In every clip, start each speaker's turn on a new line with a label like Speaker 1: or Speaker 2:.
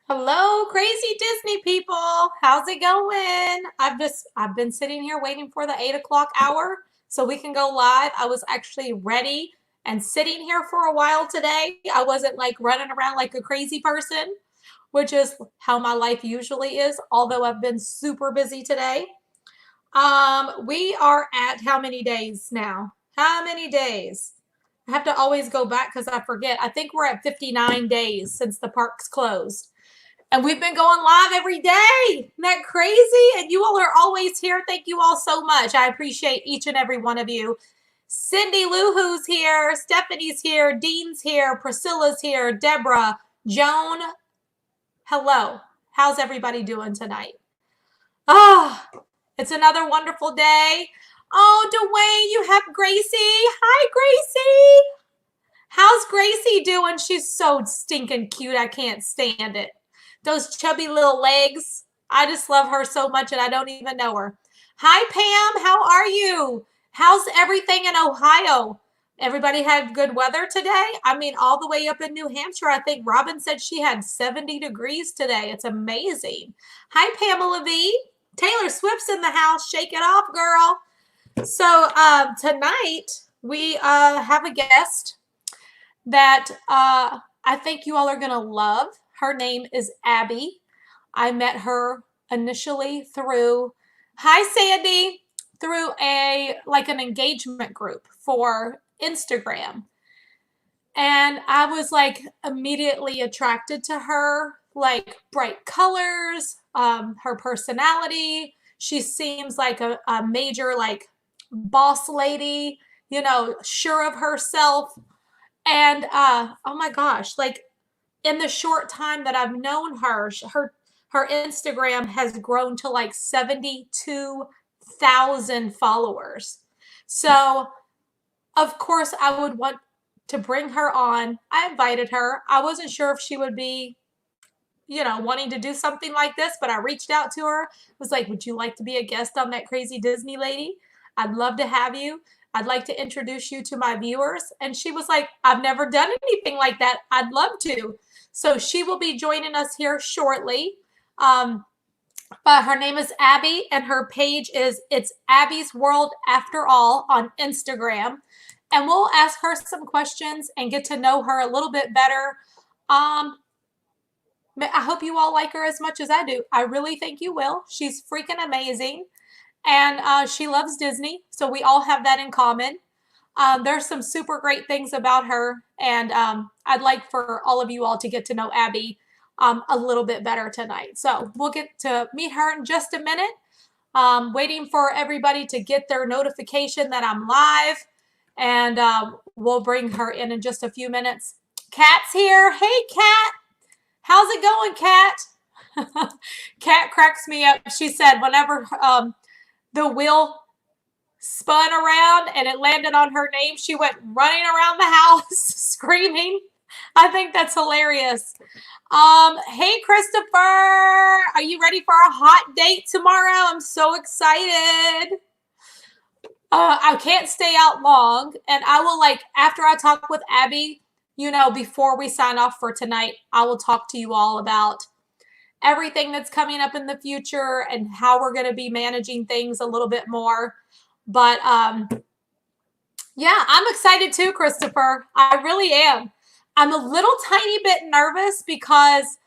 Speaker 1: Hello, crazy Disney people. How's it going? I've been sitting here waiting for the 8 o'clock hour so we can go live. I was actually ready and sitting here for a while today. I wasn't like running around like a crazy person, which is how my life usually is, although I've been super busy today. We are at how many days now? How many days? I have to always go back because I forget. I think we're at 59 days since the park's closed. And we've been going live every day. Isn't that crazy? And you all are always here. Thank you all so much. I appreciate each and every one of you. Cindy Lou Who's here. Stephanie's here. Dean's here. Priscilla's here. Deborah. Joan. Hello. How's everybody doing tonight? Oh, it's another wonderful day. Oh, Dwayne, you have Gracie. Hi, Gracie. How's Gracie doing? She's so stinking cute. I can't stand it. Those chubby little legs. I just love her so much and I don't even know her. Hi, Pam. How are you? How's everything in Ohio? Everybody had good weather today? I mean, all the way up in New Hampshire, I think Robin said she had 70 degrees today. It's amazing. Hi, Pamela V. Taylor Swift's in the house. Shake it off, girl. So tonight we have a guest that I think you all are going to love. Her name is Abby. I met her initially through, hi Sandy, through an engagement group for Instagram. And I was like immediately attracted to her, like bright colors, her personality. She seems like a major like boss lady, sure of herself. And oh my gosh, like in the short time that I've known her, her Instagram has grown to like 72,000 followers. So, of course, I would want to bring her on. I invited her. I wasn't sure if she would be, wanting to do something like this, but I reached out to her. Was like, "Would you like to be a guest on that crazy Disney lady? I'd love to have you. I'd like to introduce you to my viewers." And she was like, "I've never done anything like that. I'd love to." So she will be joining us here shortly. But her name is Abby, and her page is It's Abby's World After All on Instagram. And we'll ask her some questions and get to know her a little bit better. I hope you all like her as much as I do. I really think you will. She's freaking amazing. And she loves Disney, so we all have that in common. There's some super great things about her, and I'd like for all of you all to get to know Abby a little bit better tonight. So we'll get to meet her in just a minute. Waiting for everybody to get their notification that I'm live, and we'll bring her in just a few minutes. Kat's here. Hey, Kat. How's it going, Kat? Kat cracks me up. She said whenever the wheel spun around and it landed on her name, she went running around the house screaming. I think that's hilarious. Hey Christopher, are you ready for a hot date tomorrow? I'm so excited. I can't stay out long, and I will, like, after I talk with Abby, before we sign off for tonight, I will talk to you all about everything that's coming up in the future and how we're going to be managing things a little bit more. But yeah, I'm excited too, Christopher. I really am. I'm a little tiny bit nervous because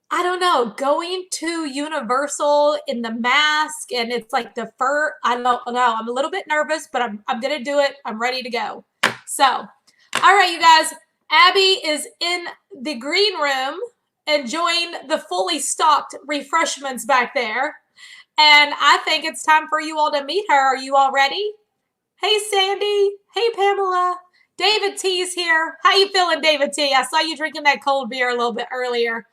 Speaker 1: I don't know, going to Universal in the mask and it's like the fur. I don't know. I'm a little bit nervous, but I'm gonna do it. I'm ready to go. So, all right, you guys. Abby is in the green room enjoying the fully stocked refreshments back there. And I think it's time for you all to meet her. Are you all ready? Hey, Sandy. Hey, Pamela. David T's here. How you feeling, David T? I saw you drinking that cold beer a little bit earlier.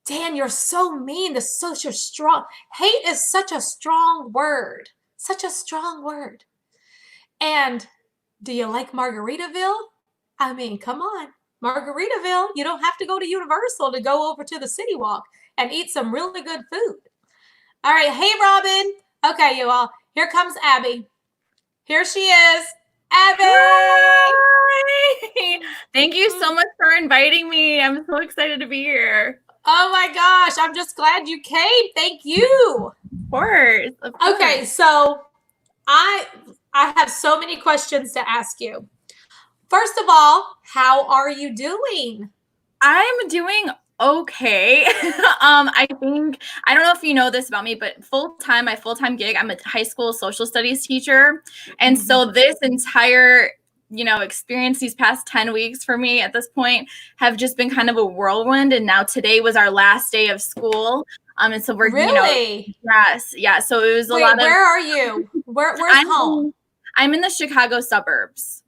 Speaker 1: Dan, you're so mean. This is such a strong. Hate is such a strong word. Such a strong word. And do you like Margaritaville? I mean, come on. Margaritaville, you don't have to go to Universal to go over to the City Walk and eat some really good food. All right. Hey, Robin. Okay, you all. Here comes Abby. Here she is. Abby!
Speaker 2: Hi! Thank you so much for inviting me. I'm so excited to be here.
Speaker 1: Oh my gosh, I'm just glad you came. Thank you.
Speaker 2: Of course, of course.
Speaker 1: Okay, so I I have so many questions to ask you. First of all, how are you doing?
Speaker 2: I'm doing okay. I think I don't know if you know this about me, but my full-time gig, I'm a high school social studies teacher. And so this entire, experience these past 10 weeks for me at this point have just been kind of a whirlwind. And now today was our last day of school. And so
Speaker 1: Really?
Speaker 2: yes, yeah. So it was a
Speaker 1: Wait,
Speaker 2: lot of
Speaker 1: where are you? Where's
Speaker 2: I'm
Speaker 1: home?
Speaker 2: in, I'm in the Chicago suburbs.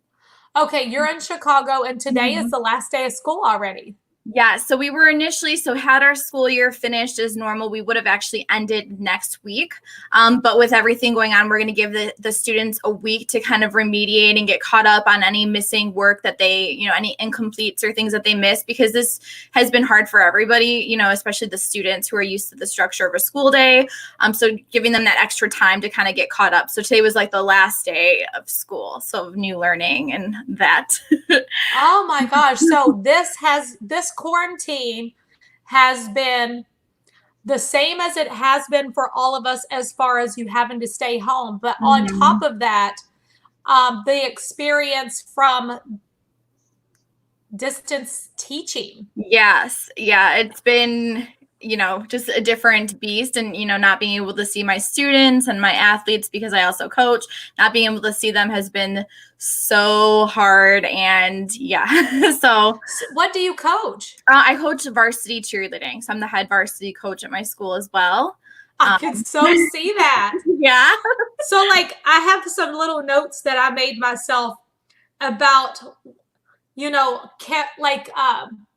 Speaker 1: Okay, you're in Chicago and today is
Speaker 2: Mhm.
Speaker 1: the last day of school already.
Speaker 2: Yeah, so we were had our school year finished as normal, we would have actually ended next week. But with everything going on, we're going to give the students a week to kind of remediate and get caught up on any missing work that any incompletes or things that they missed, because this has been hard for everybody, especially the students who are used to the structure of a school day. So giving them that extra time to kind of get caught up. So today was like the last day of school, so new learning and that.
Speaker 1: Oh my gosh. So this quarantine has been the same as it has been for all of us as far as you having to stay home. But on top
Speaker 2: Mhm.
Speaker 1: of that, the experience from distance teaching.
Speaker 2: Yes. Yeah. It's been, just a different beast. And, not being able to see my students and my athletes, because I also coach, not being able to see them has been so hard. And yeah. So
Speaker 1: So what do you coach?
Speaker 2: I coach varsity cheerleading. So I'm the head varsity coach at my school as well.
Speaker 1: I
Speaker 2: Um,
Speaker 1: could so see that.
Speaker 2: yeah.
Speaker 1: So, like, I have some little notes that I made myself about,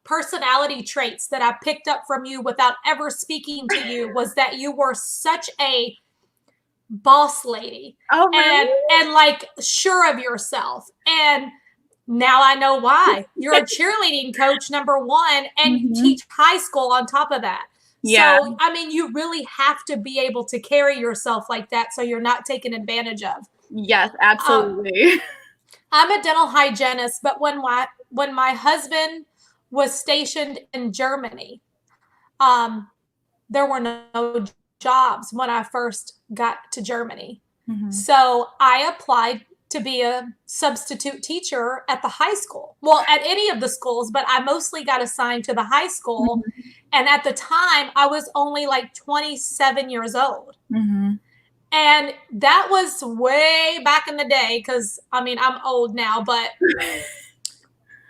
Speaker 1: personality traits that I picked up from you without ever speaking to you was that you were such a boss lady
Speaker 2: Oh,
Speaker 1: and like sure of yourself. And now I know why. You're a cheerleading coach, number one, and you
Speaker 2: really?
Speaker 1: teach high school on top of that.
Speaker 2: Yeah.
Speaker 1: So, I mean, you really have to be able to carry yourself like that so you're not taken advantage of.
Speaker 2: Yes,
Speaker 1: Um,
Speaker 2: absolutely.
Speaker 1: I'm a dental hygienist, but when my husband was stationed in Germany, um, there were no jobs when I first got to Germany.
Speaker 2: Mhm.
Speaker 1: So I applied to be a substitute teacher at the high school. Well, at any of the schools, but I mostly got assigned to the high school.
Speaker 2: Mhm.
Speaker 1: And at the time, I was only like 27 years old.
Speaker 2: Mhm.
Speaker 1: And that was way back in the day because I mean, I'm old now, but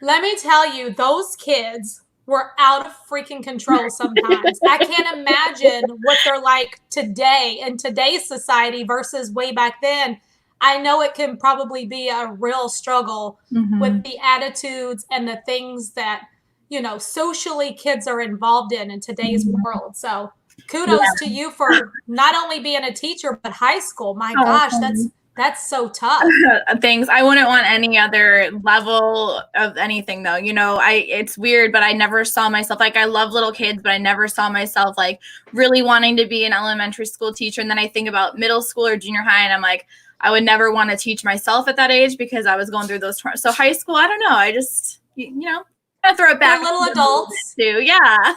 Speaker 1: let me tell you, those kids were out of freaking control sometimes. I can't imagine what they're like today in today's society versus way back then. I know it can probably be a real struggle with
Speaker 2: Mhm.
Speaker 1: the attitudes and the things that, socially kids are involved in today's
Speaker 2: Mhm.
Speaker 1: world. So kudos
Speaker 2: Yeah.
Speaker 1: to you for not only being a teacher, but high school. My
Speaker 2: Oh,
Speaker 1: gosh, that's so tough.
Speaker 2: things. I wouldn't want any other level of anything though. It's weird, but I never saw myself like I love little kids, but I never saw myself like really wanting to be an elementary school teacher. And then I think about middle school or junior high, and I'm like, I would never want to teach myself at that age because I was going through those. So high school, I don't know. I just, I throw it
Speaker 1: They're
Speaker 2: back
Speaker 1: little
Speaker 2: a little
Speaker 1: adults.
Speaker 2: bit too. Yeah.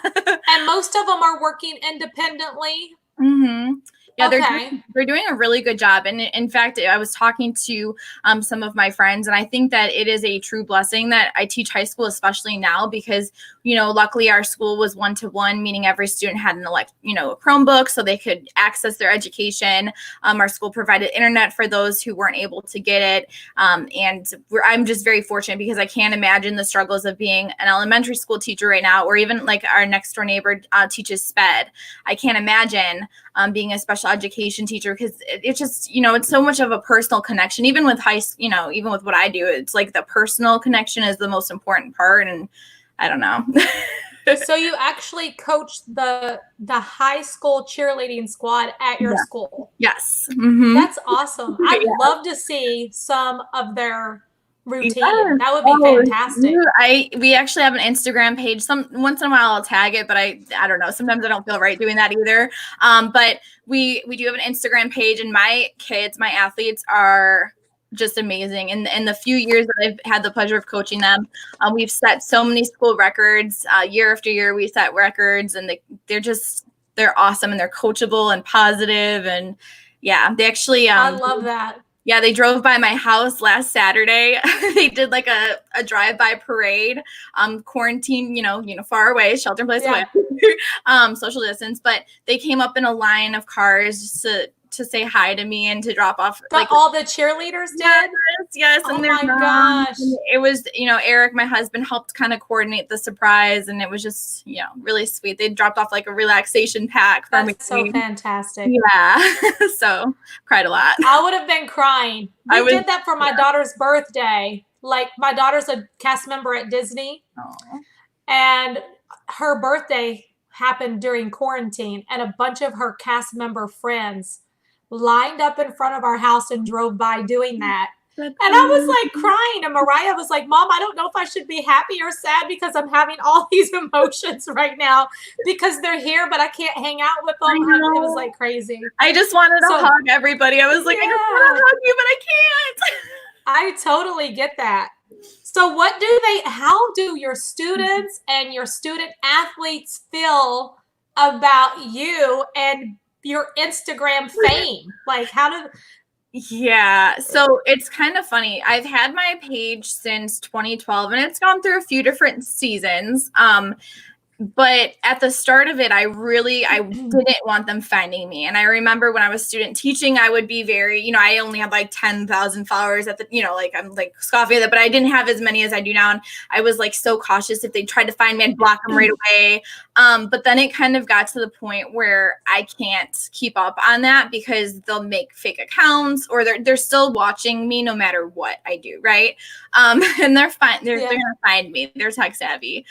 Speaker 1: And most of them are working independently.
Speaker 2: Mm-hmm. Yeah,
Speaker 1: Okay.
Speaker 2: they're doing a really good job. And in fact, I was talking to some of my friends, and I think that it is a true blessing that I teach high school, especially now, because luckily our school was 1-to-1, meaning every student had a Chromebook so they could access their education. Our school provided internet for those who weren't able to get it, and I'm just very fortunate because I can't imagine the struggles of being an elementary school teacher right now, or even like our next door neighbor teaches SPED. I can't imagine being a special education teacher because it's just it's so much of a personal connection. Even with even with what I do, it's like the personal connection is the most important part. And I don't know.
Speaker 1: So you actually coach the high school cheerleading squad at your
Speaker 2: Yeah.
Speaker 1: school.
Speaker 2: Yes. Mm-hmm.
Speaker 1: That's awesome. I'd
Speaker 2: Yeah.
Speaker 1: love to see some of their routine.
Speaker 2: Yes.
Speaker 1: That would be
Speaker 2: Oh,
Speaker 1: fantastic.
Speaker 2: we actually have an Instagram page. Some once in a while I'll tag it, but I don't know. Sometimes I don't feel right doing that either. But we do have an Instagram page, and my kids, my athletes are just amazing. And in the few years that I've had the pleasure of coaching them, we've set so many school records. Year after year, we set records, and they're awesome, and they're coachable and positive. And yeah, they actually,
Speaker 1: I love that.
Speaker 2: yeah, they drove by my house last Saturday. They did like a drive-by parade, quarantine, far away, shelter in place away, social distance. But they came up in a line of cars just to say hi to me and to drop off.
Speaker 1: All the cheerleaders did?
Speaker 2: Yes.
Speaker 1: Oh
Speaker 2: And their
Speaker 1: my
Speaker 2: mom.
Speaker 1: gosh.
Speaker 2: And it was, Eric, my husband, helped kind of coordinate the surprise, and it was just, really sweet. They dropped off like a relaxation pack for me.
Speaker 1: That's so fantastic.
Speaker 2: Yeah. So cried a lot.
Speaker 1: I would have been crying. We did that for my daughter's birthday. Like, my daughter's a cast member at Disney.
Speaker 2: Aww.
Speaker 1: And her birthday happened during quarantine, and a bunch of her cast member friends lined up in front of our house and drove by doing that. And I was like crying, and Mariah was like, Mom, I don't know if I should be happy or sad because I'm having all these emotions right now because they're here, but I can't hang out with them. It was like crazy.
Speaker 2: I just wanted to hug everybody. I was like, I just want to hug you, but I can't.
Speaker 1: I totally get that. So how do your students and your student athletes feel about you and your Instagram fame? Like,
Speaker 2: Yeah, so it's kind of funny. I've had my page since 2012, and it's gone through a few different seasons. But at the start of it, I didn't want them finding me. And I remember when I was student teaching, I would be very, I only had like 10,000 followers at the, like I'm like scoffing at it, but I didn't have as many as I do now. And I was like so cautious. If they tried to find me, I'd block them right away. But then it kind of got to the point where I can't keep up on that because they'll make fake accounts, or they're still watching me no matter what I do, right? And they're fine. They're gonna find me. They're tech savvy.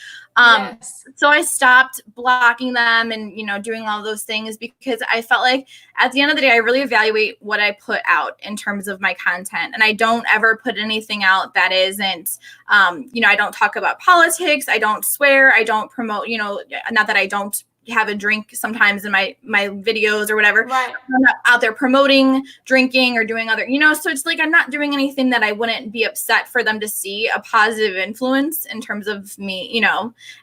Speaker 2: So I stopped blocking them and, doing all those things because I felt like at the end of the day, I really evaluate what I put out in terms of my content. And I don't ever put anything out that isn't, I don't talk about politics. I don't swear. I don't promote, not that I don't have a drink sometimes in my videos or whatever.
Speaker 1: Right.
Speaker 2: I'm not out there promoting drinking or doing other, so it's like I'm not doing anything that I wouldn't be upset for them to see a positive influence in terms of me,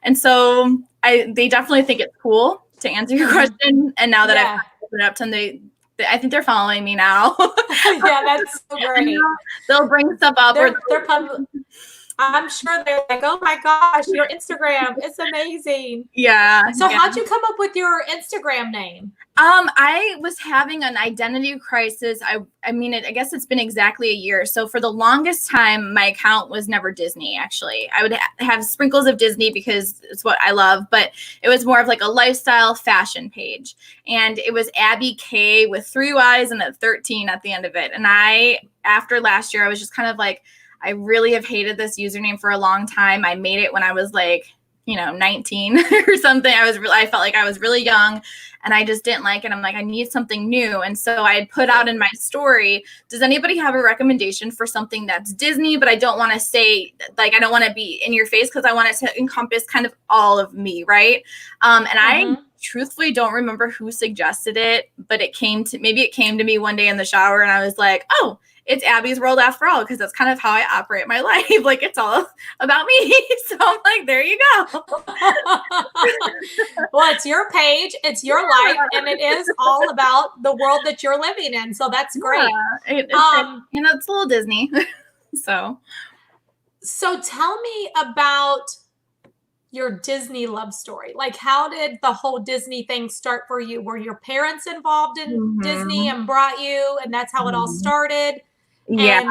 Speaker 2: And so they definitely think it's cool, to answer your question. And now that I've opened it up to them, I think they're following me now.
Speaker 1: Yeah, that's so great.
Speaker 2: They'll bring stuff up.
Speaker 1: I'm sure they're like, oh my gosh, your Instagram, it's amazing.
Speaker 2: Yeah.
Speaker 1: So how'd you come up with your Instagram name?
Speaker 2: I was having an identity crisis. I mean, I guess it's been exactly a year. So for the longest time, my account was never Disney, actually. I would have sprinkles of Disney because it's what I love, but it was more of like a lifestyle fashion page. And it was Abby K with 3 Y's and a 13 at the end of it. And after last year, I was just kind of like, I really have hated this username for a long time. I made it when I was like, 19 or something. I felt like I was really young and I just didn't like it. I'm like, I need something new. And so I had put out in my story, does anybody have a recommendation for something that's Disney, but I don't want to say, like, I don't want to be in your face because I want it to encompass kind of all of me. Right. And I truthfully don't remember who suggested it, but it came to me one day in the shower and I was like, oh, it's Abby's World after all, because that's kind of how I operate my life. Like, it's all about me. So I'm like, there you go.
Speaker 1: Well, it's your page, it's your life, and it is all about the world that you're living in. So that's great.
Speaker 2: Yeah, it's a little Disney. So
Speaker 1: tell me about your Disney love story. Like, how did the whole Disney thing start for you? Were your parents involved in Disney and brought you, and that's how it all started?
Speaker 2: Yeah.
Speaker 1: And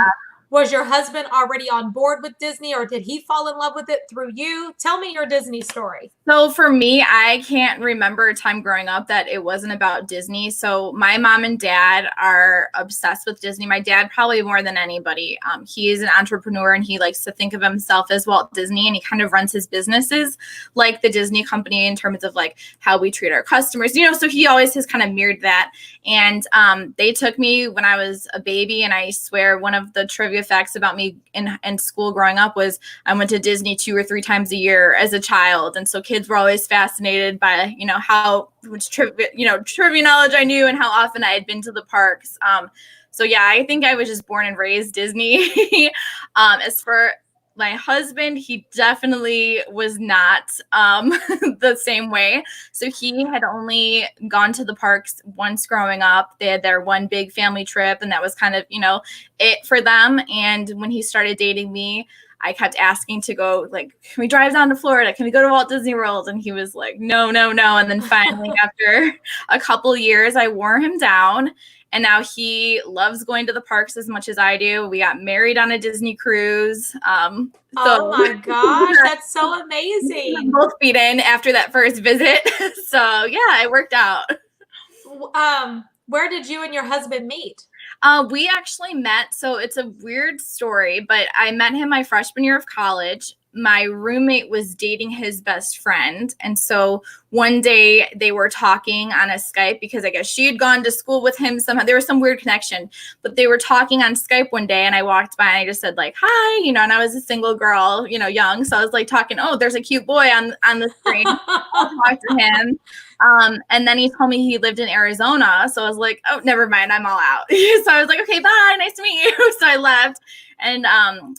Speaker 1: was your husband already on board with Disney, or did he fall in love with it through you? Tell me your Disney story.
Speaker 2: So for me, I can't remember a time growing up that it wasn't about Disney. So my mom and dad are obsessed with Disney. My dad probably more than anybody. He is an entrepreneur and he likes to think of himself as Walt Disney, and he kind of runs his businesses like the Disney company in terms of like how we treat our customers, so he always has kind of mirrored that. And they took me when I was a baby, and I swear one of the trivia facts about me in school growing up was I went to Disney 2 or 3 times a year as a child. And so kids were always fascinated by, how much trivia knowledge I knew and how often I had been to the parks. So yeah, I think I was just born and raised Disney. As for my husband, he definitely was not the same way. So he had only gone to the parks once growing up. They had their one big family trip, and that was kind of, it for them. And when he started dating me, I kept asking to go, like, can we drive down to Florida? Can we go to Walt Disney World? And he was like, no, no, no. And then finally, after a couple years, I wore him down. And now he loves going to the parks as much as I do. We got married on a Disney cruise.
Speaker 1: Oh my gosh, that's so amazing.
Speaker 2: Both feet in after that first visit. So yeah, it worked out.
Speaker 1: Where did you and your husband meet?
Speaker 2: We actually met. So it's a weird story, but I met him my freshman year of college. My roommate was dating his best friend. And so one day they were talking on a Skype because I guess she had gone to school with him somehow. There was some weird connection, but they were talking on Skype one day and I walked by and I just said like, hi, and I was a single girl, young. So I was like talking, oh, there's a cute boy on the screen. I'll talk to him. And then he told me he lived in Arizona. So I was like, oh, never mind. I'm all out. So I was like, okay, bye. Nice to meet you. So I left. And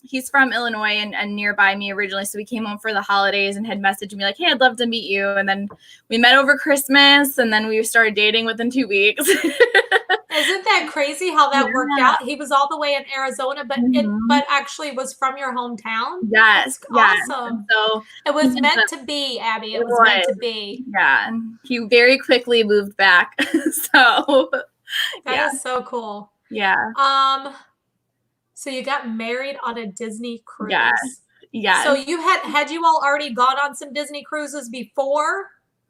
Speaker 2: he's from Illinois and nearby me originally. So we came home for the holidays and had messaged me like, hey, I'd love to meet you. And then we met over Christmas and then we started dating within 2 weeks.
Speaker 1: Isn't that crazy how that worked out? He was all the way in Arizona, but but actually was from your hometown?
Speaker 2: Yes.
Speaker 1: That's awesome.
Speaker 2: So
Speaker 1: it was meant to be, Abby. It was meant to be.
Speaker 2: Yeah. He very quickly moved back. So
Speaker 1: that is so cool.
Speaker 2: Yeah.
Speaker 1: So you got married on a Disney cruise.
Speaker 2: Yeah. Yeah.
Speaker 1: So you had you all already gone on some Disney cruises before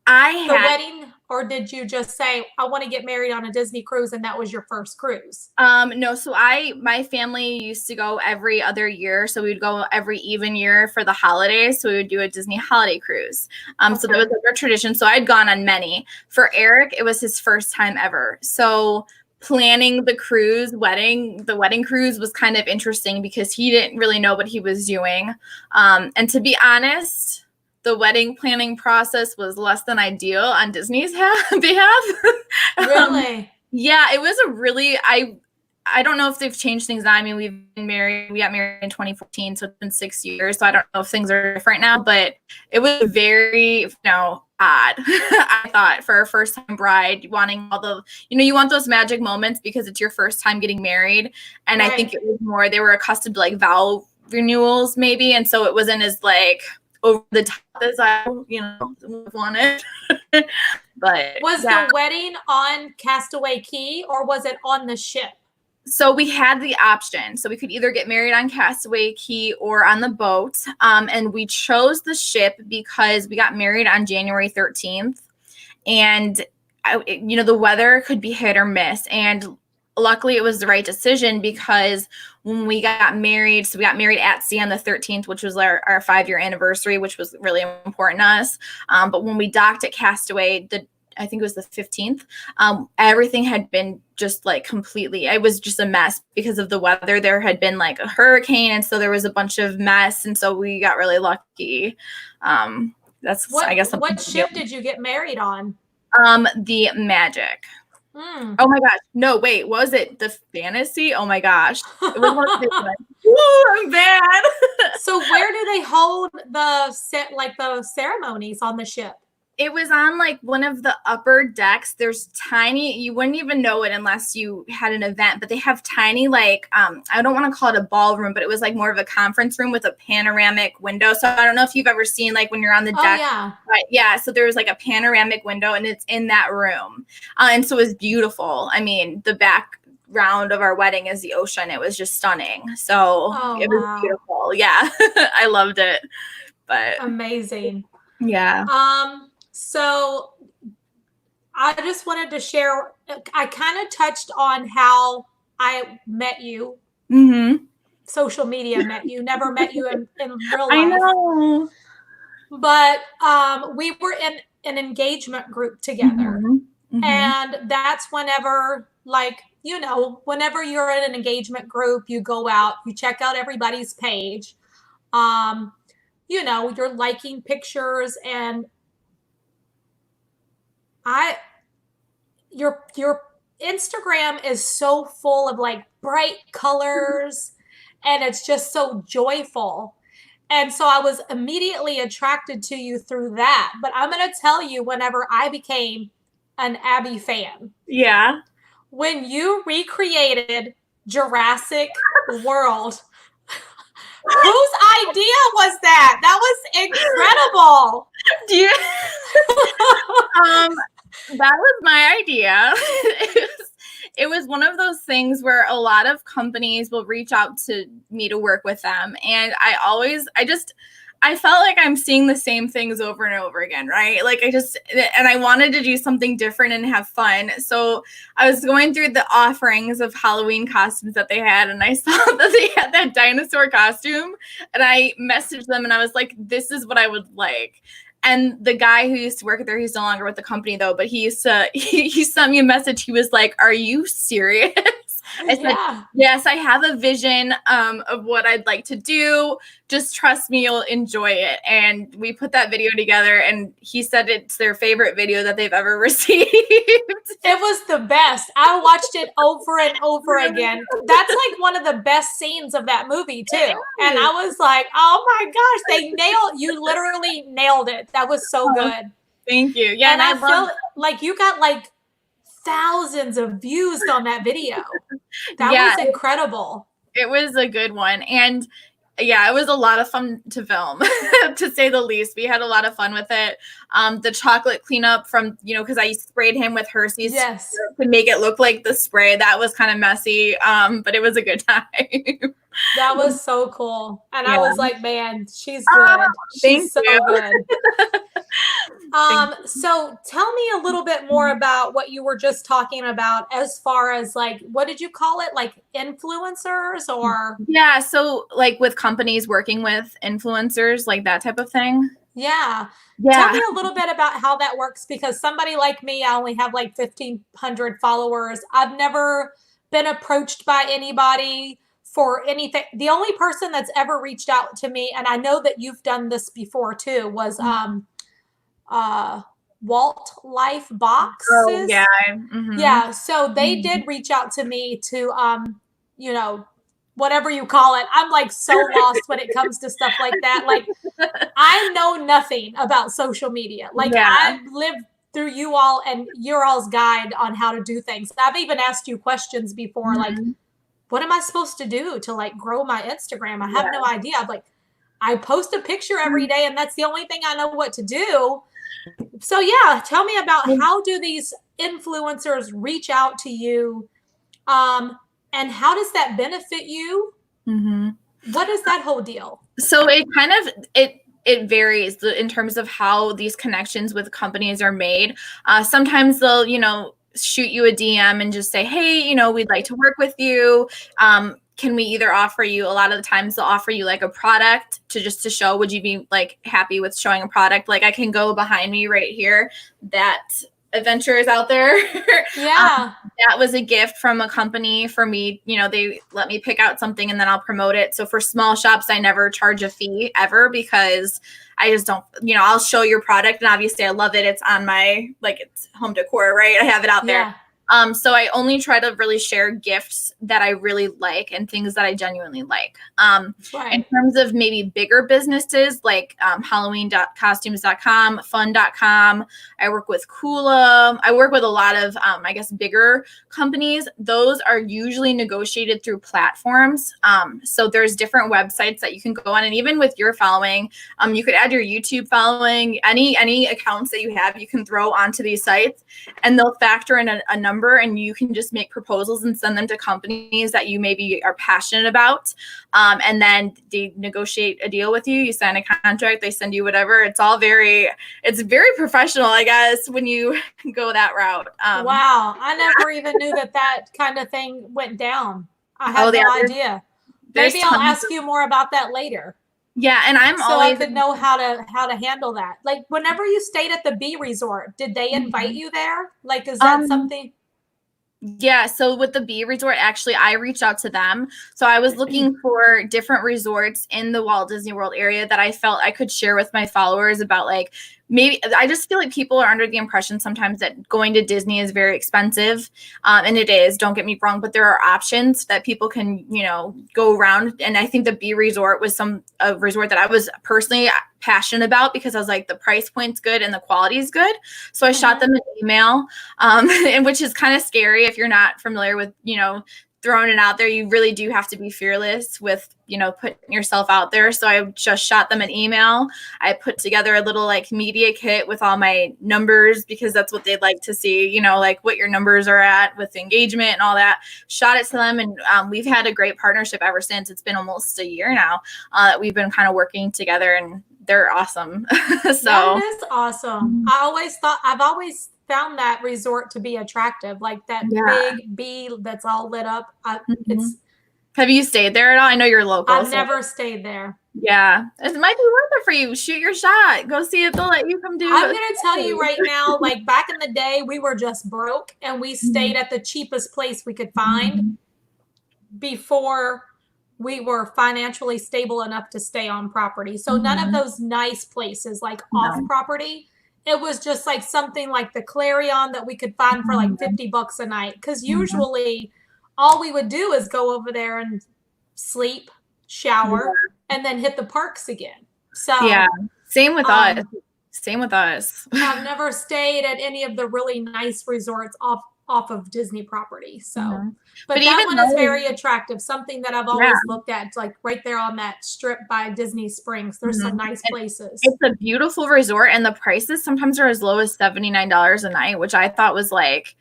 Speaker 2: the
Speaker 1: wedding, or did you just say, I want to get married on a Disney cruise, and that was your first cruise?
Speaker 2: No, so my family used to go every other year. So we'd go every even year for the holidays. So we would do a Disney holiday cruise. So that was like our tradition. So I'd gone on many. For Eric, it was his first time ever. So planning the wedding cruise was kind of interesting because he didn't really know what he was doing. And to be honest, the wedding planning process was less than ideal on Disney's behalf.
Speaker 1: Really?
Speaker 2: Yeah, it was a really, I don't know if they've changed things now. I mean, we got married in 2014, so it's been 6 years. So I don't know if things are different now, but it was very, odd. I thought for a first time bride, wanting all the, you want those magic moments because it's your first time getting married. And right. I think it was more, they were accustomed to like vow renewals maybe. And so it wasn't as like over the top as I, wanted. But
Speaker 1: was the wedding on Castaway Cay or was it on the ship?
Speaker 2: So we had the option. So we could either get married on Castaway Cay or on the boat. And we chose the ship because we got married on January 13th. And, the weather could be hit or miss. And luckily it was the right decision because when we got married, so we got married at sea on the 13th, which was our 5-year anniversary, which was really important to us. But when we docked at Castaway, I think it was the 15th, everything had been just like completely, it was just a mess because of the weather. There had been like a hurricane. And so there was a bunch of mess. And so we got really lucky. That's, I guess.
Speaker 1: What ship did you get married on?
Speaker 2: The Magic. Oh my gosh. No, wait, was it the Fantasy? Oh my gosh. It was one of the Ooh, I'm bad.
Speaker 1: So where do they hold the ceremonies on the ship?
Speaker 2: It was on like one of the upper decks. There's tiny, you wouldn't even know it unless you had an event, but they have tiny, like, I don't want to call it a ballroom, but it was like more of a conference room with a panoramic window. So I don't know if you've ever seen like when you're on the deck.
Speaker 1: Yeah.
Speaker 2: But yeah. So there was like a panoramic window and it's in that room. And so it was beautiful. I mean, the background of our wedding is the ocean. It was just stunning. So it was beautiful. Yeah. I loved it. But
Speaker 1: amazing.
Speaker 2: Yeah.
Speaker 1: So I just wanted to share, I kind of touched on how I met you.
Speaker 2: Mm-hmm.
Speaker 1: Social media met you, never met you in real life.
Speaker 2: I know.
Speaker 1: But we were in an engagement group together. Mm-hmm. And that's whenever, whenever you're in an engagement group, you go out, you check out everybody's page. You're liking pictures Instagram is so full of like bright colors and it's just so joyful. And so I was immediately attracted to you through that. But I'm going to tell you, whenever I became an Abby fan,
Speaker 2: Yeah.
Speaker 1: when you recreated Jurassic World, whose idea was that? That was incredible.
Speaker 2: Do you that was my idea. It was one of those things where a lot of companies will reach out to me to work with them. And I felt like I'm seeing the same things over and over again, right? Like and I wanted to do something different and have fun. So I was going through the offerings of Halloween costumes that they had, and I saw that they had that dinosaur costume, and I messaged them and I was like, this is what I would like. And the guy who used to work there, he's no longer with the company though, but he sent me a message. He was like, are you serious? I said,
Speaker 1: Yeah.
Speaker 2: yes, I have a vision of what I'd like to do. Just trust me, you'll enjoy it. And we put that video together, and he said it's their favorite video that they've ever received.
Speaker 1: It was the best. I watched it over and over again. That's like one of the best scenes of that movie too. And I was like, oh my gosh, you literally nailed it. That was so good.
Speaker 2: Thank you. Yeah.
Speaker 1: And I feel like you got like thousands of views on that video. That was incredible.
Speaker 2: It was a good one. And yeah, it was a lot of fun to film, to say the least. We had a lot of fun with it. The chocolate cleanup from, because I sprayed him with Hershey's
Speaker 1: yes.
Speaker 2: to make it look like the spray. That was kind of messy, but it was a good time.
Speaker 1: That was so cool. And I was like, man, she's good. She's so good. So tell me a little bit more about what you were just talking about as far as like, what did you call it? Like influencers or?
Speaker 2: Yeah. So like with companies working with influencers, like that type of thing.
Speaker 1: Yeah. Tell me a little bit about how that works, because somebody like me, I only have like 1,500 followers. I've never been approached by anybody for anything. The only person that's ever reached out to me, and I know that you've done this before too, was Walt Life Boxes.
Speaker 2: Oh, yeah. Mm-hmm.
Speaker 1: Yeah. So they did reach out to me to, whatever you call it. I'm like so lost when it comes to stuff like that. Like I know nothing about social media. Like I've lived through you all and your all's guide on how to do things. I've even asked you questions before, like, what am I supposed to do to like grow my Instagram? I have no idea. I'm like, I post a picture every day and that's the only thing I know what to do. So yeah, tell me about how do these influencers reach out to you? And how does that benefit you? What is that whole deal?
Speaker 2: So it varies in terms of how these connections with companies are made. Sometimes they'll, shoot you a DM and just say, hey, we'd like to work with you. Can we either offer you, a lot of the times they'll offer you like a product to show, would you be like happy with showing a product? Like I can go behind me right here, that adventure is out there.
Speaker 1: Yeah.
Speaker 2: That was a gift from a company for me. They let me pick out something and then I'll promote it. So for small shops, I never charge a fee ever, because I just don't, I'll show your product and obviously I love it. It's on my, like it's home decor, right? I have it out there. So I only try to really share gifts that I really like and things that I genuinely like. In terms of maybe bigger businesses like Halloween.costumes.com, fun.com, I work with Kula. I work with a lot of, bigger companies. Those are usually negotiated through platforms. So there's different websites that you can go on. And even with your following, you could add your YouTube following, any accounts that you have, you can throw onto these sites and they'll factor in a number, and you can just make proposals and send them to companies that you maybe are passionate about. And then they negotiate a deal with you. You sign a contract, they send you whatever. It's very professional, I guess, when you go that route.
Speaker 1: Wow. I never even knew that kind of thing went down. I had no idea. Maybe I'll ask you more about that later.
Speaker 2: Yeah, and
Speaker 1: I could know how to handle that. Like whenever you stayed at the B Resort, did they invite you there? Like, is that something?
Speaker 2: Yeah, so with the B Resort, actually, I reached out to them. So I was looking for different resorts in the Walt Disney World area that I felt I could share with my followers about, like, maybe I just feel like people are under the impression sometimes that going to Disney is very expensive. And it is, don't get me wrong, but there are options that people can, go around. And I think the B Resort was a resort that I was personally passionate about because I was like, the price point's good and the quality is good. So I shot them an email, and which is kind of scary if you're not familiar with, throwing it out there. You really do have to be fearless with, putting yourself out there. So I just shot them an email. I put together a little like media kit with all my numbers because that's what they'd like to see, like what your numbers are at with engagement and all that. Shot it to them. And we've had a great partnership ever since. It's been almost a year now that we've been kind of working together, and they're awesome. So
Speaker 1: that is awesome. I've always found that resort to be attractive, like that big B that's all lit up. It's.
Speaker 2: Have you stayed there at all? I know you're local.
Speaker 1: I've never stayed there.
Speaker 2: Yeah, it might be worth it for you. Shoot your shot. Go see if they'll let you come do it.
Speaker 1: I'm gonna tell you right now, like back in the day, we were just broke and we stayed at the cheapest place we could find before we were financially stable enough to stay on property. So none of those nice places like off property. It was just like something like the Clarion that we could find for like $50 a night. Because usually all we would do is go over there and sleep, shower, and then hit the parks again. So
Speaker 2: yeah, same with us. Same with us.
Speaker 1: I've never stayed at any of the really nice resorts off of Disney property. So, but that one is very attractive. Something that I've always looked at, it's like right there on that strip by Disney Springs. There's some nice places.
Speaker 2: It's a beautiful resort, and the prices sometimes are as low as $79 a night, which I thought was like,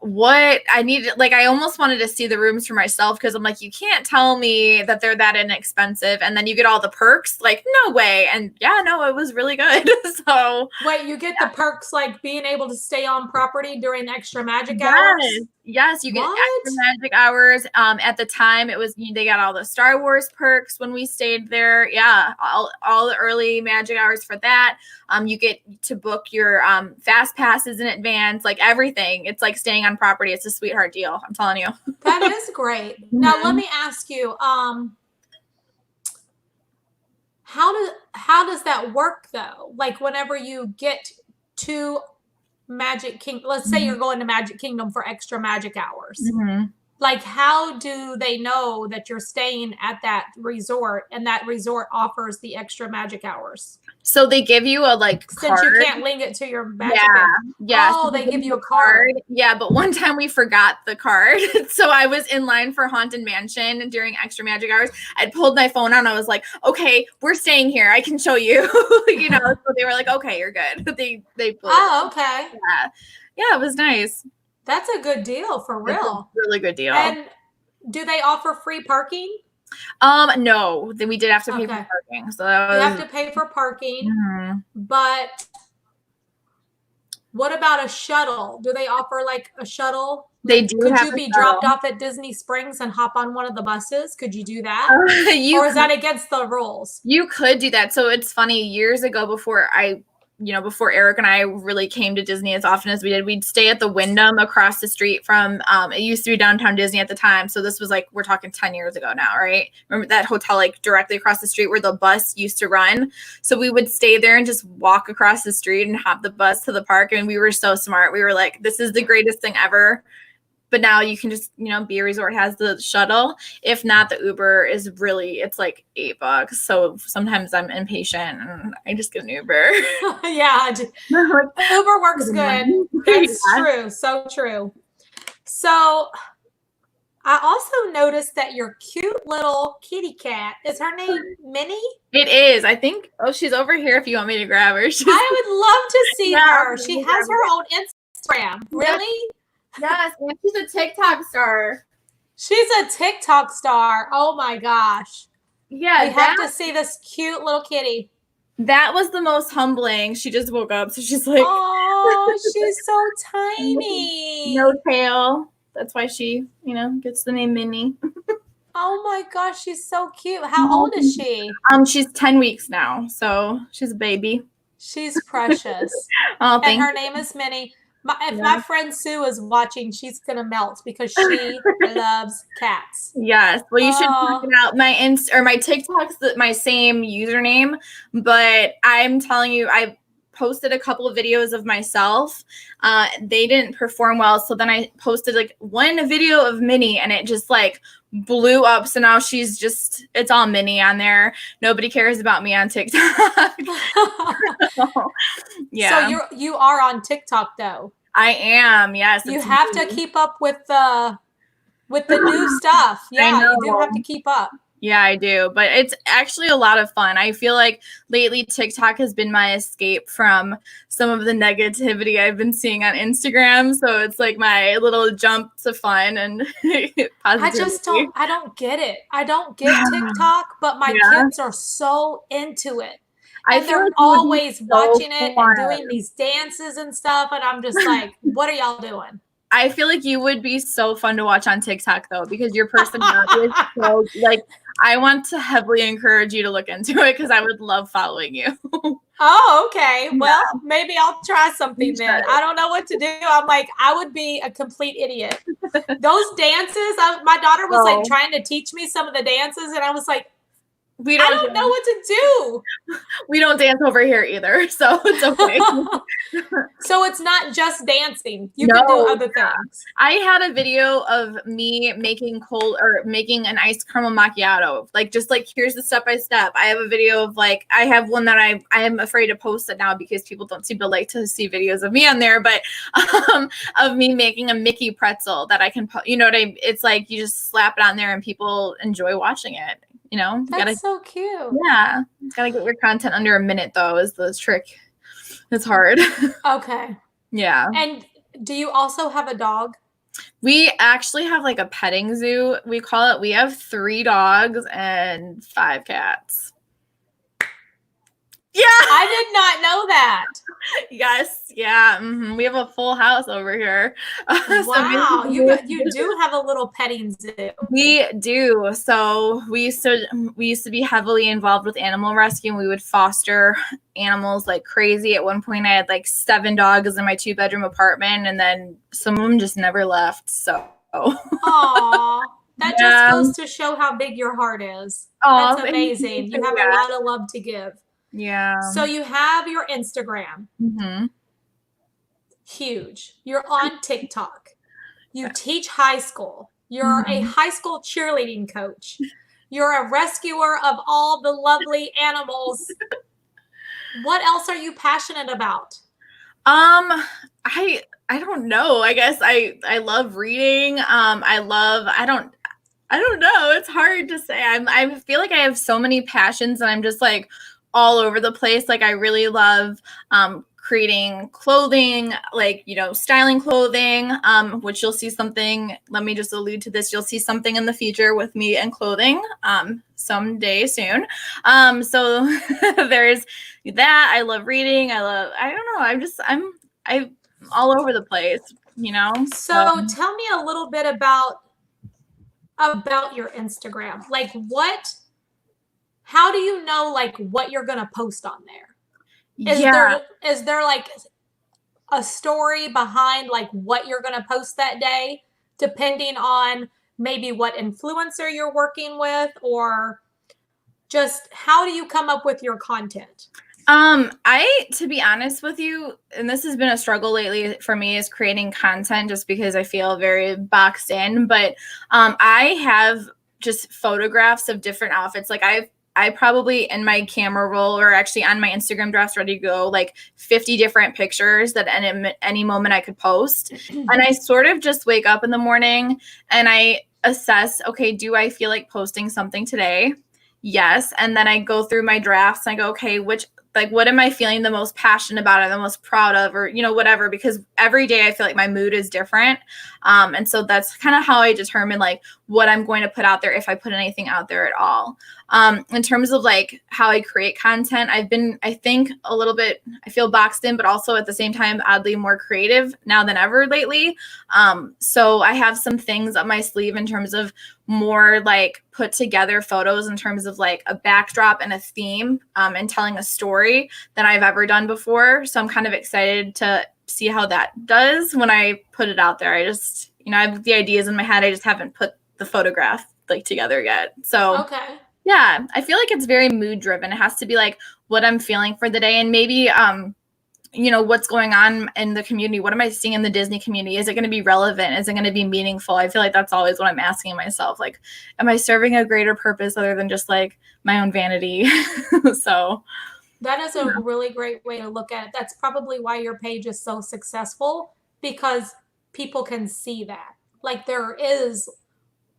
Speaker 2: what I needed. Like, I almost wanted to see the rooms for myself because I'm like, you can't tell me that they're that inexpensive and then you get all the perks. Like, no way. And yeah, no, it was really good. So
Speaker 1: wait, you get the perks like being able to stay on property during extra magic hours?
Speaker 2: Yes, you get extra magic hours. At the time, it was they got all the Star Wars perks when we stayed there. Yeah, all the early magic hours for that. You get to book your fast passes in advance, like everything. It's like staying on property. It's a sweetheart deal. I'm telling you.
Speaker 1: That is great. Now let me ask you, how does that work though? Like whenever you get to Magic Kingdom, let's say you're going to Magic Kingdom for extra magic hours. Like, how do they know that you're staying at that resort and that resort offers the extra magic hours?
Speaker 2: So they give you a
Speaker 1: since
Speaker 2: card.
Speaker 1: You can't link it to your magic.
Speaker 2: Yeah.
Speaker 1: Oh, they give you a card.
Speaker 2: Yeah, but one time we forgot the card. So I was in line for Haunted Mansion during extra magic hours. I'd pulled my phone out and I was like, okay, we're staying here. I can show you. So they were like, okay, you're good. They pulled
Speaker 1: okay.
Speaker 2: Yeah, it was nice.
Speaker 1: That's a good deal for real.
Speaker 2: Really good deal.
Speaker 1: And do they offer free parking?
Speaker 2: No, then we did have to pay for parking. So
Speaker 1: you have to pay for parking. But what about a shuttle? Do they offer like a shuttle?
Speaker 2: They do.
Speaker 1: Could you be dropped off at Disney Springs and hop on one of the buses? Could you do that? Or is that against the rules?
Speaker 2: You could do that. So it's funny, years ago before Eric and I really came to Disney as often as we did, we'd stay at the Wyndham across the street from, it used to be Downtown Disney at the time. So this was we're talking 10 years ago now, right? Remember that hotel, directly across the street where the bus used to run. So we would stay there and just walk across the street and hop the bus to the park. And we were so smart. We were like, this is the greatest thing ever. But now you can just, B Resort has the shuttle. If not, the Uber is it's like $8. So sometimes I'm impatient and I just get an Uber.
Speaker 1: Yeah. Uber works good. That's true. So true. So I also noticed that your cute little kitty cat, is her name Minnie?
Speaker 2: It is. I think, she's over here if you want me to grab her.
Speaker 1: I would love to see her. She has her own Instagram. Really?
Speaker 2: Yes, and she's a TikTok star.
Speaker 1: She's a TikTok star. Oh my gosh.
Speaker 2: Yeah.
Speaker 1: We have to see this cute little kitty.
Speaker 2: That was the most humbling. She just woke up, so she's like,
Speaker 1: oh, she's so tiny.
Speaker 2: No tail. That's why she, gets the name Minnie.
Speaker 1: Oh my gosh, she's so cute. How old is she?
Speaker 2: She's 10 weeks now, so she's a baby.
Speaker 1: She's precious.
Speaker 2: Oh,
Speaker 1: and her name is Minnie. My friend Sue is watching, she's gonna melt because she loves cats.
Speaker 2: Yes. Well, you should check it out. My TikTok's my same username, but I'm telling you, I posted a couple of videos of myself. They didn't perform well. So then I posted like one video of Minnie and it just like blew up. So now it's all Minnie on there. Nobody cares about me on TikTok. Yeah.
Speaker 1: So you are on TikTok though.
Speaker 2: I am. Yes.
Speaker 1: You have to keep up with the new stuff. Yeah, you do have to keep up.
Speaker 2: Yeah, I do. But it's actually a lot of fun. I feel like lately TikTok has been my escape from some of the negativity I've been seeing on Instagram. So it's like my little jump to fun and positivity.
Speaker 1: I don't get it. I don't get TikTok, but my kids are so into it. And they're
Speaker 2: like
Speaker 1: always watching it and doing these dances and stuff. And I'm just like, what are y'all doing?
Speaker 2: I feel like you would be so fun to watch on TikTok though, because your personality is so like, I want to heavily encourage you to look into it because I would love following you.
Speaker 1: Oh, okay. Well, maybe I'll try something then. I don't know what to do. I'm like, I would be a complete idiot. Those dances, my daughter was like trying to teach me some of the dances, and I was like, I don't know what to do.
Speaker 2: We don't dance over here either, so it's okay.
Speaker 1: So it's not just dancing. You can do other things.
Speaker 2: I had a video of me making an iced caramel macchiato. Like, just like, here's the step by step. I have a video of like, I have one that I am afraid to post it now because people don't seem to like to see videos of me on there, but of me making a Mickey pretzel that I can, it's like you just slap it on there and people enjoy watching it.
Speaker 1: That's so cute.
Speaker 2: Yeah. Gotta get your content under a minute though, is the trick. It's hard.
Speaker 1: Okay.
Speaker 2: Yeah.
Speaker 1: And do you also have a dog?
Speaker 2: We actually have like a petting zoo, we call it. We have 3 dogs and 5 cats. Yeah.
Speaker 1: I did not know that.
Speaker 2: Yes. Yeah. We have a full house over here.
Speaker 1: Wow. You do have a little petting zoo.
Speaker 2: We do. So we used to be heavily involved with animal rescue, and we would foster animals like crazy. At one point I had like 7 dogs in my 2-bedroom apartment, and then some of them just never left. So
Speaker 1: Aw. That just goes to show how big your heart is. That's amazing. You have a lot of love to give.
Speaker 2: Yeah.
Speaker 1: So you have your Instagram.
Speaker 2: Mm-hmm.
Speaker 1: Huge. You're on TikTok. You teach high school. You're a high school cheerleading coach. You're a rescuer of all the lovely animals. What else are you passionate about?
Speaker 2: I don't know. I guess I love reading. I don't know. It's hard to say. I feel like I have so many passions and I'm just like all over the place. Like, I really love creating clothing, like, styling clothing, which you'll see something, let me just allude to this. You'll see something in the future with me and clothing someday soon. So there's that. I love reading. I don't know. I'm all over the place,
Speaker 1: So tell me a little bit about your Instagram. Like, how do you know like what you're going to post on there? Is there like a story behind like what you're going to post that day, depending on maybe what influencer you're working with, or just how do you come up with your content?
Speaker 2: To be honest with you, and this has been a struggle lately for me, is creating content just because I feel very boxed in, but I have just photographs of different outfits. Like, I probably in my camera roll, or actually on my Instagram drafts ready to go, like 50 different pictures that at any moment I could post. And I sort of just wake up in the morning and I assess, okay, do I feel like posting something today? Yes. And then I go through my drafts and I go, okay, what am I feeling the most passionate about or the most proud of, or, whatever, because every day I feel like my mood is different. And so that's kind of how I determine like what I'm going to put out there, if I put anything out there at all. In terms of like how I create content, I think a little bit, I feel boxed in, but also at the same time, oddly more creative now than ever lately. So I have some things up my sleeve in terms of more like put together photos in terms of like a backdrop and a theme, and telling a story than I've ever done before. So I'm kind of excited to see how that does when I put it out there. I just, I have the ideas in my head. I just haven't put the photograph like together yet. So
Speaker 1: okay.
Speaker 2: Yeah, I feel like it's very mood driven. It has to be like what I'm feeling for the day. And maybe what's going on in the community? What am I seeing in the Disney community? Is it going to be relevant? Is it going to be meaningful? I feel like that's always what I'm asking myself. Like, am I serving a greater purpose other than just like my own vanity? So
Speaker 1: That is a really great way to look at it. That's probably why your page is so successful, because people can see that. Like there is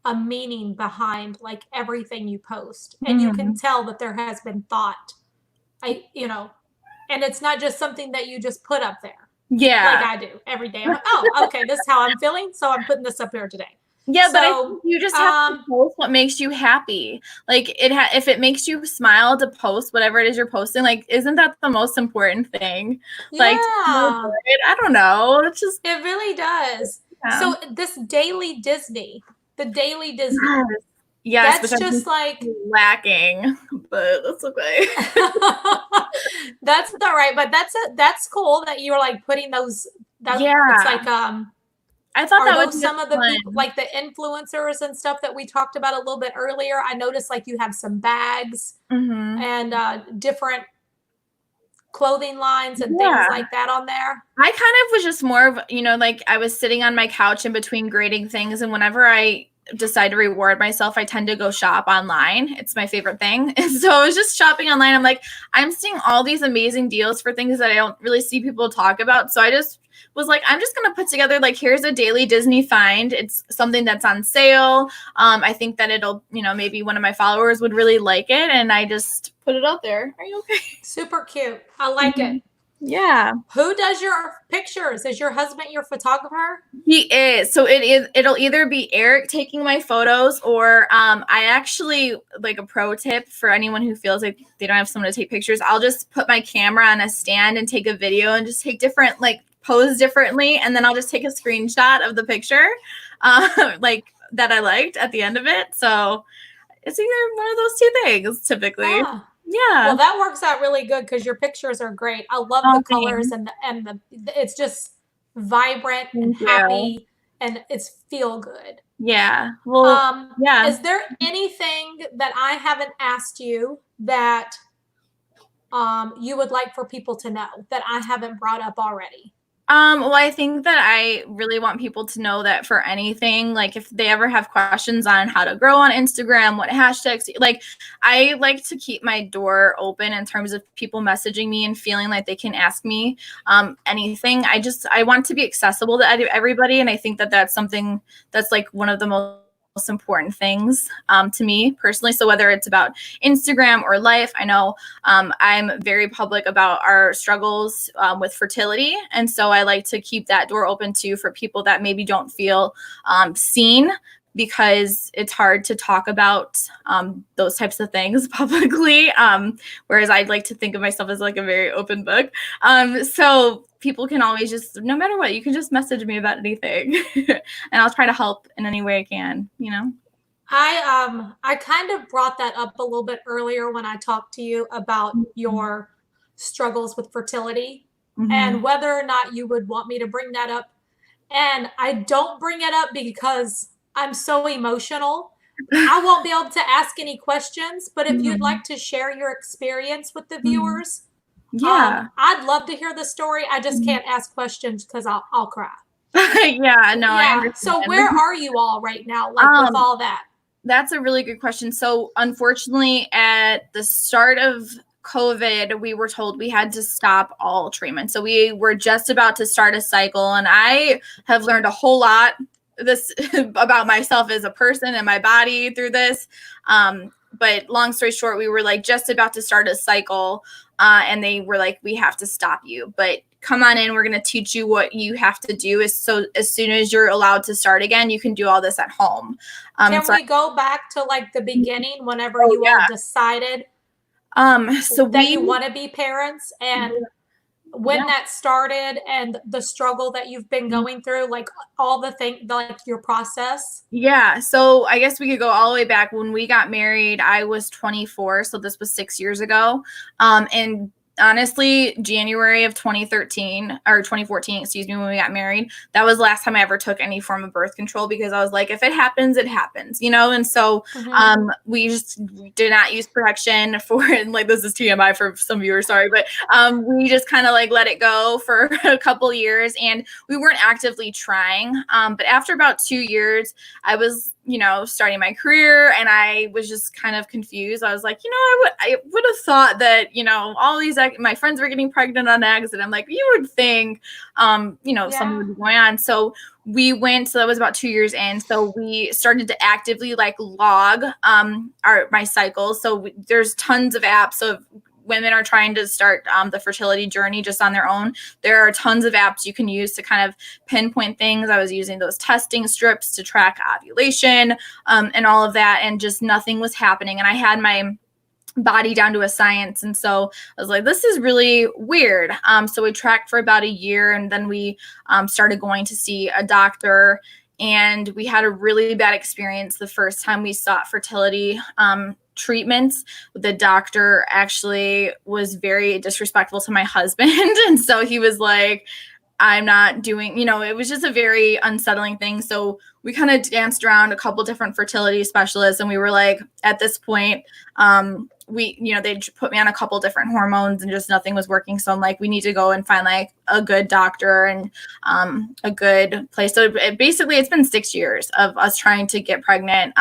Speaker 1: a meaning behind like everything you post, and you can tell that there has been thought. And it's not just something that you just put up there.
Speaker 2: Yeah.
Speaker 1: Like I do every day. I'm like, oh, okay, this is how I'm feeling, so I'm putting this up here today.
Speaker 2: Yeah, but I think you just have to post what makes you happy. Like if it makes you smile to post whatever it is you're posting, like isn't that the most important thing?
Speaker 1: Yeah.
Speaker 2: Like I don't know. It
Speaker 1: really does. Yeah. So this daily Disney, the daily Disney.
Speaker 2: Yes,
Speaker 1: that's just like
Speaker 2: lacking, but that's okay.
Speaker 1: That's all right, but that's cool that you're like putting those. Yeah, it's like
Speaker 2: I thought that was
Speaker 1: some of the people, like the influencers and stuff that we talked about a little bit earlier. I noticed like you have some bags and different clothing lines and things like that on there.
Speaker 2: I kind of was just more of, like I was sitting on my couch in between grading things, and whenever I decide to reward myself, I tend to go shop online. It's my favorite thing. And so I was just shopping online. I'm like, I'm seeing all these amazing deals for things that I don't really see people talk about. So I just was like, I'm just going to put together, like, here's a daily Disney find. It's something that's on sale. I think that it'll, maybe one of my followers would really like it. And I just put it out there. Are you okay?
Speaker 1: Super cute. I like it.
Speaker 2: Yeah.
Speaker 1: Who does your pictures? Is your husband your photographer?
Speaker 2: He is. So it'll either be Eric taking my photos, or I actually, like, a pro tip for anyone who feels like they don't have someone to take pictures, I'll just put my camera on a stand and take a video and just take different, like, pose differently, and then I'll just take a screenshot of the picture like that I liked at the end of it. So it's either one of those two things typically. Yeah.
Speaker 1: Well, that works out really good because your pictures are great. I love the colors and the it's just vibrant and happy, and it's feel good.
Speaker 2: Yeah. Well, yeah.
Speaker 1: Is there anything that I haven't asked you that you would like for people to know that I haven't brought up already?
Speaker 2: Well, I think that I really want people to know that for anything, like if they ever have questions on how to grow on Instagram, what hashtags, like I like to keep my door open in terms of people messaging me and feeling like they can ask me anything. I want to be accessible to everybody. And I think that that's something that's like one of the most important things to me personally. So whether it's about Instagram or life, I know I'm very public about our struggles with fertility. And so I like to keep that door open too for people that maybe don't feel seen, because it's hard to talk about those types of things publicly. Whereas I'd like to think of myself as like a very open book. So people can always just, no matter what, you can just message me about anything and I'll try to help in any way I can,
Speaker 1: I kind of brought that up a little bit earlier when I talked to you about your struggles with fertility and whether or not you would want me to bring that up. And I don't bring it up because I'm so emotional. I won't be able to ask any questions, but if you'd like to share your experience with the viewers, I'd love to hear the story. I just can't ask questions because I'll cry.
Speaker 2: Yeah, no, I understand.
Speaker 1: So where are you all right now, like with all that?
Speaker 2: That's a really good question. So unfortunately, at the start of COVID, we were told we had to stop all treatment. So we were just about to start a cycle, and I have learned a whole lot about myself as a person and my body through this. But long story short, we were like just about to start a cycle, and they were like, we have to stop you, but come on in. We're going to teach you what you have to do. So as soon as you're allowed to start again, you can do all this at home.
Speaker 1: Can we go back to like the beginning whenever you all decided that you want to be parents, and when that started and the struggle that you've been going through, like all the things, like your process?
Speaker 2: Yeah. So I guess we could go all the way back. When we got married, I was 24. So this was 6 years ago. And honestly, January of 2013 or 2014, excuse me, when we got married, that was the last time I ever took any form of birth control, because I was like, if it happens, it happens, and so we just did not use protection for, and like, this is TMI for some viewers, sorry, but we just kind of like let it go for a couple years, and we weren't actively trying. But after about 2 years, I was starting my career, and I was just kind of confused. I was like, I would have thought that, all these, my friends were getting pregnant on accident. I'm like, you would think, something would be going on. So we went, so that was about 2 years in. So we started to actively like log, my cycles. So there's tons of apps. So women are trying to start the fertility journey just on their own, there are tons of apps you can use to kind of pinpoint things. I was using those testing strips to track ovulation and all of that, and just nothing was happening. And I had my body down to a science. And so I was like, this is really weird. So we tracked for about a year, and then we started going to see a doctor. And we had a really bad experience the first time we sought fertility treatments. The doctor actually was very disrespectful to my husband. And so he was like, I'm not doing, it was just a very unsettling thing. So we kind of danced around a couple different fertility specialists, and we were like, at this point, they put me on a couple different hormones, and just nothing was working. So I'm like, we need to go and find like a good doctor and a good place. So basically it's been 6 years of us trying to get pregnant.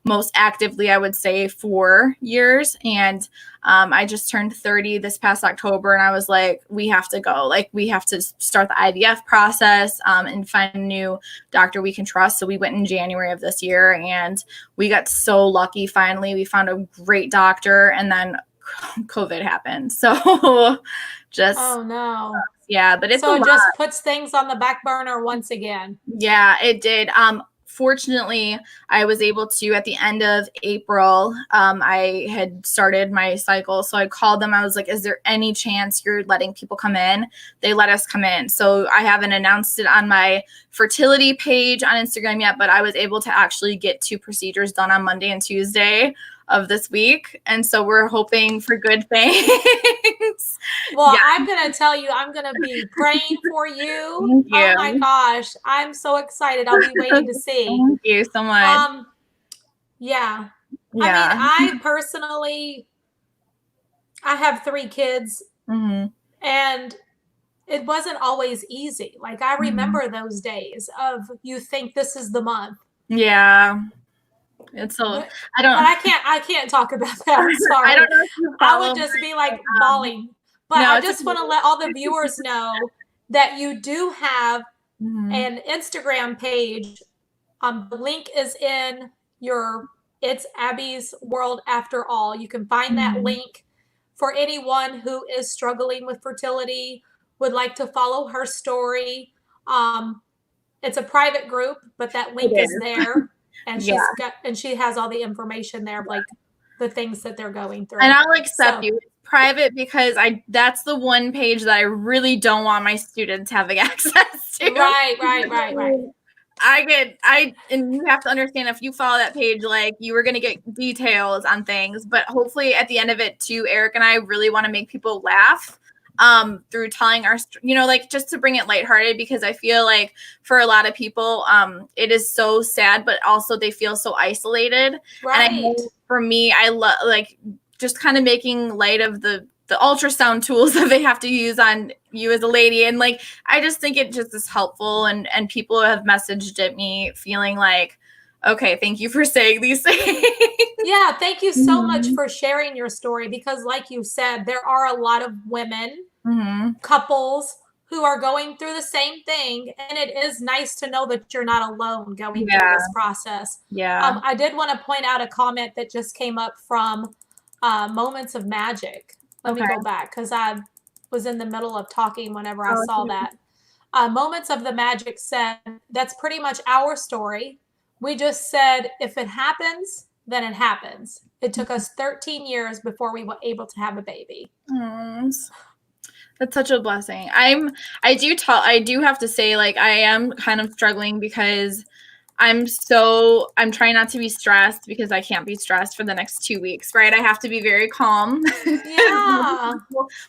Speaker 2: Most actively, I would say 4 years. And I just turned 30 this past October, and I was like, we have to go. Like, we have to start the IVF process and find a new doctor we can trust. So we went in January of this year, and we got so lucky. Finally, we found a great doctor, and then COVID happened. So just,
Speaker 1: oh no.
Speaker 2: Yeah, but it's
Speaker 1: so it just puts things on the back burner once again.
Speaker 2: Yeah, it did. Fortunately, I was able to, at the end of April, I had started my cycle. So I called them. I was like, is there any chance you're letting people come in? They let us come in. So I haven't announced it on my fertility page on Instagram yet, but I was able to actually get 2 procedures done on Monday and Tuesday of this week. And so we're hoping for good things.
Speaker 1: Well, yeah. I'm going to tell you, I'm going to be praying for you.
Speaker 2: Thank you.
Speaker 1: Oh my gosh. I'm so excited. I'll be waiting to see.
Speaker 2: Thank you so much.
Speaker 1: Yeah. I mean, I personally, I have 3 kids, and it wasn't always easy. Like, I remember those days of, you think this is the month.
Speaker 2: Yeah. It's so,
Speaker 1: but I can't talk about that. I'm sorry.
Speaker 2: I don't know if you
Speaker 1: I would just be like bawling. But no, I just want to let all the viewers know that you do have an Instagram page. The link is in it's Abby's World After All. You can find that link for anyone who is struggling with fertility, would like to follow her story. It's a private group, but that link is there. And she has all the information there, like the things that they're going through.
Speaker 2: And I'll accept you. It's private because that's the one page that I really don't want my students having access to.
Speaker 1: Right.
Speaker 2: And you have to understand, if you follow that page, like, you were going to get details on things, but hopefully at the end of it too, Eric and I really want to make people laugh through telling our, like, just to bring it lighthearted, because I feel like for a lot of people, it is so sad, but also they feel so isolated.
Speaker 1: Right.
Speaker 2: And I know for me, I love, like, just kind of making light of the ultrasound tools that they have to use on you as a lady. And like, I just think it just is helpful. And people have messaged at me feeling like, okay, thank you for saying these things.
Speaker 1: Yeah. Thank you so much for sharing your story, because like you said, there are a lot of women, couples who are going through the same thing. And it is nice to know that you're not alone going through this process.
Speaker 2: Yeah.
Speaker 1: I did want to point out a comment that just came up from Moments of Magic. Let me go back, because I was in the middle of talking whenever I saw that. Moments of the Magic said, that's pretty much our story. We just said, if it happens, then it happens. It took us 13 years before we were able to have a baby.
Speaker 2: That's such a blessing. I do have to say, like, I am kind of struggling because I'm trying not to be stressed because I can't be stressed for the next 2 weeks, right? I have to be very calm.
Speaker 1: Yeah.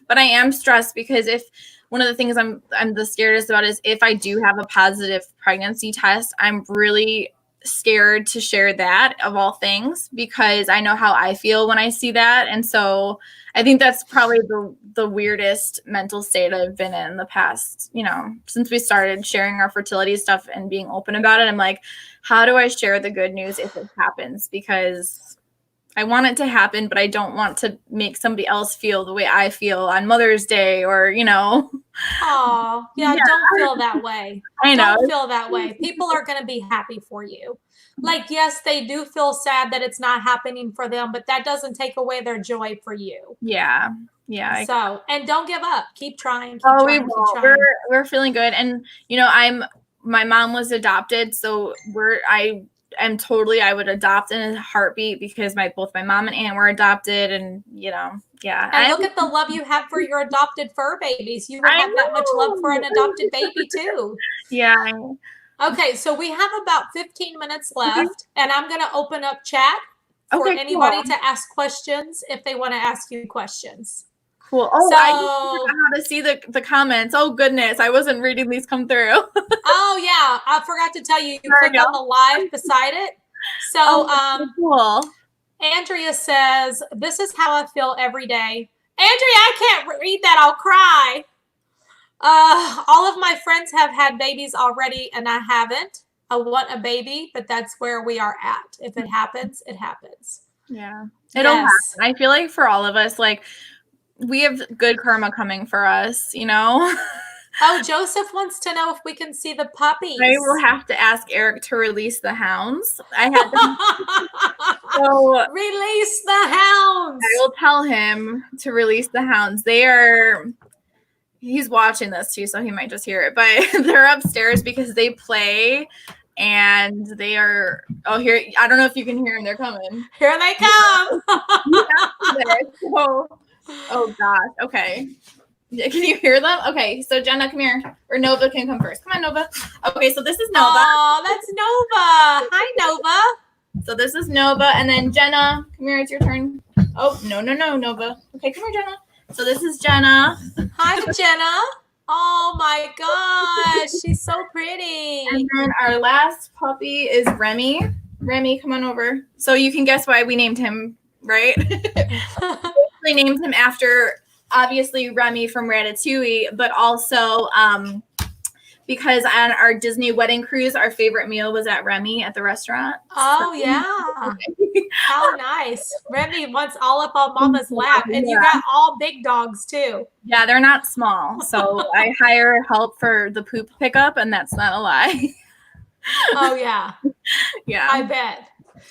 Speaker 2: But I am stressed because if one of the things I'm the scariest about is if I do have a positive pregnancy test, I'm really scared to share that of all things because I know how I feel when I see that. And so I think that's probably the weirdest mental state I've been in the past, since we started sharing our fertility stuff and being open about it. I'm like, how do I share the good news if it happens? Because I want it to happen, but I don't want to make somebody else feel the way I feel on Mother's Day or.
Speaker 1: Oh, yeah,
Speaker 2: Yeah,
Speaker 1: don't feel that way.
Speaker 2: I know.
Speaker 1: Don't feel that way. People are going to be happy for you. Like, yes, they do feel sad that it's not happening for them, but that doesn't take away their joy for you.
Speaker 2: Yeah. Yeah.
Speaker 1: So, and don't give up. Keep trying, keep
Speaker 2: Oh, we
Speaker 1: trying, keep
Speaker 2: will.
Speaker 1: trying.
Speaker 2: We're feeling good. And my mom was adopted, so I would adopt in a heartbeat because both my mom and aunt were adopted, and yeah.
Speaker 1: And look at the love you have for your adopted fur babies. You would
Speaker 2: I
Speaker 1: have that much love for an
Speaker 2: know.
Speaker 1: adopted baby too.
Speaker 2: Yeah. I know.
Speaker 1: Okay, so we have about 15 minutes left, and I'm going to open up chat for
Speaker 2: Okay,
Speaker 1: anybody
Speaker 2: cool.
Speaker 1: to ask questions if they want to ask you questions.
Speaker 2: Cool. Oh,
Speaker 1: So,
Speaker 2: I forgot how to see the comments. Oh goodness, I wasn't reading these come through.
Speaker 1: oh yeah, I forgot to tell you, you
Speaker 2: There we
Speaker 1: click on
Speaker 2: go.
Speaker 1: the live beside it. So,
Speaker 2: Oh, cool.
Speaker 1: Andrea says, "This is how I feel every day." Andrea, I can't read that. I'll cry. All of my friends have had babies already, and I haven't. I want a baby, but that's where we are at. If it happens, it happens.
Speaker 2: Yeah, it'll happen. I feel like for all of us, like we have good karma coming for us,
Speaker 1: Oh, Joseph wants to know if we can see the puppies.
Speaker 2: I will have to ask Eric to release the hounds. I had them. So
Speaker 1: release the hounds.
Speaker 2: I will tell him to release the hounds. He's watching this too, so he might just hear it. But they're upstairs because they play, and they are. Oh, here! I don't know if you can hear them. They're coming.
Speaker 1: Here they come.
Speaker 2: Oh gosh. Okay. Can you hear them? Okay, so Jenna, come here. Or Nova can come first. Come on, Nova. Okay, so this is Nova.
Speaker 1: Oh, that's Nova. Hi, Nova.
Speaker 2: So this is Nova, and then Jenna, come here. It's your turn. Oh, no, Nova. Okay, come here, Jenna. So this is Jenna.
Speaker 1: Hi, Jenna. Oh my gosh, she's so pretty.
Speaker 2: And then our last puppy is Remy. Remy, come on over. So you can guess why we named him, right? We named him after, obviously, Remy from Ratatouille, but also because on our Disney wedding cruise, our favorite meal was at Remy at the restaurant.
Speaker 1: Oh, yeah. How nice. Remy wants all up on Mama's lap. And you got all big dogs, too.
Speaker 2: Yeah, they're not small. So I hire help for the poop pickup, and that's not a lie.
Speaker 1: Oh, yeah.
Speaker 2: Yeah.
Speaker 1: I bet.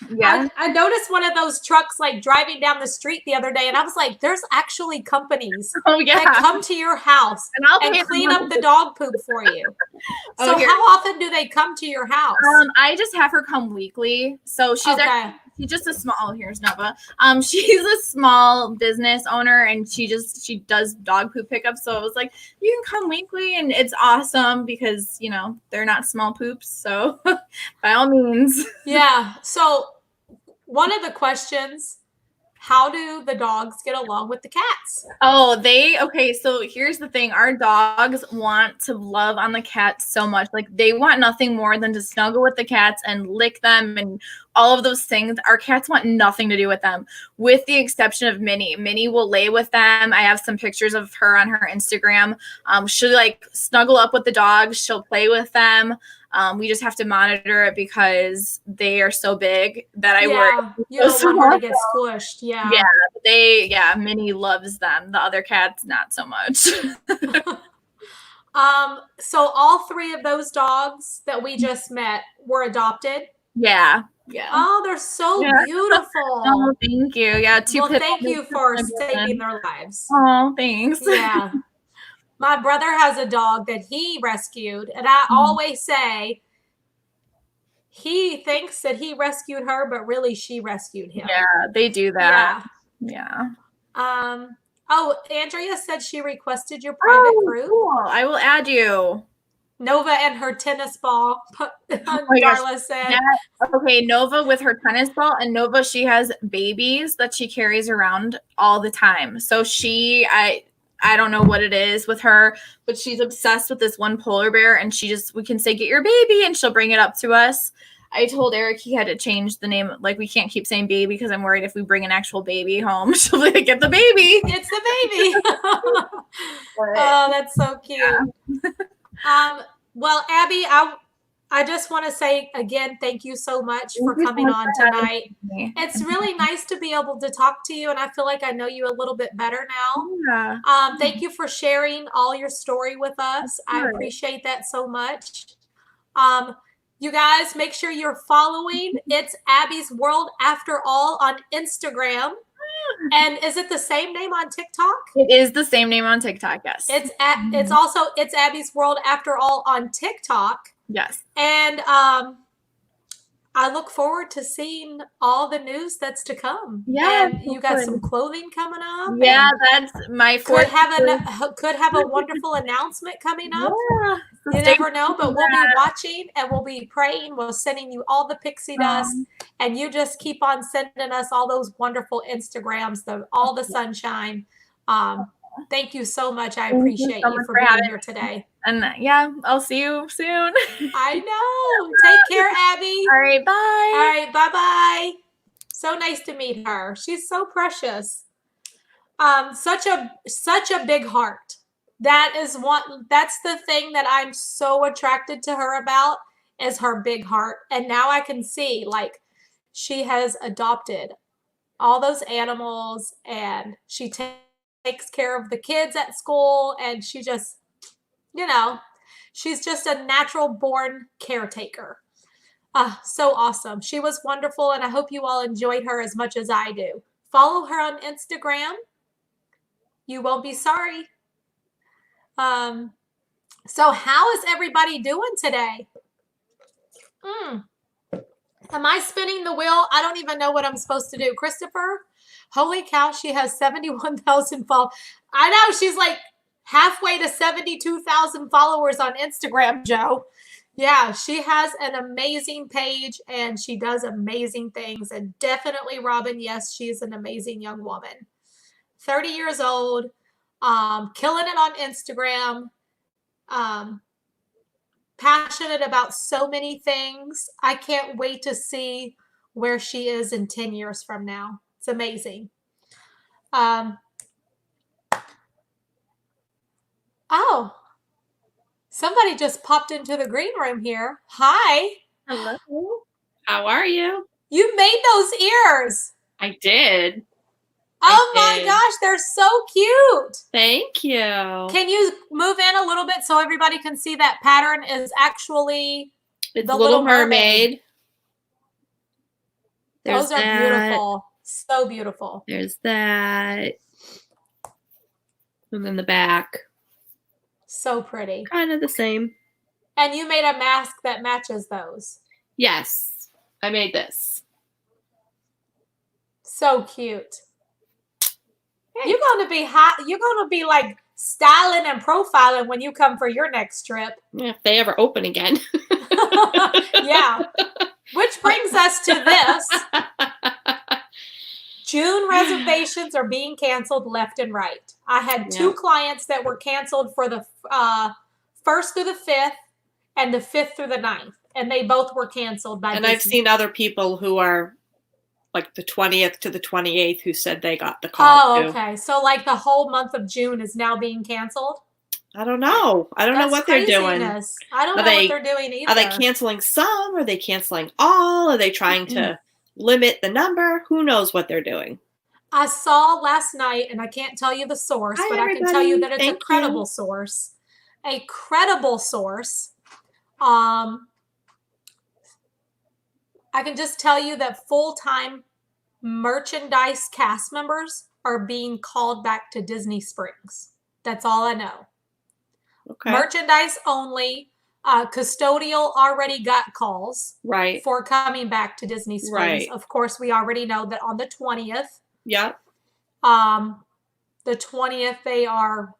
Speaker 2: Yeah.
Speaker 1: I noticed one of those trucks like driving down the street the other day, and I was like, there's actually companies that come to your house and clean up the dog poop for you. So how often do they come to your house?
Speaker 2: I just have her come weekly. So she's she's just a small, oh, here's Nova. She's a small business owner, and she does dog poop pickups. So I was like, you can come weekly, and it's awesome because, they're not small poops. So by all means.
Speaker 1: Yeah. So one of the questions, how do the dogs get along with the cats?
Speaker 2: Oh, okay. So here's the thing. Our dogs want to love on the cats so much. Like they want nothing more than to snuggle with the cats and lick them and all of those things. Our cats want nothing to do with them, with the exception of Minnie. Minnie will lay with them. I have some pictures of her on her Instagram. She'll like snuggle up with the dogs. She'll play with them. We just have to monitor it because they are so big that I worry.
Speaker 1: You don't want her to get squished.
Speaker 2: Yeah. Minnie loves them. The other cats, not so much.
Speaker 1: So all three of those dogs that we just met were adopted?
Speaker 2: Yeah.
Speaker 1: Oh, they're so beautiful.
Speaker 2: Oh, thank you. Yeah.
Speaker 1: Thank you for saving their lives.
Speaker 2: Oh, thanks.
Speaker 1: Yeah. My brother has a dog that he rescued, and I always say he thinks that he rescued her, but really she rescued him.
Speaker 2: Yeah, they do that. Yeah.
Speaker 1: Oh, Andrea said she requested your private group.
Speaker 2: Cool. I will add you.
Speaker 1: Nova and her tennis ball,
Speaker 2: Oh my gosh.
Speaker 1: Darla said.
Speaker 2: Okay, Nova with her tennis ball, and Nova, she has babies that she carries around all the time. So I don't know what it is with her, but she's obsessed with this one polar bear, and we can say, get your baby, and she'll bring it up to us. I told Eric he had to change the name. Like, we can't keep saying baby because I'm worried if we bring an actual baby home, she'll be like, get the baby.
Speaker 1: It's the baby. Oh, that's so cute. Yeah. Well, Abby, I just want to say again, thank you so much for coming on tonight. It's really nice to be able to talk to you, and I feel like I know you a little bit better now.
Speaker 2: Yeah.
Speaker 1: Thank you for sharing all your story with us. I appreciate that so much. You guys, make sure you're following It's Abby's World After All on Instagram. And is it the same name on TikTok?
Speaker 2: It is the same name on TikTok, yes.
Speaker 1: It's also It's Abby's World After All on TikTok.
Speaker 2: Yes.
Speaker 1: And I look forward to seeing all the news that's to come.
Speaker 2: Yeah.
Speaker 1: And you got some clothing coming up.
Speaker 2: Yeah, that's my
Speaker 1: could have a wonderful announcement coming up.
Speaker 2: Yeah.
Speaker 1: You never know, but we'll be watching and we'll be praying. We're sending you all the pixie dust, and you just keep on sending us all those wonderful Instagrams, all the sunshine. Thank you so much. I appreciate you for being here today.
Speaker 2: And yeah, I'll see you soon.
Speaker 1: I know. Take care, Abby.
Speaker 2: All right, bye.
Speaker 1: All right, bye-bye. So nice to meet her. She's so precious. Such a big heart. That's the thing that I'm so attracted to her about, is her big heart. And now I can see, like, she has adopted all those animals, and she takes care of the kids at school, and she just, she's just a natural born caretaker. So awesome. She was wonderful, and I hope you all enjoyed her as much as I do. Follow her on Instagram. You won't be sorry. So how is everybody doing today? Am I spinning the wheel? I don't even know what I'm supposed to do. Christopher, holy cow, she has 71,000 followers. I know, she's like halfway to 72,000 followers on Instagram, Joe. Yeah, she has an amazing page, and she does amazing things. And definitely, Robin, yes, she's an amazing young woman. 30 years old, killing it on Instagram, passionate about so many things. I can't wait to see where she is in 10 years from now. It's amazing. Oh, somebody just popped into the green room here. Hi.
Speaker 3: Hello. How are you?
Speaker 1: You made those ears.
Speaker 3: I did.
Speaker 1: Oh my gosh, they're so cute.
Speaker 3: Thank you.
Speaker 1: Can you move in a little bit so everybody can see that pattern is actually
Speaker 3: the Little Mermaid.
Speaker 1: Those are beautiful. So beautiful.
Speaker 3: There's that. And then the back.
Speaker 1: So pretty.
Speaker 3: Kind of the same.
Speaker 1: And you made a mask that matches those.
Speaker 3: Yes. I made this.
Speaker 1: So cute. You're going to be hot. You're going to be like styling and profiling when you come for your next trip.
Speaker 3: Yeah, if they ever open again.
Speaker 1: Yeah. Which brings us to this. June reservations are being canceled left and right. I had two clients that were canceled for the 1st through the 5th and the 5th through the 9th. And they both were canceled by
Speaker 3: And I've seen other people who are like the 20th to the 28th who said they got the call.
Speaker 1: Oh, okay. So like the whole month of June is now being canceled?
Speaker 3: I don't know. I don't know what they're doing.
Speaker 1: I don't know what they're doing either.
Speaker 3: Are they canceling some? Are they canceling all? Are they trying to limit the number? Who knows what they're doing?
Speaker 1: I saw last night, and I can't tell you the source, but I can tell you that it's a credible source. A credible source. I can just tell you that full-time merchandise cast members are being called back to Disney Springs. That's all I know.
Speaker 3: Okay.
Speaker 1: Merchandise only. Custodial already got calls for coming back to Disney Springs. Of course, we already know that on the 20th.
Speaker 3: Yeah.
Speaker 1: The 20th, they are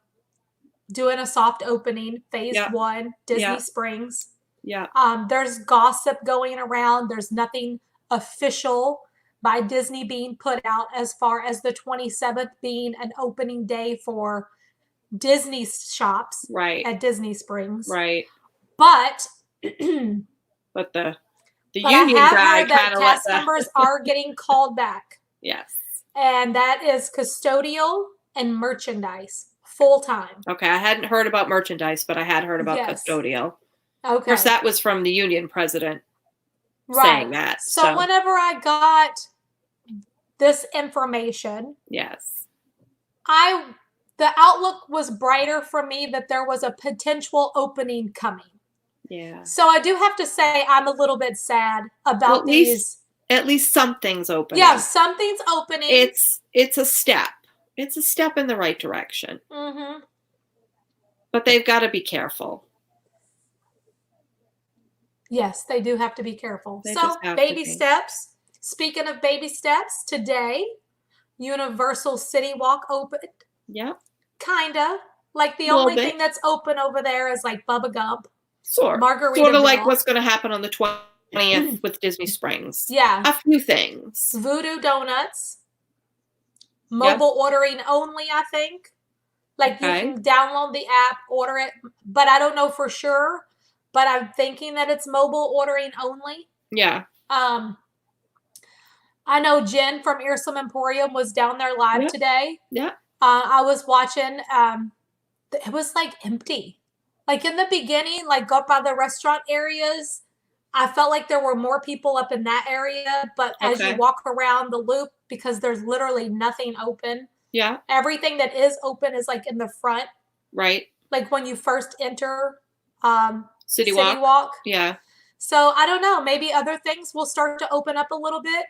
Speaker 1: doing a soft opening, phase
Speaker 3: Yeah.
Speaker 1: 1, Disney
Speaker 3: Yeah.
Speaker 1: Springs.
Speaker 3: Yeah.
Speaker 1: There's gossip going around. There's nothing official by Disney being put out as far as the 27th being an opening day for Disney shops
Speaker 3: Right.
Speaker 1: at Disney Springs.
Speaker 3: Right.
Speaker 1: But
Speaker 3: But the
Speaker 1: but I
Speaker 3: union
Speaker 1: have
Speaker 3: guy
Speaker 1: heard that
Speaker 3: kind of let
Speaker 1: cast
Speaker 3: the
Speaker 1: members are getting called back.
Speaker 3: yes.
Speaker 1: And that is custodial and merchandise full time.
Speaker 3: Okay, I hadn't heard about merchandise, but I had heard about
Speaker 1: Yes.
Speaker 3: custodial.
Speaker 1: Okay.
Speaker 3: Of course, that was from the union president saying that.
Speaker 1: So whenever I got this information,
Speaker 3: yes.
Speaker 1: the outlook was brighter for me that there was a potential opening coming.
Speaker 3: Yeah.
Speaker 1: So I do have to say I'm a little bit sad about these.
Speaker 3: At least something's opening.
Speaker 1: Yeah, something's opening.
Speaker 3: It's a step. It's a step in the right direction.
Speaker 1: Mm-hmm.
Speaker 3: But they've got to be careful.
Speaker 1: Yes, they do have to be careful.
Speaker 3: They
Speaker 1: So
Speaker 3: just have
Speaker 1: baby
Speaker 3: to be.
Speaker 1: steps. Speaking of baby steps, today Universal City Walk opened.
Speaker 3: Yep.
Speaker 1: Kinda. Like the
Speaker 3: Little
Speaker 1: only
Speaker 3: bit.
Speaker 1: thing that's open over there is like Bubba Gump.
Speaker 3: Sort of like what's going to happen on the 20th with Disney Springs.
Speaker 1: Yeah.
Speaker 3: A few things.
Speaker 1: Voodoo Donuts. Mobile ordering only, I think. Like you can download the app, order it, but I don't know for sure. But I'm thinking that it's mobile ordering only.
Speaker 3: Yeah.
Speaker 1: I know Jen from Earsome Emporium was down there live today.
Speaker 3: Yeah.
Speaker 1: I was watching. It was like empty. Like in the beginning, like up by the restaurant areas, I felt like there were more people up in that area. But as you walk around the loop, because there's literally nothing open.
Speaker 3: Yeah.
Speaker 1: Everything that is open is like in the front.
Speaker 3: Right.
Speaker 1: Like when you first enter
Speaker 3: City Walk. Yeah.
Speaker 1: So I don't know. Maybe other things will start to open up a little bit.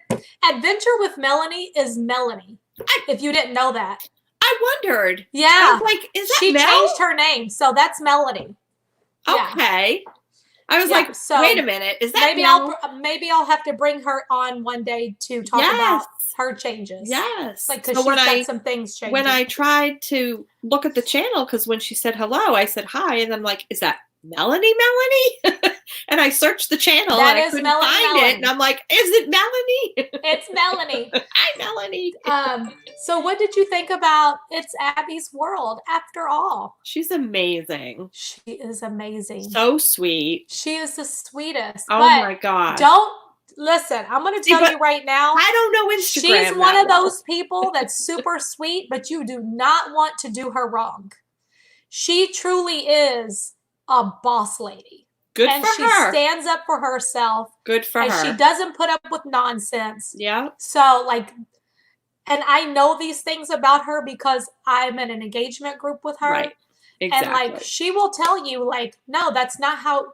Speaker 1: Adventure with Melanie is Melanie. If you didn't know that.
Speaker 3: I wondered.
Speaker 1: Yeah.
Speaker 3: I was like, is that
Speaker 1: she
Speaker 3: Mel?
Speaker 1: changed her name. So that's Melanie.
Speaker 3: Okay.
Speaker 1: Yeah.
Speaker 3: I was like, wait a minute. Is that Mel?
Speaker 1: Maybe I'll have to bring her on one day to talk about her changes.
Speaker 3: Yes.
Speaker 1: Like, because she's got some things changing.
Speaker 3: When I tried to look at the channel, because when she said hello, I said hi. And I'm like, is that Melanie? And I searched the channel and I couldn't find it. And I'm like, is it Melanie?
Speaker 1: It's Melanie.
Speaker 3: Hi, Melanie.
Speaker 1: So what did you think about It's Abby's World after all?
Speaker 3: She's amazing.
Speaker 1: She is amazing.
Speaker 3: So sweet.
Speaker 1: She is the sweetest.
Speaker 3: Oh my God.
Speaker 1: Listen, I'm going to tell you right now.
Speaker 3: I don't know Instagram.
Speaker 1: She's one of those people that's super sweet, but you do not want to do her wrong. She truly is a boss lady.
Speaker 3: Good for her.
Speaker 1: And she stands up for herself.
Speaker 3: Good for her.
Speaker 1: And she doesn't put up with nonsense.
Speaker 3: Yeah.
Speaker 1: So, like, and I know these things about her because I'm in an engagement group with her.
Speaker 3: Right. Exactly.
Speaker 1: And, like, she will tell you, like, no, that's not how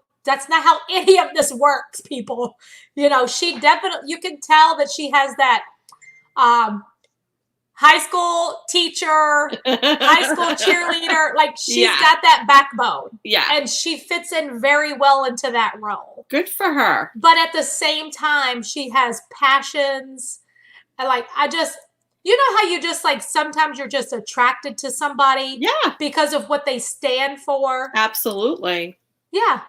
Speaker 1: any of this works, people. You know, she definitely, you can tell that she has that high school teacher, high school cheerleader. Like, she's got that backbone. Yeah. And she fits in very well into that role.
Speaker 3: Good for her.
Speaker 1: But at the same time, she has passions. And, like, you know how you just, like, sometimes you're just attracted to somebody?
Speaker 3: Yeah.
Speaker 1: Because of what they stand for?
Speaker 3: Absolutely.
Speaker 1: Yeah.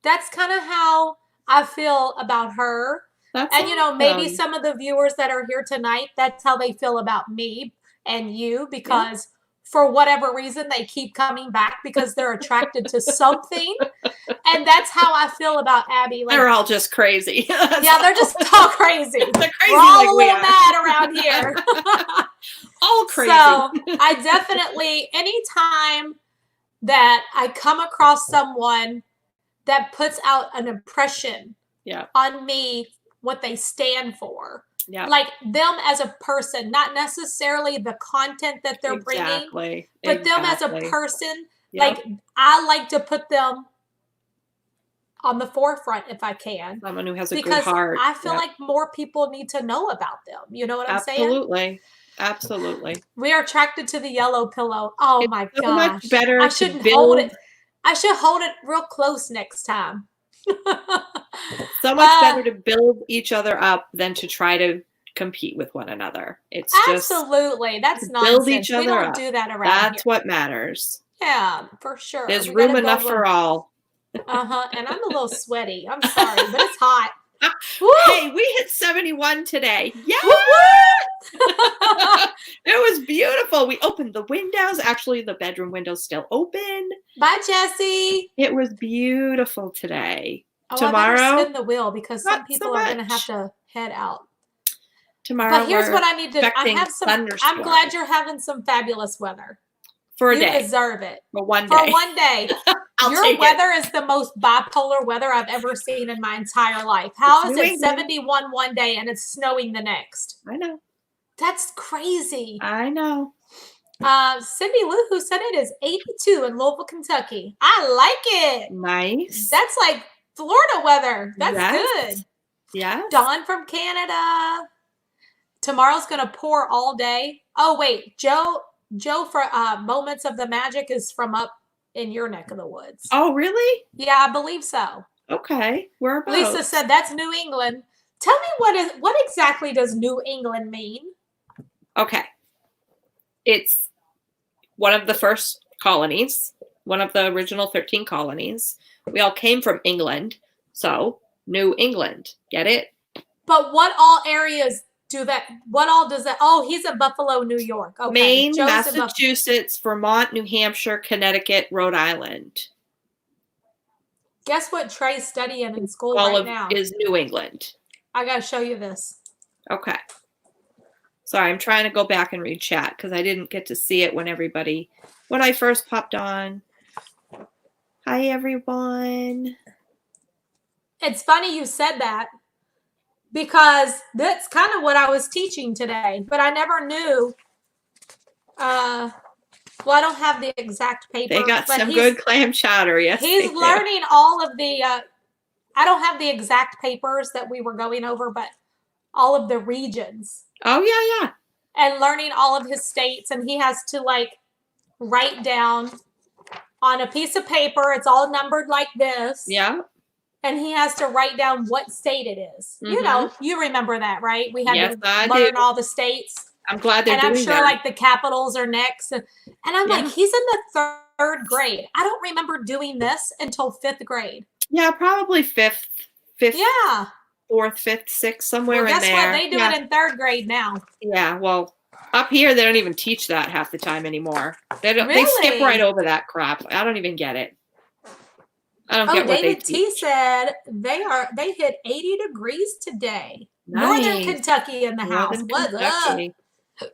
Speaker 1: That's kind of how I feel about her. And, you know, maybe some of the viewers that are here tonight, that's how they feel about me and you, because for whatever reason, they keep coming back because they're attracted to something. And that's how I feel about Abby. Like,
Speaker 3: they're all just crazy.
Speaker 1: Yeah, they're just all crazy.
Speaker 3: They're crazy.
Speaker 1: We're all a little mad around here.
Speaker 3: All crazy.
Speaker 1: So I definitely, anytime that I come across someone that puts out an impression on me, what they stand for. Yeah. Like them as a person, not necessarily the content that they're bringing, but them as a person. Like, I like to put them on the forefront if I can.
Speaker 3: Someone who has a good heart.
Speaker 1: I feel like more people need to know about them. You know what I'm saying?
Speaker 3: Absolutely. Absolutely.
Speaker 1: We are attracted to the yellow pillow. Oh my gosh.
Speaker 3: So much better
Speaker 1: I shouldn't hold it. I should hold it real close next time.
Speaker 3: So much better to build each other up than to try to compete with one another. It's
Speaker 1: absolutely
Speaker 3: just
Speaker 1: that's nonsense.
Speaker 3: Build each other
Speaker 1: we don't
Speaker 3: up.
Speaker 1: Do that around
Speaker 3: That's
Speaker 1: here.
Speaker 3: what matters.
Speaker 1: Yeah, for sure.
Speaker 3: There's
Speaker 1: We
Speaker 3: room
Speaker 1: gotta
Speaker 3: enough
Speaker 1: go.
Speaker 3: for all.
Speaker 1: And I'm a little sweaty. I'm sorry, but it's hot.
Speaker 3: Hey, we hit 71 today. Yeah. It was beautiful. We opened the windows. Actually, the bedroom window's still open.
Speaker 1: Bye, Jessie.
Speaker 3: It was beautiful today.
Speaker 1: Oh,
Speaker 3: Tomorrow,
Speaker 1: I better spin the wheel because some
Speaker 3: not
Speaker 1: people
Speaker 3: so
Speaker 1: are going to have
Speaker 3: much.
Speaker 1: to head out.
Speaker 3: Tomorrow,
Speaker 1: But here's what I need to. I
Speaker 3: expecting
Speaker 1: have some.
Speaker 3: thunderstorms
Speaker 1: I'm glad you're having some fabulous weather.
Speaker 3: for a
Speaker 1: You
Speaker 3: day.
Speaker 1: deserve it.
Speaker 3: For one
Speaker 1: For
Speaker 3: day.
Speaker 1: one day.
Speaker 3: I'll
Speaker 1: Your
Speaker 3: take
Speaker 1: weather is the most bipolar weather I've ever seen in my entire life. How
Speaker 3: It's
Speaker 1: is
Speaker 3: New
Speaker 1: it
Speaker 3: England.
Speaker 1: 71 one day and it's snowing the next?
Speaker 3: I know.
Speaker 1: That's crazy.
Speaker 3: I know.
Speaker 1: Cindy Lou, who said it is 82 in Louisville, Kentucky. I like it.
Speaker 3: Nice.
Speaker 1: That's like Florida weather. That's
Speaker 3: Yes.
Speaker 1: good.
Speaker 3: Yes.
Speaker 1: Dawn from Canada. Tomorrow's gonna pour all day. Oh wait, Joe for Moments of the Magic is from up in your neck of the woods.
Speaker 3: Oh, really?
Speaker 1: Yeah, I believe so.
Speaker 3: Okay. Whereabouts?
Speaker 1: Lisa said that's New England. Tell me what exactly does New England mean?
Speaker 3: Okay. It's one of the first colonies, one of the original 13 colonies. We all came from England, so New England. Get it?
Speaker 1: But what all areas do that? What all does that? Oh, he's in Buffalo, New York. Okay.
Speaker 3: Maine,
Speaker 1: Joe's in
Speaker 3: Massachusetts, Vermont, New Hampshire, Connecticut, Rhode Island.
Speaker 1: Guess what Trey's studying in school
Speaker 3: All
Speaker 1: right
Speaker 3: of
Speaker 1: now?
Speaker 3: is New England.
Speaker 1: I gotta show you this.
Speaker 3: Okay. Sorry, I'm trying to go back and read chat because I didn't get to see it when I first popped on. Hi, everyone.
Speaker 1: It's funny you said that because that's kind of what I was teaching today, but I never knew. Well, I don't have the exact paper.
Speaker 3: They got some good clam chowder. Yes,
Speaker 1: he's learning all of the. I don't have the exact papers that we were going over, but all of the regions.
Speaker 3: Oh yeah.
Speaker 1: And learning all of his states, and he has to like write down on a piece of paper. It's all numbered like this.
Speaker 3: Yeah.
Speaker 1: And he has to write down what state it is. Mm-hmm. You know, you remember that, right? We had to learn all the states.
Speaker 3: I'm glad they're doing that.
Speaker 1: And I'm sure like the capitals are next. And I'm like, he's in the third grade. I don't remember doing this until fifth grade.
Speaker 3: Yeah, probably fifth.
Speaker 1: Yeah.
Speaker 3: Fourth, fifth, sixth, somewhere in there.
Speaker 1: Guess what? They do it in third grade now.
Speaker 3: Yeah, well, up here they don't even teach that half the time anymore. They don't.
Speaker 1: Really?
Speaker 3: They skip right over that crap. I don't even get it. I don't get what
Speaker 1: David
Speaker 3: they teach.
Speaker 1: T said they hit 80 degrees today.
Speaker 3: Nice.
Speaker 1: Northern Kentucky in the house. What's up?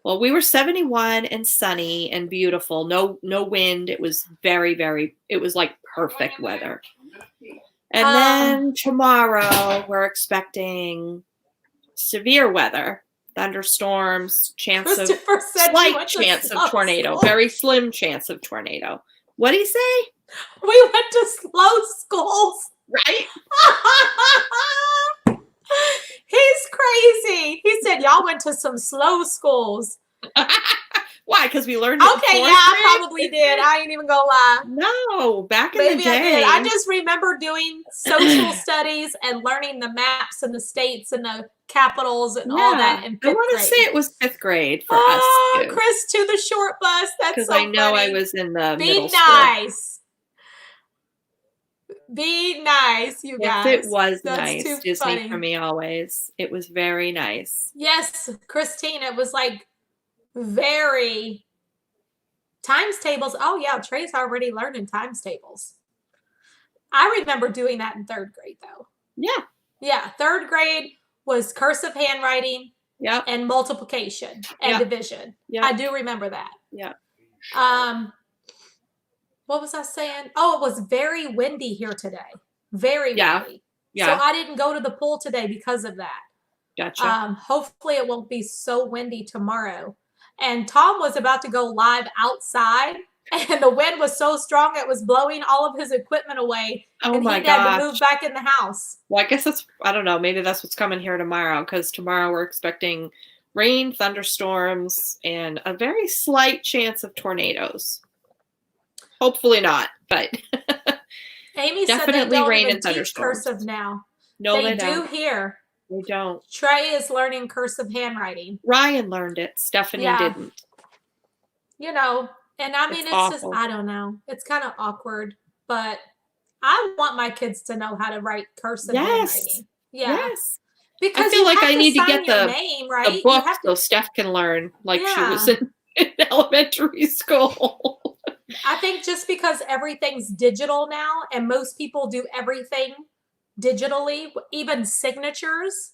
Speaker 3: Well, we were 71 and sunny and beautiful. No wind. It was it was like perfect weather. And then tomorrow we're expecting severe weather, thunderstorms, slight chance of tornado, very slim chance of tornado. What'd he say?
Speaker 1: We went to slow schools.
Speaker 3: Right?
Speaker 1: He's crazy. He said y'all went to some slow schools.
Speaker 3: Why? Because we learned it
Speaker 1: Okay, yeah, I probably did. I ain't even gonna lie.
Speaker 3: No, back in the day.
Speaker 1: I did. I just remember doing social studies and learning the maps and the states and the capitals and all that in fifth grade.
Speaker 3: I want to say it was fifth grade for us too.
Speaker 1: Chris to the short bus. That's so funny. Because
Speaker 3: I know I was in the middle
Speaker 1: nice. Be nice, you guys.
Speaker 3: Yes, it was nice. Disney funny. For me always. It was very nice.
Speaker 1: Yes, Christine, it was like very times tables. Oh yeah, Trey's already learning times tables. I remember doing that in third grade though.
Speaker 3: Yeah.
Speaker 1: Yeah, third grade was cursive handwriting and multiplication and division. Yeah. I do remember that.
Speaker 3: Yeah.
Speaker 1: What was I saying? Oh, it was very windy here today. Very windy. Yeah. So I didn't go to the pool today because of that.
Speaker 3: Gotcha.
Speaker 1: Hopefully it won't be so windy tomorrow. And Tom was about to go live outside, and the wind was so strong it was blowing all of his equipment away.
Speaker 3: Oh
Speaker 1: and
Speaker 3: my
Speaker 1: he had to move back in the house.
Speaker 3: Well, I guess I don't know. Maybe that's what's coming here tomorrow, because tomorrow we're expecting rain, thunderstorms, and a very slight chance of tornadoes. Hopefully not, but
Speaker 1: Amy
Speaker 3: definitely
Speaker 1: said they don't
Speaker 3: rain
Speaker 1: even
Speaker 3: and thunderstorms.
Speaker 1: Cursive now.
Speaker 3: No,
Speaker 1: they
Speaker 3: don't.
Speaker 1: do here.
Speaker 3: They don't.
Speaker 1: Trey is learning cursive handwriting.
Speaker 3: Ryan learned it. Stephanie didn't.
Speaker 1: You know, And I mean,
Speaker 3: It's
Speaker 1: it's just,
Speaker 3: awful.
Speaker 1: I don't know. It's kind of awkward, but I want my kids to know how to write cursive
Speaker 3: Yes.
Speaker 1: handwriting. Yeah.
Speaker 3: Yes. I
Speaker 1: Because
Speaker 3: feel
Speaker 1: you
Speaker 3: like
Speaker 1: have
Speaker 3: I
Speaker 1: to
Speaker 3: need to
Speaker 1: sign
Speaker 3: get
Speaker 1: your name,
Speaker 3: the
Speaker 1: right? You
Speaker 3: book
Speaker 1: have
Speaker 3: so
Speaker 1: to,
Speaker 3: Steph can learn like she was
Speaker 1: yeah.
Speaker 3: in elementary school.
Speaker 1: I think just because everything's digital now and most people do everything digitally, even signatures,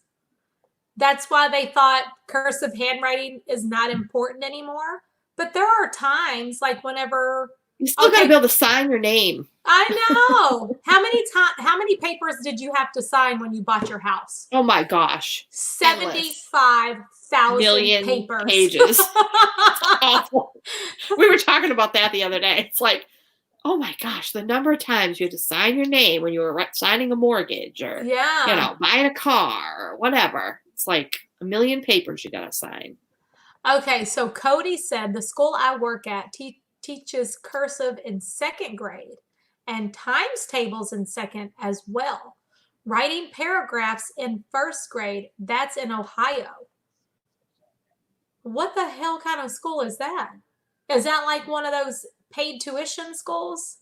Speaker 1: that's why they thought cursive handwriting is not important anymore. But there are times like whenever,
Speaker 3: You still got to
Speaker 1: okay,
Speaker 3: be able to sign your name.
Speaker 1: I know. How many papers did you have to sign when you bought your house?
Speaker 3: Oh my gosh.
Speaker 1: 75,000
Speaker 3: Million
Speaker 1: papers.
Speaker 3: pages. Awful. We were talking about that the other day. It's like, oh my gosh, the number of times you had to sign your name when you were signing a mortgage or,
Speaker 1: Yeah.
Speaker 3: buying a car or whatever. It's like a million papers you got to sign.
Speaker 1: Okay, so Cody said the school I work at teaches cursive in second grade and times tables in second as well. Writing paragraphs in first grade, that's in Ohio. What the hell kind of school is that? Is that like one of those paid tuition schools?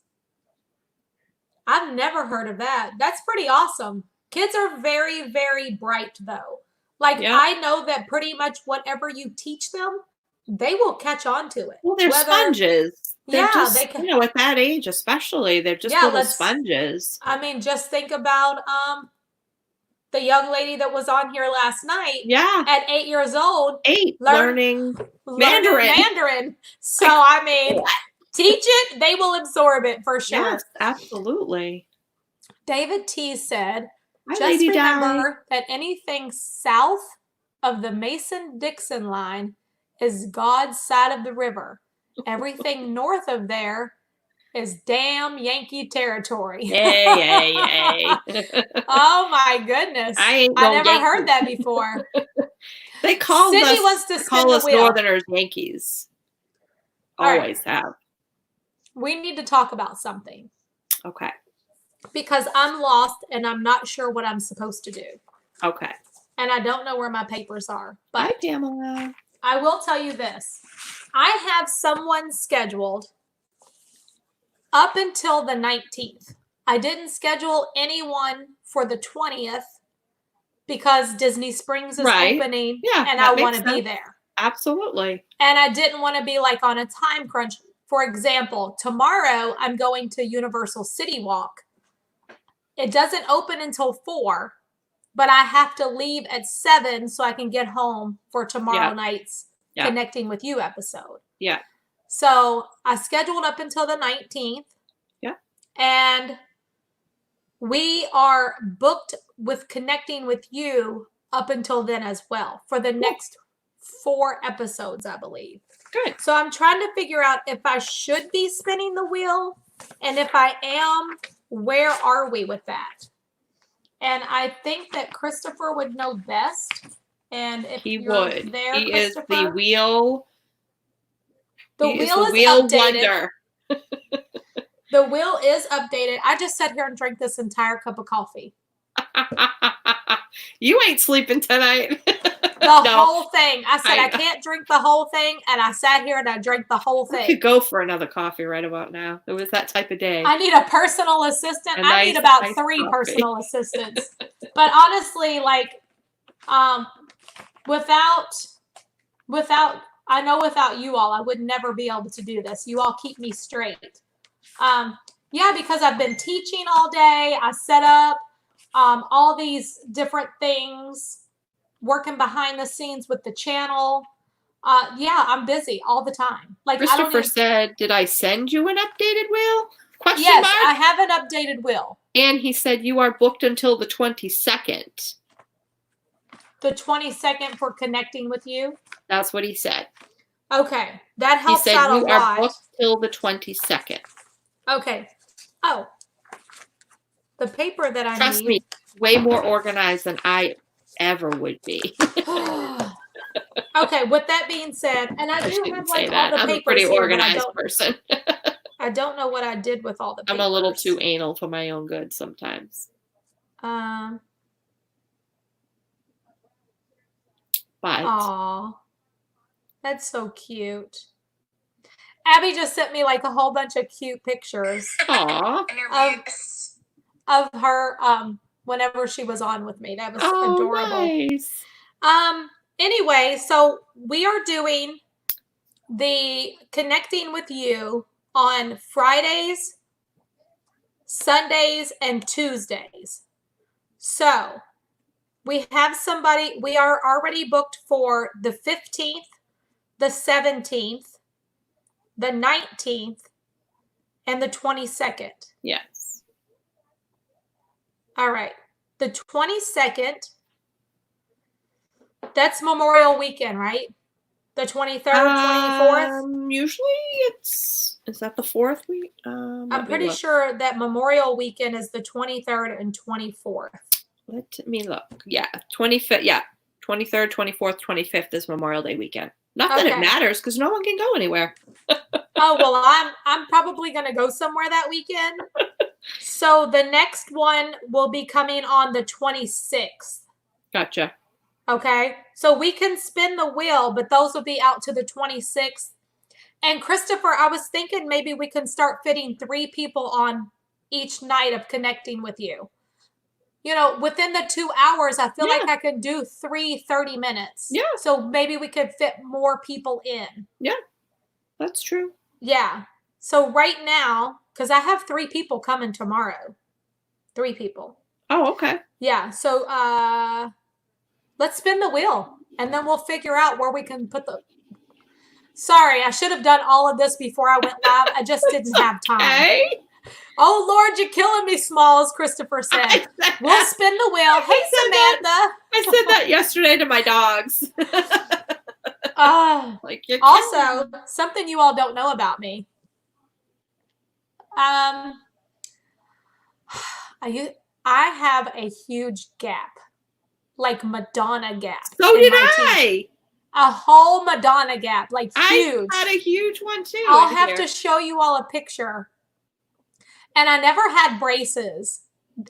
Speaker 1: I've never heard of that. That's pretty awesome. Kids are very, very bright though. Like
Speaker 3: Yeah.
Speaker 1: I know that pretty much whatever you teach them, they will catch on to it.
Speaker 3: Well, they're sponges. They're
Speaker 1: Yeah,
Speaker 3: just,
Speaker 1: they can.
Speaker 3: at that age especially, they're just
Speaker 1: Yeah,
Speaker 3: little sponges.
Speaker 1: I mean, just think about the young lady that was on here last night.
Speaker 3: Yeah.
Speaker 1: At 8 years old,
Speaker 3: learning Mandarin.
Speaker 1: So I mean, teach it, they will absorb it for sure.
Speaker 3: Yes, absolutely.
Speaker 1: David T said,
Speaker 3: Hi,
Speaker 1: just
Speaker 3: Lady
Speaker 1: remember that anything south of the Mason-Dixon line is God's side of the river. Everything north of there is damn Yankee territory.
Speaker 3: Yay.
Speaker 1: Oh my goodness. I never heard that before.
Speaker 3: They call
Speaker 1: Sydney wants to spin the wheel.
Speaker 3: Northerners Yankees. Always have.
Speaker 1: We need to talk about something.
Speaker 3: Okay.
Speaker 1: Because I'm lost and I'm not sure what I'm supposed to do.
Speaker 3: Okay.
Speaker 1: And I don't know where my papers are. But
Speaker 3: hi, Pamela.
Speaker 1: I will tell you this. I have someone scheduled up until the 19th. I didn't schedule anyone for the 20th because Disney Springs is opening and I want to be there.
Speaker 3: Absolutely.
Speaker 1: And I didn't want to be like on a time crunch. For example, tomorrow I'm going to Universal City Walk. It doesn't open until 4, but I have to leave at 7 so I can get home for tomorrow night's Connecting with You episode.
Speaker 3: Yeah.
Speaker 1: So I scheduled up until the 19th.
Speaker 3: Yeah.
Speaker 1: And we are booked with Connecting with You up until then as well for the next 4 episodes, I believe.
Speaker 3: Good.
Speaker 1: So I'm trying to figure out if I should be spinning the wheel, and if I am, where are we with that? And I think that Christopher would know best. And if
Speaker 3: he
Speaker 1: you're
Speaker 3: would,
Speaker 1: there,
Speaker 3: he is
Speaker 1: Christopher,
Speaker 3: the wheel.
Speaker 1: The wheel is updated.
Speaker 3: Wonder.
Speaker 1: The wheel is updated. I just sat here and drank this entire cup of coffee.
Speaker 3: You ain't sleeping tonight.
Speaker 1: The whole thing. I said I can't drink the whole thing, and I sat here and I drank the whole thing.
Speaker 3: I could go for another coffee right about now. It was that type of day.
Speaker 1: I need a personal assistant. I need about 3 personal assistants. But honestly, like, without I know without you all, I would never be able to do this. You all keep me straight. Yeah, because I've been teaching all day. I set up all these different things, working behind the scenes with the channel. Yeah, I'm busy all the time. Like
Speaker 3: Christopher said, did I send you an updated wheel?
Speaker 1: Yes, I have an updated wheel.
Speaker 3: And he said you are booked until the 22nd.
Speaker 1: The 22nd for Connecting with You?
Speaker 3: That's what he said.
Speaker 1: Okay, that helps out a lot.
Speaker 3: He said you are booked till the 22nd.
Speaker 1: Okay. Oh. The paper that I need.
Speaker 3: Trust me, way more organized than I ever would be.
Speaker 1: Okay, with that being said, and I do have like all the papers.
Speaker 3: I'm a pretty
Speaker 1: here,
Speaker 3: organized person.
Speaker 1: I don't know what I did with all the papers.
Speaker 3: I'm a little too anal for my own good sometimes.
Speaker 1: But. Aw. That's so cute. Abby just sent me like a whole bunch of cute pictures
Speaker 3: Aw.
Speaker 1: of her whenever she was on with me. That was
Speaker 3: Oh,
Speaker 1: adorable.
Speaker 3: nice.
Speaker 1: Anyway, so we are doing the connecting with you on Fridays, Sundays, and Tuesdays. So we have somebody, we are already booked for the 15th, the 17th, the 19th, and the 22nd.
Speaker 3: Yes.
Speaker 1: All right. The 22nd, that's Memorial Weekend, right? The 23rd, 24th?
Speaker 3: Usually is that the 4th week?
Speaker 1: I'm pretty sure that Memorial Weekend is the 23rd and 24th.
Speaker 3: Let me look. Yeah, 25th. Yeah, 23rd, 24th, 25th is Memorial Day weekend. Not that it matters because no one can go anywhere.
Speaker 1: Oh, well, I'm probably going to go somewhere that weekend. So the next one will be coming on the 26th.
Speaker 3: Gotcha.
Speaker 1: Okay. So we can spin the wheel, but those will be out to the 26th. And Christopher, I was thinking maybe we can start fitting 3 people on each night of connecting with you. You know, within the 2 hours, I feel like I could do 3 30 minutes.
Speaker 3: Yeah.
Speaker 1: So maybe we could fit more people in.
Speaker 3: Yeah, that's true.
Speaker 1: Yeah. So right now, because I have 3 people coming tomorrow. 3 people.
Speaker 3: Oh, okay.
Speaker 1: Yeah. So let's spin the wheel and then we'll figure out where we can put the... Sorry, I should have done all of this before I went live. I just didn't have time.
Speaker 3: Okay.
Speaker 1: Oh, Lord, you're killing me, Smalls, Christopher said. We'll spin the wheel. Hey, Samantha.
Speaker 3: I said that yesterday to my dogs. Like,
Speaker 1: also, something you all don't know about me. I have a huge gap. Like Madonna gap.
Speaker 3: So did I.
Speaker 1: A whole Madonna gap. Like huge.
Speaker 3: I had a huge one too.
Speaker 1: I'll have to show you all a picture. And I never had braces.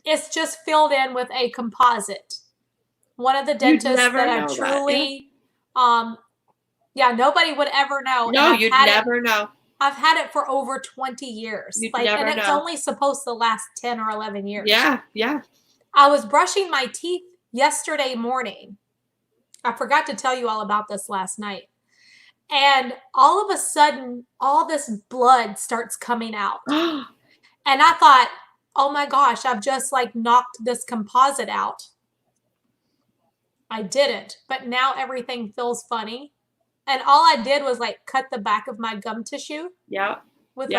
Speaker 1: It's just filled in with a composite. One of the dentists that I truly, nobody would ever know.
Speaker 3: No, you'd never know.
Speaker 1: I've had it for over 20 years.
Speaker 3: You'd never know.
Speaker 1: And it's only supposed to last 10 or 11 years.
Speaker 3: Yeah, yeah.
Speaker 1: I was brushing my teeth yesterday morning. I forgot to tell you all about this last night. And all of a sudden, all this blood starts coming out. And I thought, oh my gosh, I've just like knocked this composite out. I didn't, but now everything feels funny. And all I did was like cut the back of my gum tissue.
Speaker 3: Yeah.
Speaker 1: With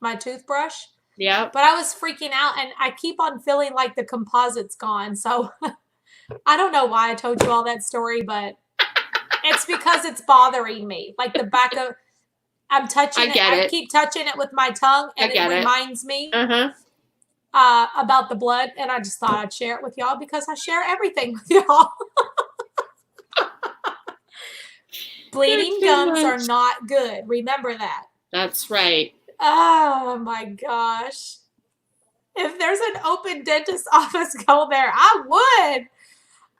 Speaker 1: my toothbrush.
Speaker 3: Yeah.
Speaker 1: But I was freaking out and I keep on feeling like the composite's gone. So I don't know why I told you all that story, but it's because it's bothering me. Like the back of... I'm touching it. I keep touching it with my tongue, and it reminds me about the blood. And I just thought I'd share it with y'all because I share everything with y'all. Bleeding gums are not good. Remember that.
Speaker 3: That's right.
Speaker 1: Oh my gosh! If there's an open dentist office, go there. I would.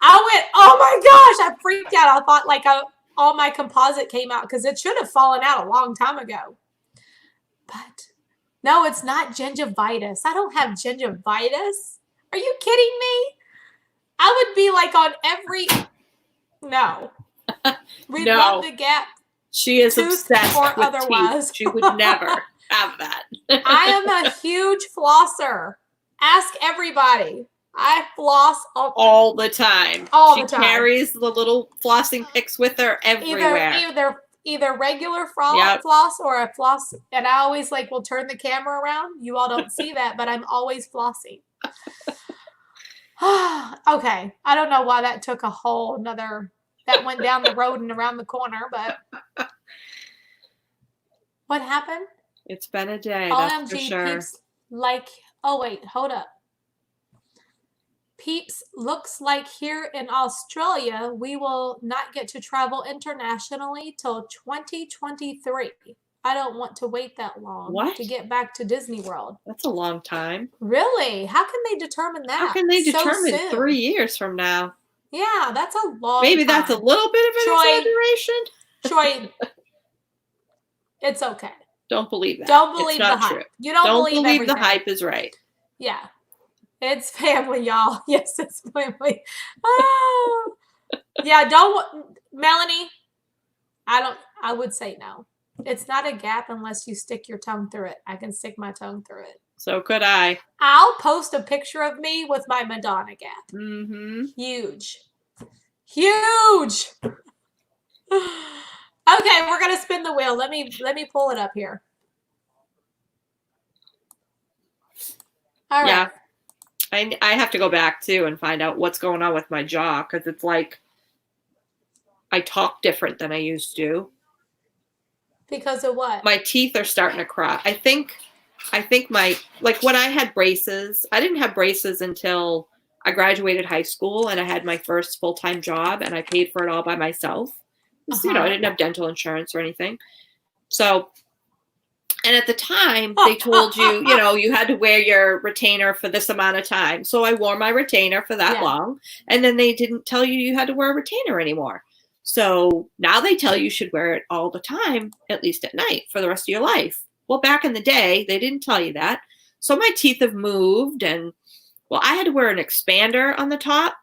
Speaker 1: I went. Oh my gosh! I freaked out. I thought like all my composite came out because it should have fallen out a long time ago. But no, it's not gingivitis. I don't have gingivitis. Are you kidding me? I would be like on every... No. We love the gap.
Speaker 3: She is obsessed
Speaker 1: or
Speaker 3: with
Speaker 1: otherwise.
Speaker 3: teeth. She would never have that.
Speaker 1: I am a huge flosser. Ask everybody. I floss
Speaker 3: all the time. She carries the little flossing picks with her everywhere.
Speaker 1: Either regular floss or a floss. And I always like will turn the camera around. You all don't see that, but I'm always flossing. Okay. I don't know why that took a whole nother... That went down the road and around the corner, but... What happened?
Speaker 3: It's been a day,
Speaker 1: OMG,
Speaker 3: that's for sure.
Speaker 1: Peeps, like... Oh, wait. Hold up. Peeps, looks like here in Australia, we will not get to travel internationally till 2023. I don't want to wait that long to get back to Disney World.
Speaker 3: That's a long time.
Speaker 1: Really? How can they determine that?
Speaker 3: How can they determine 3 years from now?
Speaker 1: Yeah, that's a long
Speaker 3: Maybe
Speaker 1: time.
Speaker 3: That's a little bit of an exaggeration.
Speaker 1: Troy, it's okay.
Speaker 3: Don't believe that.
Speaker 1: Don't
Speaker 3: It's
Speaker 1: believe the
Speaker 3: not
Speaker 1: hype.
Speaker 3: true.
Speaker 1: You don't believe
Speaker 3: the
Speaker 1: everything.
Speaker 3: hype is right.
Speaker 1: Yeah. It's family, y'all. Yes, it's family. Oh. Yeah, Melanie, I would say no. It's not a gap unless you stick your tongue through it. I can stick my tongue through it.
Speaker 3: So could I.
Speaker 1: I'll post a picture of me with my Madonna gap.
Speaker 3: Mm-hmm.
Speaker 1: Huge. Huge. Okay, we're gonna spin the wheel. Let me pull it up here. All right.
Speaker 3: Yeah. I have to go back too and find out what's going on with my jaw, because it's like I talk different than I used to.
Speaker 1: Because of what?
Speaker 3: My teeth are starting to crack. I think my, like when I had braces, I didn't have braces until I graduated high school and I had my first full-time job and I paid for it all by myself. You know, I didn't have dental insurance or anything. So, and at the time they told you, you know, you had to wear your retainer for this amount of time. So I wore my retainer for that long. And then they didn't tell you had to wear a retainer anymore. So now they tell you should wear it all the time, at least at night, for the rest of your life. Well, back in the day, they didn't tell you that. So my teeth have moved, and well, I had to wear an expander on the top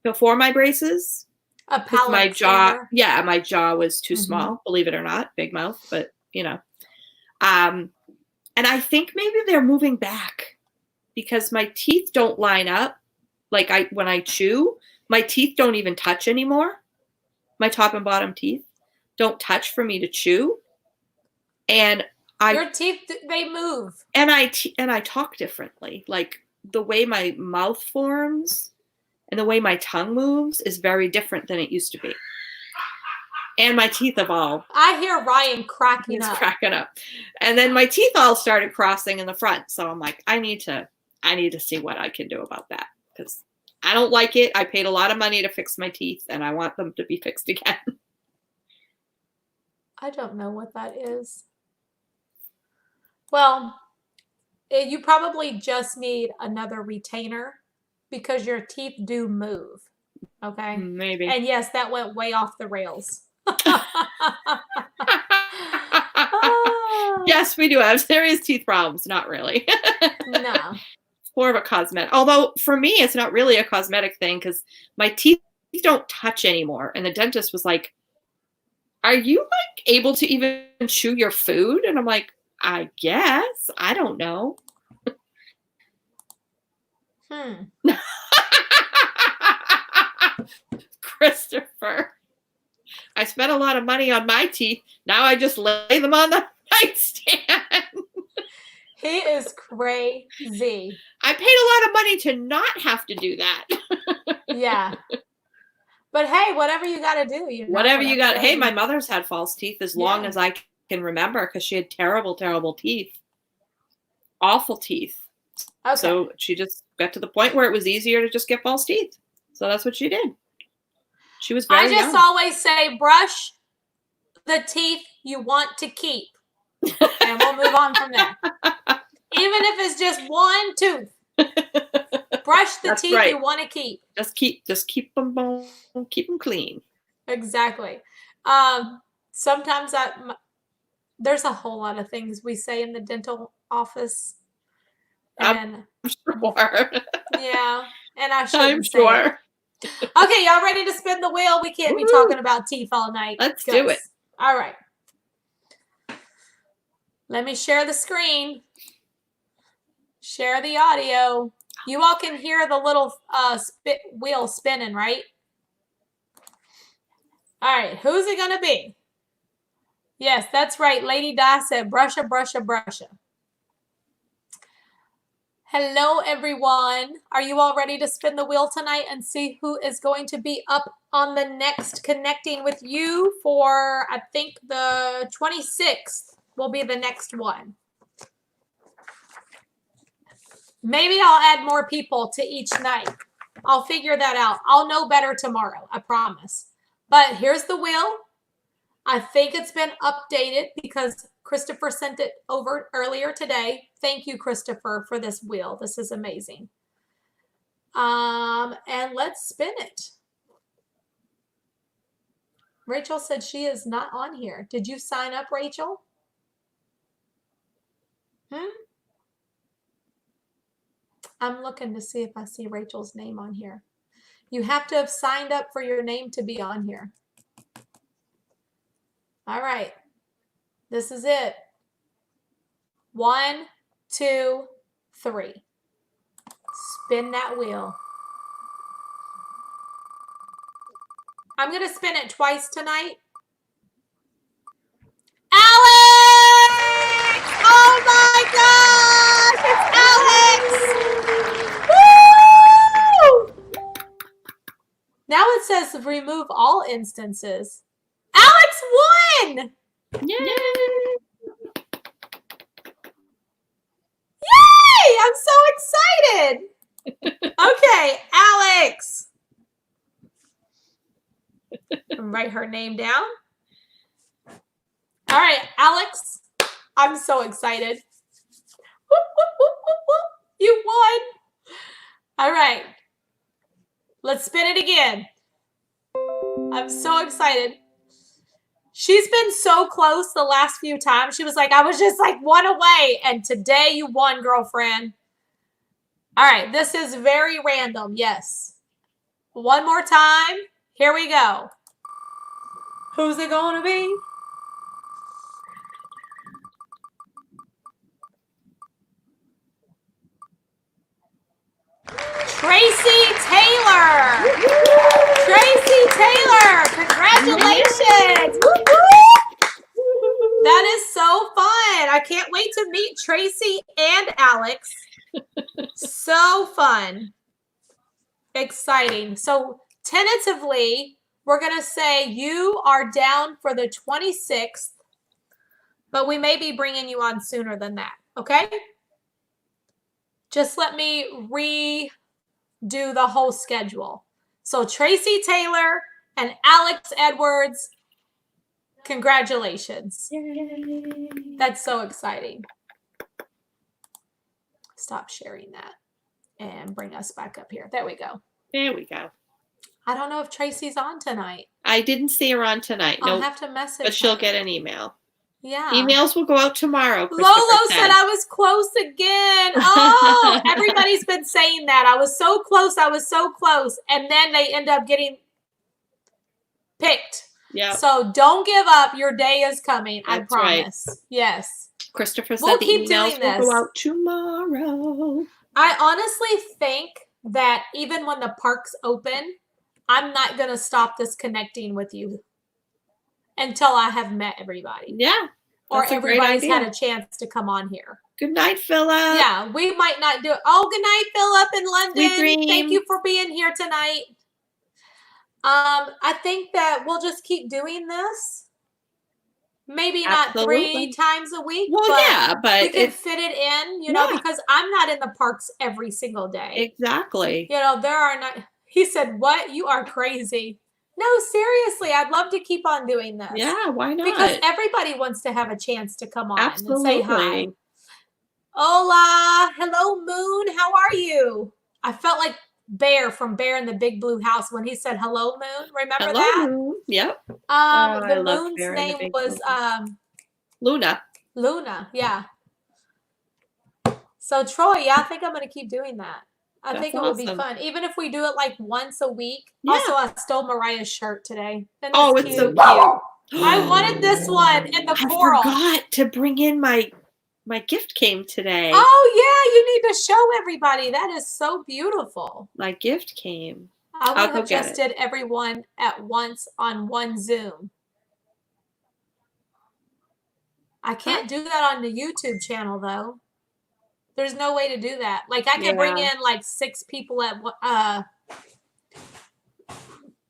Speaker 3: before my braces.
Speaker 1: A palate
Speaker 3: my
Speaker 1: expander.
Speaker 3: jaw, my jaw was too small, believe it or not, big mouth, but you know. And I think maybe they're moving back because my teeth don't line up. Like when I chew, my teeth don't even touch anymore. My top and bottom teeth don't touch for me to chew. And
Speaker 1: your teeth, they move.
Speaker 3: And I talk differently. Like the way my mouth forms and the way my tongue moves is very different than it used to be. And my teeth have all.
Speaker 1: I hear Ryan cracking up.
Speaker 3: And then my teeth all started crossing in the front. So I'm like, I need to see what I can do about that, because I don't like it. I paid a lot of money to fix my teeth and I want them to be fixed again.
Speaker 1: I don't know what that is. Well, you probably just need another retainer because your teeth do move. Okay?
Speaker 3: Maybe.
Speaker 1: And yes, that went way off the rails.
Speaker 3: Yes, we do have serious teeth problems. Not really.
Speaker 1: No.
Speaker 3: More of a cosmetic. Although for me, it's not really a cosmetic thing because my teeth don't touch anymore. And the dentist was like, "Are you like able to even chew your food?" And I'm like, "I guess. I don't know." Christopher, I spent a lot of money on my teeth. Now I just lay them on the nightstand.
Speaker 1: He is crazy.
Speaker 3: I paid a lot of money to not have to do that.
Speaker 1: Yeah. But hey, whatever you got to do.
Speaker 3: Whatever you got. Hey, my mother's had false teeth as long as I can remember because she had terrible, terrible teeth. Awful teeth. Okay. So she just got to the point where it was easier to just get false teeth. So that's what she did. She was very young.
Speaker 1: Always say, brush the teeth you want to keep. And we'll move on from there. Even if it's just one tooth. Brush the teeth you want to keep.
Speaker 3: Just keep them clean.
Speaker 1: Exactly. Sometimes there's a whole lot of things we say in the dental office. And
Speaker 3: I'm sure.
Speaker 1: Yeah. And I shouldn't
Speaker 3: I'm sure.
Speaker 1: Okay, y'all ready to spin the wheel? We can't be talking about teeth all night.
Speaker 3: Let's do it.
Speaker 1: All right. Let me share the screen. Share the audio. You all can hear the little wheel spinning, right? All right, who's it going to be? Yes, that's right. Lady Di said, brusha, brusha, brusha. Hello, everyone. Are you all ready to spin the wheel tonight and see who is going to be up on the next Connecting with You for, I think, the 26th will be the next one. Maybe I'll add more people to each night. I'll figure that out. I'll know better tomorrow, I promise. But here's the wheel. I think it's been updated because Christopher sent it over earlier today. Thank you, Christopher, for this wheel. This is amazing. And let's spin it. Rachel said she is not on here. Did you sign up, Rachel? Hmm? I'm looking to see if I see Rachel's name on here. You have to have signed up for your name to be on here. All right. This is it. 1, 2, 3. Spin that wheel. I'm going to spin it twice tonight. Alex! Oh my gosh! It's Alex! Woo! Now it says remove all instances. Alex won!
Speaker 3: Yay!
Speaker 1: Yay! I'm so excited. Okay, Alex. Write her name down. All right, Alex. I'm so excited. Whoop, whoop, whoop, whoop, whoop. You won. All right. Let's spin it again. I'm so excited. She's been so close the last few times. She was like, I was just like 1 away. And today you won, girlfriend. All right. This is very random. Yes. One more time. Here we go. Who's it going to be? Tracy Taylor. Tracy Taylor. Congratulations. That is so fun. I can't wait to meet Tracy and Alex. So fun. Exciting. So tentatively, we're going to say you are down for the 26th, but we may be bringing you on sooner than that. Okay? Just let me redo the whole schedule. So Tracy Taylor and Alex Edwards, congratulations.
Speaker 3: Yay.
Speaker 1: That's so exciting. Stop sharing that and bring us back up here. There we go.
Speaker 3: There we go.
Speaker 1: I don't know if Tracy's on tonight.
Speaker 3: I didn't see her on tonight.
Speaker 1: I'll
Speaker 3: No,
Speaker 1: have to message
Speaker 3: but she'll
Speaker 1: her.
Speaker 3: get an email.
Speaker 1: Yeah.
Speaker 3: Emails will go out tomorrow.
Speaker 1: Lolo said I was close again. Oh, everybody's been saying that. I was so close. I was so close. And then they end up getting picked.
Speaker 3: Yeah.
Speaker 1: So don't give up. Your day is coming.
Speaker 3: That's
Speaker 1: I promise.
Speaker 3: right.
Speaker 1: Yes.
Speaker 3: Christopher said
Speaker 1: We'll
Speaker 3: the
Speaker 1: keep
Speaker 3: emails
Speaker 1: doing
Speaker 3: will
Speaker 1: this.
Speaker 3: go out tomorrow.
Speaker 1: I honestly think that even when the park's open, I'm not going to stop this connecting with you until I have met everybody.
Speaker 3: Yeah.
Speaker 1: Or
Speaker 3: That's a great
Speaker 1: everybody's
Speaker 3: idea.
Speaker 1: had a chance to come on here.
Speaker 3: Good night, Philip.
Speaker 1: Yeah, we might not do it. Oh, good night, Philip in London.
Speaker 3: Sweet
Speaker 1: Thank
Speaker 3: dreams.
Speaker 1: you for being here tonight. I think that we'll just keep doing this. Maybe not 3
Speaker 3: Absolutely.
Speaker 1: times a week.
Speaker 3: Well,
Speaker 1: but
Speaker 3: yeah, but
Speaker 1: we can fit it in, you know,
Speaker 3: Yeah.
Speaker 1: because I'm not in the parks every single day.
Speaker 3: exactly.
Speaker 1: You know, there are not. He said, "What? You are crazy." No, seriously, I'd love to keep on doing this.
Speaker 3: Yeah, why not?
Speaker 1: Because everybody wants to have a chance to come on
Speaker 3: Absolutely.
Speaker 1: and say hi. Hola. Hello, Moon. How are you? I felt like Bear from Bear in the Big Blue House when he said hello, Moon. Remember
Speaker 3: Hello,
Speaker 1: that?
Speaker 3: Moon. Yep.
Speaker 1: The
Speaker 3: I love
Speaker 1: moon's
Speaker 3: Bear in the
Speaker 1: name
Speaker 3: Big
Speaker 1: was
Speaker 3: Blue House. Luna.
Speaker 1: Luna. Yeah. So Troy, yeah, I think I'm going to keep doing that. I
Speaker 3: That's
Speaker 1: think it would be
Speaker 3: awesome.
Speaker 1: fun, even if we do it like once a week.
Speaker 3: Yeah.
Speaker 1: Also, I stole Mariah's shirt today. Isn't
Speaker 3: Oh,
Speaker 1: this
Speaker 3: it's so
Speaker 1: cute?
Speaker 3: cute.
Speaker 1: I wanted this one in the coral.
Speaker 3: I forgot to bring in my gift came today.
Speaker 1: Oh yeah, you need to show everybody. That is so beautiful.
Speaker 3: My gift came.
Speaker 1: I
Speaker 3: I'll
Speaker 1: would
Speaker 3: go
Speaker 1: have
Speaker 3: get
Speaker 1: just
Speaker 3: it.
Speaker 1: did everyone at once on one Zoom. I can't do that on the YouTube channel though. There's no way to do that. Like I can bring
Speaker 3: Yeah.
Speaker 1: in like 6 people at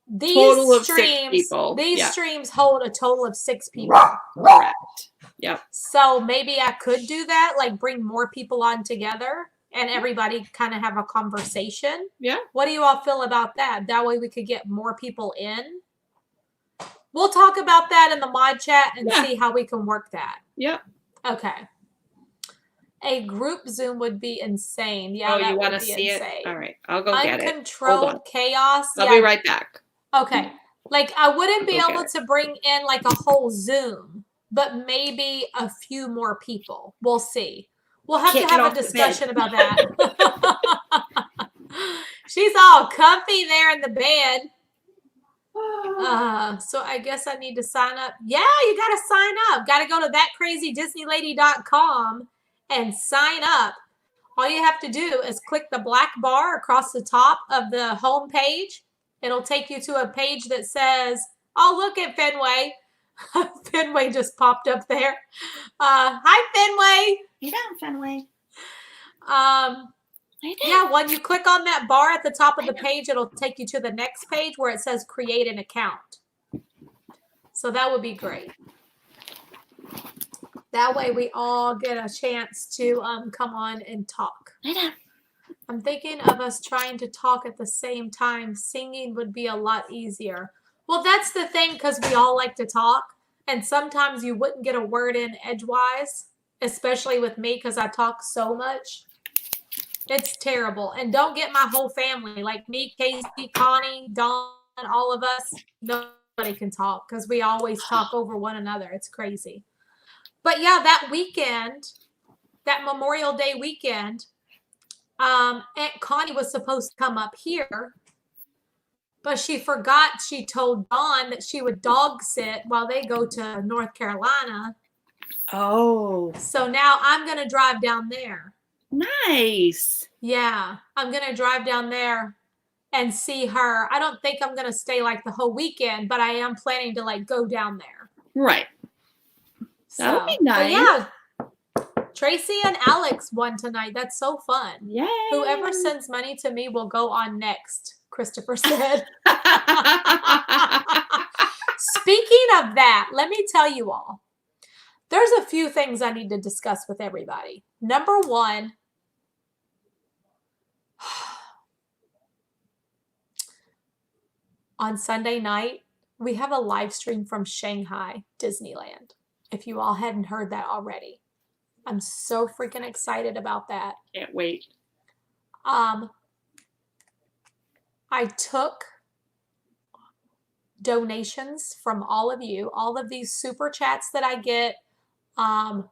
Speaker 1: these
Speaker 3: Total of 6
Speaker 1: streams.
Speaker 3: people.
Speaker 1: These
Speaker 3: Yeah.
Speaker 1: streams hold a total of 6 people.
Speaker 3: Correct. Yep.
Speaker 1: So maybe I could do that, like bring more people on together and everybody kind of have a conversation.
Speaker 3: Yeah.
Speaker 1: What do you all feel about that? That way we could get more people in. We'll talk about that in the mod chat and
Speaker 3: Yeah.
Speaker 1: see how we can work that.
Speaker 3: Yep.
Speaker 1: Okay. A group Zoom would be insane. Yeah,
Speaker 3: Oh,
Speaker 1: that
Speaker 3: you want
Speaker 1: would
Speaker 3: to
Speaker 1: be
Speaker 3: see
Speaker 1: insane.
Speaker 3: it? All right. I'll go get it. Hold
Speaker 1: Uncontrolled
Speaker 3: on.
Speaker 1: chaos.
Speaker 3: I'll
Speaker 1: Yeah.
Speaker 3: be right back.
Speaker 1: Okay. Like I wouldn't be
Speaker 3: Go
Speaker 1: able
Speaker 3: get
Speaker 1: to bring in like a whole Zoom, but maybe a few more people. We'll see. We'll have
Speaker 3: Can't
Speaker 1: to
Speaker 3: get
Speaker 1: have
Speaker 3: off
Speaker 1: a
Speaker 3: the bed.
Speaker 1: discussion about that. She's all comfy there in the bed. So I guess I need to sign up. Yeah, you got to sign up. Got to go to thatcrazydisneylady.com and sign up. All you have to do is click the black bar across the top of the home page. It'll take you to a page that says, oh, look at Fenway. Fenway just popped up there. Hi, Fenway.
Speaker 3: You down, Fenway?
Speaker 1: Yeah, when you click on that bar at the top of the page, it'll take you to the next page where it says create an account. So that would be great. That way we all get a chance to come on and talk. I'm thinking of us trying to talk at the same time. Singing would be a lot easier. Well, that's the thing, because we all like to talk. And sometimes you wouldn't get a word in edgewise, especially with me because I talk so much. It's terrible. And don't get my whole family, like me, Casey, Connie, Dawn, all of us. Nobody can talk because we always talk over one another. It's crazy. But yeah, that weekend, that Memorial Day weekend, Aunt Connie was supposed to come up here, but she forgot. She told Dawn that she would dog sit while they go to North Carolina.
Speaker 3: Oh.
Speaker 1: So now I'm going to drive down there.
Speaker 3: Nice.
Speaker 1: Yeah, I'm going to drive down there and see her. I don't think I'm going to stay like the whole weekend, but I am planning to like go down there.
Speaker 3: Right. That would be nice.
Speaker 1: But yeah, Tracy and Alex won tonight. That's so fun.
Speaker 3: Yay.
Speaker 1: Whoever sends money to me will go on next, Christopher said. Speaking of that, let me tell you all. There's a few things I need to discuss with everybody. Number one, on Sunday night, we have a live stream from Shanghai Disneyland. If you all hadn't heard that already. I'm so freaking excited about that.
Speaker 3: Can't wait.
Speaker 1: I took donations from all of you, all of these super chats that I get.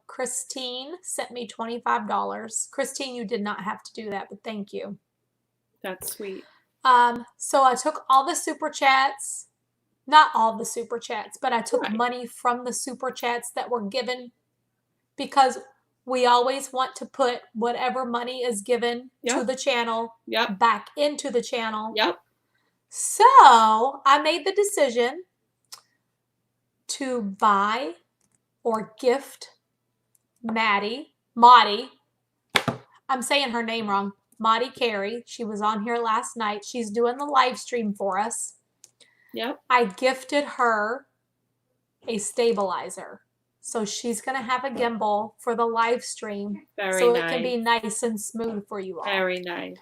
Speaker 1: Christine sent me $25. Christine, you did not have to do that, but thank you.
Speaker 3: That's sweet.
Speaker 1: So I took all the super chats, not all the super chats, but I took money from the super chats that were given, because we always want to put whatever money is given to the channel back into the channel.
Speaker 3: Yep.
Speaker 1: So I made the decision to buy or gift Maddie, I'm saying her name wrong, Maddie Carey. She was on here last night. She's doing the live stream for us.
Speaker 3: Yep.
Speaker 1: I gifted her a stabilizer. So she's going to have a gimbal for the live stream.
Speaker 3: Very nice.
Speaker 1: It can be nice and smooth for you all.
Speaker 3: Very nice.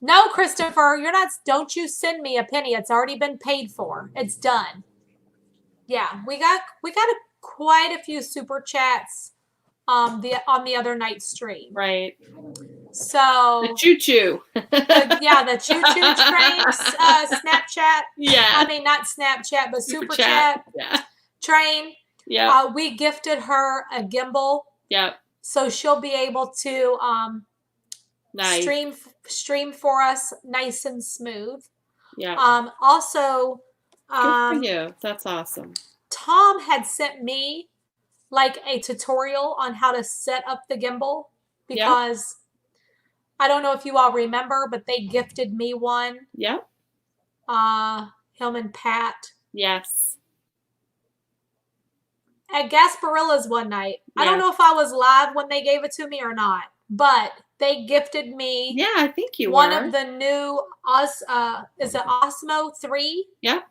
Speaker 1: No, Christopher, don't you send me a penny. It's already been paid for. It's done. Yeah, we got quite a few super chats on the other night stream.
Speaker 3: Right.
Speaker 1: So
Speaker 3: the choo-choo.
Speaker 1: the choo-choo train Snapchat.
Speaker 3: Yeah.
Speaker 1: I mean, not Snapchat, but super chat train.
Speaker 3: Yeah.
Speaker 1: We gifted her a gimbal.
Speaker 3: Yep.
Speaker 1: So she'll be able to
Speaker 3: nice.
Speaker 1: stream for us nice and smooth.
Speaker 3: Yeah.
Speaker 1: Also,
Speaker 3: good for you. That's awesome.
Speaker 1: Tom had sent me like a tutorial on how to set up the gimbal, because I don't know if you all remember, but they gifted me one.
Speaker 3: Yep.
Speaker 1: Him and Pat.
Speaker 3: Yes.
Speaker 1: At Gasparilla's one night. Yeah. I don't know if I was live when they gave it to me or not, but they gifted me.
Speaker 3: Yeah, I think you
Speaker 1: one
Speaker 3: were.
Speaker 1: of the new is it Osmo 3?
Speaker 3: Yep.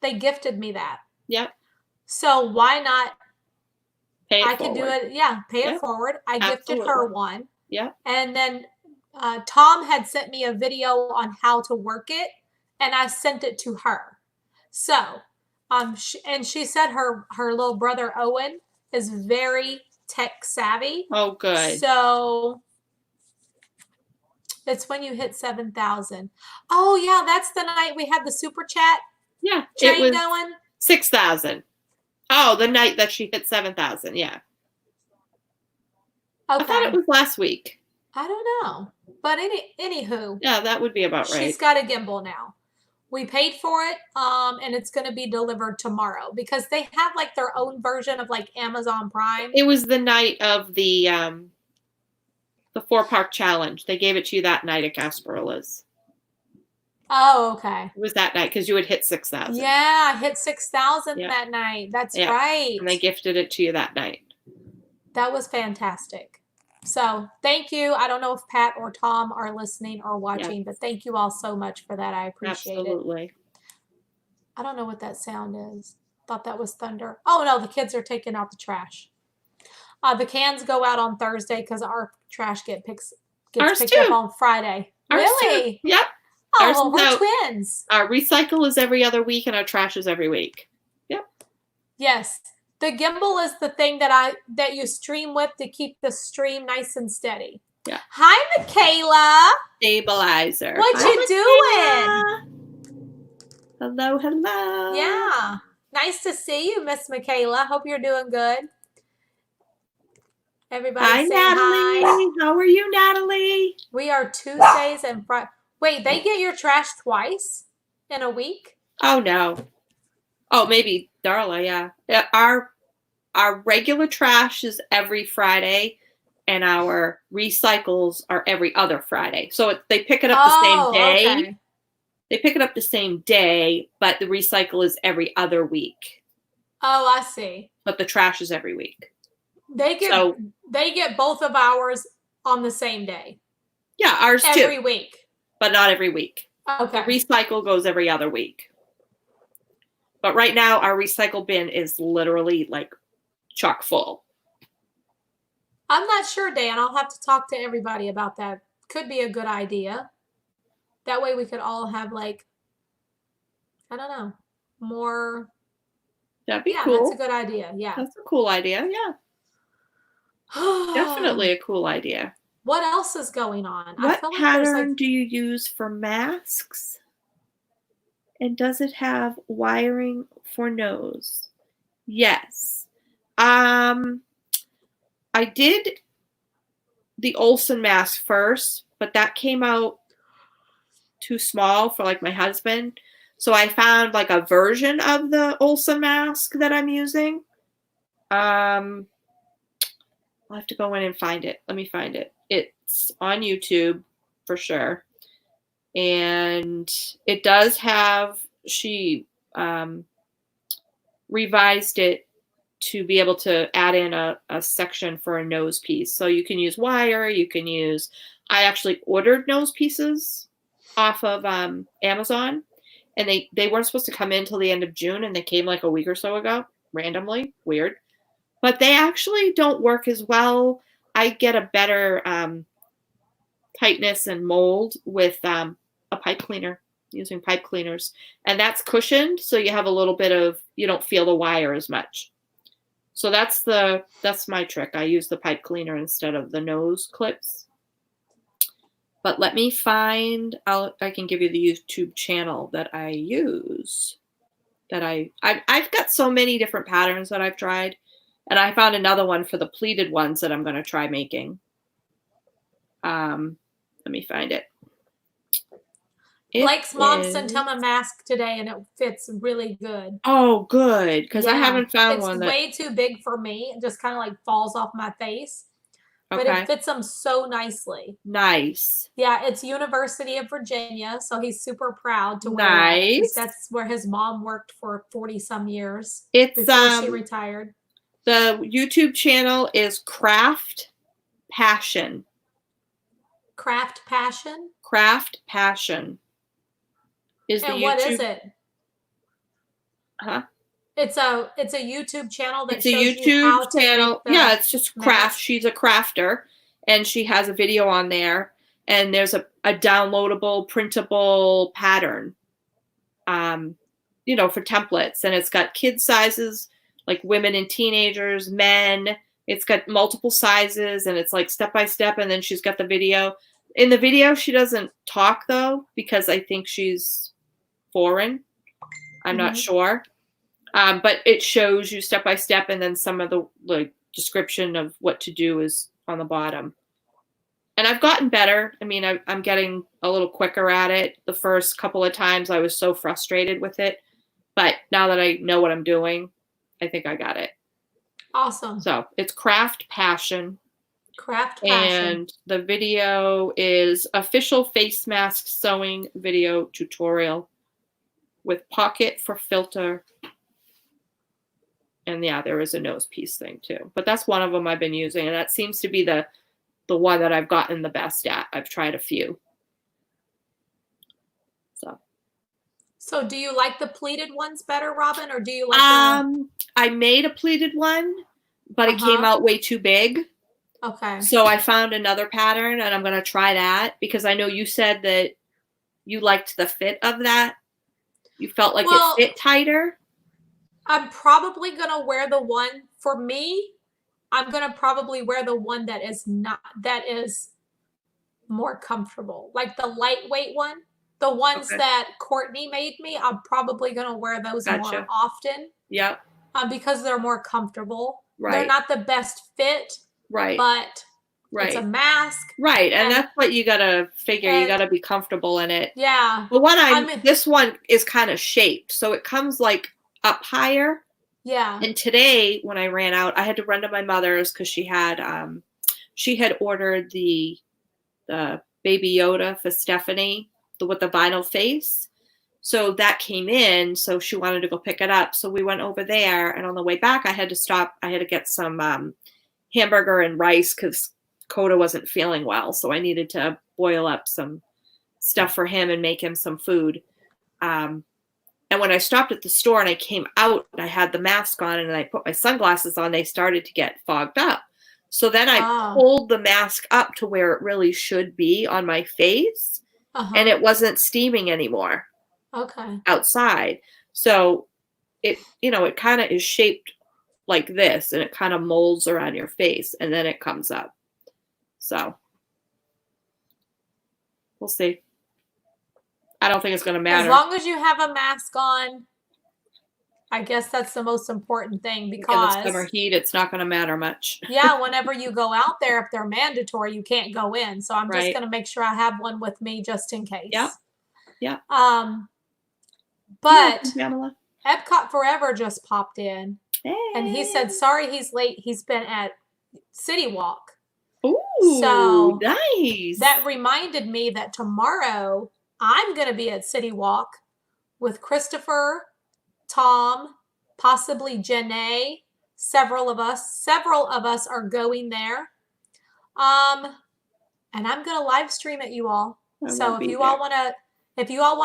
Speaker 1: They gifted me that.
Speaker 3: Yep.
Speaker 1: So why not?
Speaker 3: Pay it
Speaker 1: I
Speaker 3: forward.
Speaker 1: Can do it. Yeah, pay it forward. I gifted her one.
Speaker 3: Yeah.
Speaker 1: And then Tom had sent me a video on how to work it, and I sent it to her. So, and she said her little brother Owen is very tech savvy.
Speaker 3: Oh, good.
Speaker 1: So it's when you hit 7,000. Oh yeah, that's the night we had the super chat.
Speaker 3: Yeah,
Speaker 1: train
Speaker 3: it was
Speaker 1: going.
Speaker 3: 6,000. Oh, the night that she hit 7,000. Yeah. I thought it
Speaker 1: Okay.
Speaker 3: was last week.
Speaker 1: I don't know. But anywho,
Speaker 3: Yeah, that would be about right.
Speaker 1: she's got a gimbal now. We paid for it, and it's going to be delivered tomorrow because they have like their own version of like Amazon Prime.
Speaker 3: It was the night of the 4-park challenge. They gave it to you that night at Gasparilla's.
Speaker 1: Oh, okay.
Speaker 3: It was that night because you had hit 6,000.
Speaker 1: Yeah, I hit 6,000
Speaker 3: Yeah.
Speaker 1: that night. That's
Speaker 3: Yeah.
Speaker 1: right.
Speaker 3: And they gifted it to you that night.
Speaker 1: That was fantastic. So thank you. I don't know if Pat or Tom are listening or watching, but thank you all so much for that. I appreciate it.
Speaker 3: Absolutely.
Speaker 1: I don't know what that sound is. Thought that was thunder. Oh no, the kids are taking out the trash. The cans go out on Thursday because our trash gets picked up on Friday.
Speaker 3: Ours
Speaker 1: Really?
Speaker 3: Too. Yep.
Speaker 1: Oh, we're twins.
Speaker 3: Our recycle is every other week and our trash is every week. Yep.
Speaker 1: Yes. The gimbal is the thing that you stream with to keep the stream nice and steady.
Speaker 3: Yeah.
Speaker 1: Hi, Michaela.
Speaker 3: Stabilizer.
Speaker 1: What you doing?
Speaker 3: Hello, hello.
Speaker 1: Yeah. Nice to see you, Miss Michaela. Hope you're doing good. Everybody
Speaker 3: hi,
Speaker 1: say
Speaker 3: Natalie.
Speaker 1: hi.
Speaker 3: How are you, Natalie?
Speaker 1: We are Tuesdays and Fridays. Wait, they get your trash twice in a week?
Speaker 3: Oh, no. Oh, maybe Darla, yeah. Our regular trash is every Friday, and our recycles are every other Friday. So they pick it up the same day.
Speaker 1: Okay.
Speaker 3: They pick it up the same day, but the recycle is every other week.
Speaker 1: Oh, I see.
Speaker 3: But the trash is every week.
Speaker 1: They get both of ours on the same day.
Speaker 3: Yeah, ours too.
Speaker 1: Every week.
Speaker 3: But not every week.
Speaker 1: Okay.
Speaker 3: The recycle goes every other week. But right now, our recycle bin is literally like chock full.
Speaker 1: I'm not sure, Dan. I'll have to talk to everybody about that. Could be a good idea. That way we could all have like, I don't know, more.
Speaker 3: That'd be
Speaker 1: Yeah,
Speaker 3: cool.
Speaker 1: that's a good idea. Yeah.
Speaker 3: That's a cool idea. Yeah. Definitely a cool idea.
Speaker 1: What else is going on?
Speaker 3: What pattern do you use for masks? And does it have wiring for nose? Yes. I did the Olsen mask first, but that came out too small for like my husband. So I found like a version of the Olsen mask that I'm using. I'll have to go in and find it. Let me find it. It's on YouTube for sure. And it does have, she revised it to be able to add in a section for a nose piece. So you can use wire, you can use, I actually ordered nose pieces off of Amazon, and they weren't supposed to come in till the end of June, and they came like a week or so ago, randomly, weird. But they actually don't work as well. I get a better tightness and mold with a pipe cleaner, using pipe cleaners. And that's cushioned, so you have a little bit of, you don't feel the wire as much. So that's my trick. I use the pipe cleaner instead of the nose clips. But let me find, I can give you the YouTube channel that I use. That I've got so many different patterns that I've tried. And I found another one for the pleated ones that I'm going to try making. Let me find it.
Speaker 1: Blake's mom sent him a mask today, and it fits really good.
Speaker 3: Oh, good, because I haven't found one.
Speaker 1: It's way too big for me. It just kind of like falls off my face.
Speaker 3: Okay.
Speaker 1: But it fits him so nicely.
Speaker 3: Nice.
Speaker 1: Yeah, it's University of Virginia, so he's super proud to wear that. Nice. That's where his mom worked for 40-some years before she retired.
Speaker 3: The YouTube channel is Craft Passion.
Speaker 1: Craft Passion?
Speaker 3: Craft Passion.
Speaker 1: And what is it?
Speaker 3: Huh?
Speaker 1: It's a YouTube channel that
Speaker 3: it's
Speaker 1: shows
Speaker 3: a YouTube
Speaker 1: you how to
Speaker 3: channel. Yeah, it's just craft.
Speaker 1: Mask.
Speaker 3: She's a crafter, and she has a video on there. And there's a downloadable, printable pattern, for templates. And it's got kid sizes, like women and teenagers, men. It's got multiple sizes, and it's like step by step. And then she's got the video. In the video, she doesn't talk though, because I think she's foreign. I'm not sure. But it shows you step by step, and then some of the description of what to do is on the bottom. And I've gotten better. I mean, I'm getting a little quicker at it. The first couple of times I was so frustrated with it. But now that I know what I'm doing, I think I got it.
Speaker 1: Awesome.
Speaker 3: So it's Craft Passion.
Speaker 1: Craft Passion.
Speaker 3: And the video is official face mask sewing video tutorial with pocket for filter. And yeah, there is a nose piece thing too. But that's one of them I've been using. And that seems to be the one that I've gotten the best at. I've tried a few.
Speaker 1: So do you like the pleated ones better, Robin, or do you like
Speaker 3: I made a pleated one, but it came out way too big.
Speaker 1: Okay.
Speaker 3: So I found another pattern and I'm going to try that because I know you said that you liked the fit of that. You felt like it fit tighter.
Speaker 1: I'm probably going to wear the one, for me, I'm going to probably wear the one that is more comfortable. Like the lightweight one. The ones that Courtney made me, I'm probably going to wear those more often.
Speaker 3: Yep.
Speaker 1: Because they're more comfortable.
Speaker 3: Right.
Speaker 1: They're not the best fit.
Speaker 3: Right.
Speaker 1: But it's a mask.
Speaker 3: Right. And that's what you got to figure. You got to be comfortable in it.
Speaker 1: Yeah.
Speaker 3: The one this one is kind of shaped. So it comes like up higher.
Speaker 1: Yeah.
Speaker 3: And today when I ran out, I had to run to my mother's because she had ordered the Baby Yoda for Stephanie with the vinyl face. So that came in. So she wanted to go pick it up. So we went over there. And on the way back, I had to stop. I had to get some hamburger and rice because Coda wasn't feeling well. So I needed to boil up some stuff for him and make him some food. And when I stopped at the store and I came out and I had the mask on and I put my sunglasses on, they started to get fogged up. So then I pulled the mask up to where it really should be on my face. And it wasn't steaming anymore. Outside. So it kind of is shaped like this and it kind of molds around your face and then it comes up. So we'll see. I don't think it's going to matter.
Speaker 1: As long as you have a mask on, I guess that's the most important thing because
Speaker 3: in the summer heat, it's not going to matter much.
Speaker 1: Yeah, whenever you go out there, if they're mandatory, you can't go in. So I'm just going to make sure I have one with me just in case.
Speaker 3: Yep. Yeah.
Speaker 1: But
Speaker 3: Pamela.
Speaker 1: Epcot Forever just popped in.
Speaker 3: Hey.
Speaker 1: And he said, sorry he's late. He's been at City Walk.
Speaker 3: Ooh,
Speaker 1: so
Speaker 3: nice.
Speaker 1: That reminded me that tomorrow I'm going to be at City Walk with Christopher, Tom, possibly Janae. Several of us are going there. And I'm going to live stream it, you all. So if you all want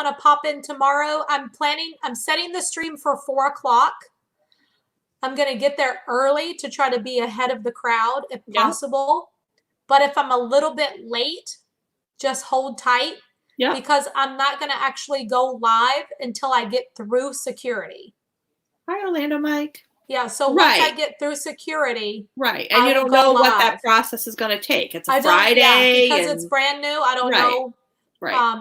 Speaker 1: to pop in tomorrow, I'm setting the stream for 4:00. I'm going to get there early to try to be ahead of the crowd if possible. But if I'm a little bit late, just hold tight. Yeah. Because I'm not going to actually go live until I get through security.
Speaker 3: Hi, Orlando Mike.
Speaker 1: Yeah, so once I get through security.
Speaker 3: Right. And you don't know what that process is going to take. It's a Friday.
Speaker 1: Because it's brand new. I don't know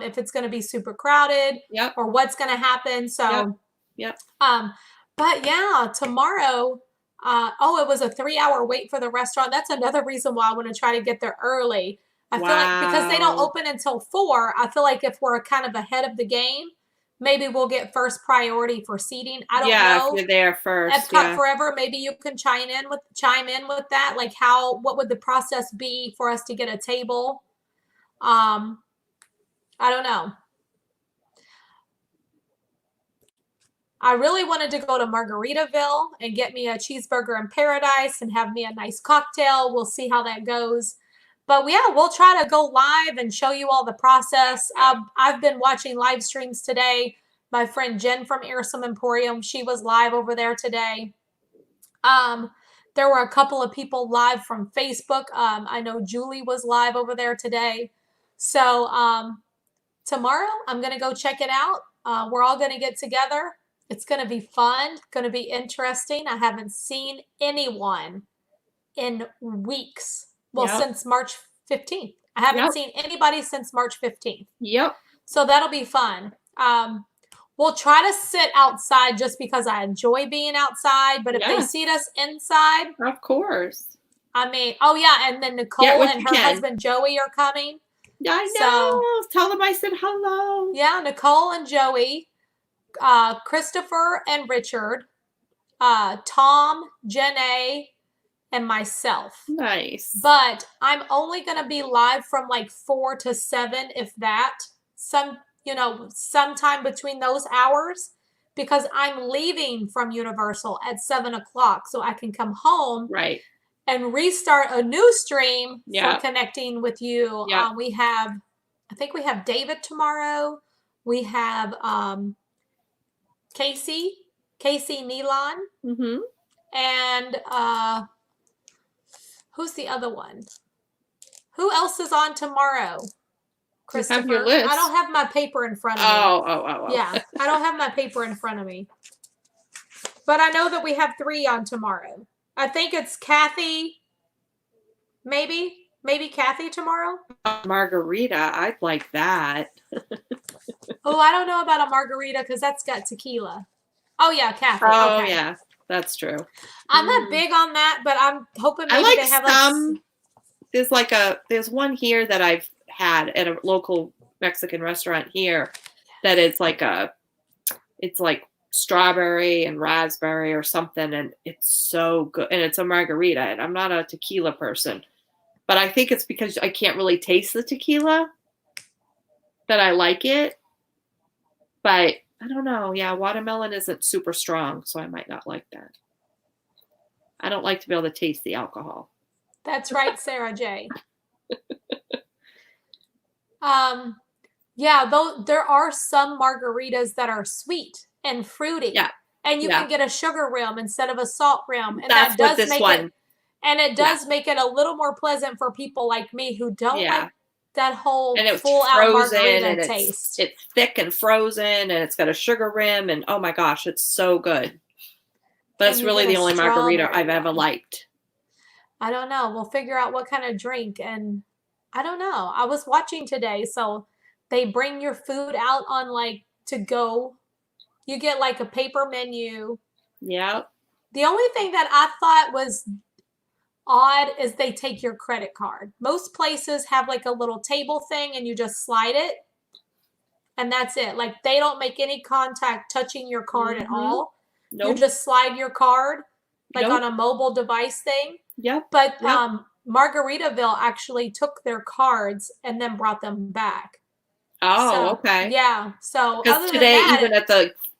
Speaker 1: if it's going to be super crowded or what's going to happen. So, but yeah, tomorrow, it was a 3-hour wait for the restaurant. That's another reason why I want to try to get there early. I feel like because they don't open until 4, I feel like if we're kind of ahead of the game, maybe we'll get first priority for seating. I don't know.
Speaker 3: Yeah, if you're there first.
Speaker 1: Epcot Forever, maybe you can chime in with that. Like what would the process be for us to get a table? I don't know. I really wanted to go to Margaritaville and get me a cheeseburger in paradise and have me a nice cocktail. We'll see how that goes. But yeah, we'll try to go live and show you all the process. I've been watching live streams today. My friend Jen from Earsome Emporium, she was live over there today. There were a couple of people live from Facebook. I know Julie was live over there today. So tomorrow, I'm going to go check it out. We're all going to get together. It's going to be fun, going to be interesting. I haven't seen anyone in weeks. Well, since March 15th. I haven't seen anybody since March 15th.
Speaker 3: Yep.
Speaker 1: So that'll be fun. We'll try to sit outside just because I enjoy being outside. But if they seat us inside.
Speaker 3: Of course.
Speaker 1: I mean, oh yeah, and then
Speaker 3: Get
Speaker 1: Nicole
Speaker 3: what
Speaker 1: and
Speaker 3: you
Speaker 1: her
Speaker 3: can.
Speaker 1: husband Joey are coming.
Speaker 3: I
Speaker 1: So
Speaker 3: know. Tell them I said hello.
Speaker 1: yeah, Nicole and Joey, Christopher and Richard, Tom, Janae, and myself.
Speaker 3: Nice.
Speaker 1: But I'm only gonna be live from like 4 to 7, if that. Sometime between those hours, because I'm leaving from Universal at 7 o'clock, so I can come home
Speaker 3: Right.
Speaker 1: and restart a new stream
Speaker 3: Yeah.
Speaker 1: for connecting with you.
Speaker 3: Yeah.
Speaker 1: I think we have David tomorrow. We have Casey Nealon,
Speaker 3: Mm-hmm.
Speaker 1: and who's the other one? Who else is on tomorrow? Christopher.
Speaker 3: You have your list.
Speaker 1: I don't have my paper in front of me.
Speaker 3: Oh.
Speaker 1: Yeah, I don't have my paper in front of me. But I know that we have 3 on tomorrow. I think it's Kathy. Maybe Kathy tomorrow.
Speaker 3: Margarita, I'd like that.
Speaker 1: Oh, I don't know about a margarita because that's got tequila. Oh yeah, Kathy.
Speaker 3: Oh
Speaker 1: Okay.
Speaker 3: yeah, that's true.
Speaker 1: I'm not big on that, but I'm hoping maybe
Speaker 3: I like
Speaker 1: they have
Speaker 3: some. There's one here that I've had at a local Mexican restaurant here that it's like strawberry and raspberry or something, and it's so good. And it's a margarita, and I'm not a tequila person, but I think it's because I can't really taste the tequila that I like it. But I don't know. Yeah, watermelon isn't super strong, so I might not like that. I don't like to be able to taste the alcohol.
Speaker 1: That's right, Sarah J. Yeah, though there are some margaritas that are sweet and fruity.
Speaker 3: Yeah.
Speaker 1: And you can get a sugar rim instead of a salt rim. And
Speaker 3: That's
Speaker 1: that does
Speaker 3: what this
Speaker 1: make
Speaker 3: one.
Speaker 1: it, and it does make it a little more pleasant for people like me who don't like that whole
Speaker 3: and it's
Speaker 1: full out
Speaker 3: frozen
Speaker 1: margarita
Speaker 3: and
Speaker 1: taste.
Speaker 3: It's thick and frozen, and it's got a sugar rim, and oh my gosh, it's so good. But it's really the only margarita I've ever liked.
Speaker 1: I don't know. We'll figure out what kind of drink, and I don't know. I was watching today, so they bring your food out on like to go. You get like a paper menu.
Speaker 3: Yeah.
Speaker 1: The only thing that I thought was odd is they take your credit card. Most places have like a little table thing and you just slide it and that's it. Like they don't make any contact touching your card at all.
Speaker 3: Nope.
Speaker 1: You just slide your card like on a mobile device thing.
Speaker 3: Yep.
Speaker 1: But Margaritaville actually took their cards and then brought them back.
Speaker 3: Oh, okay.
Speaker 1: Yeah. So
Speaker 3: because today,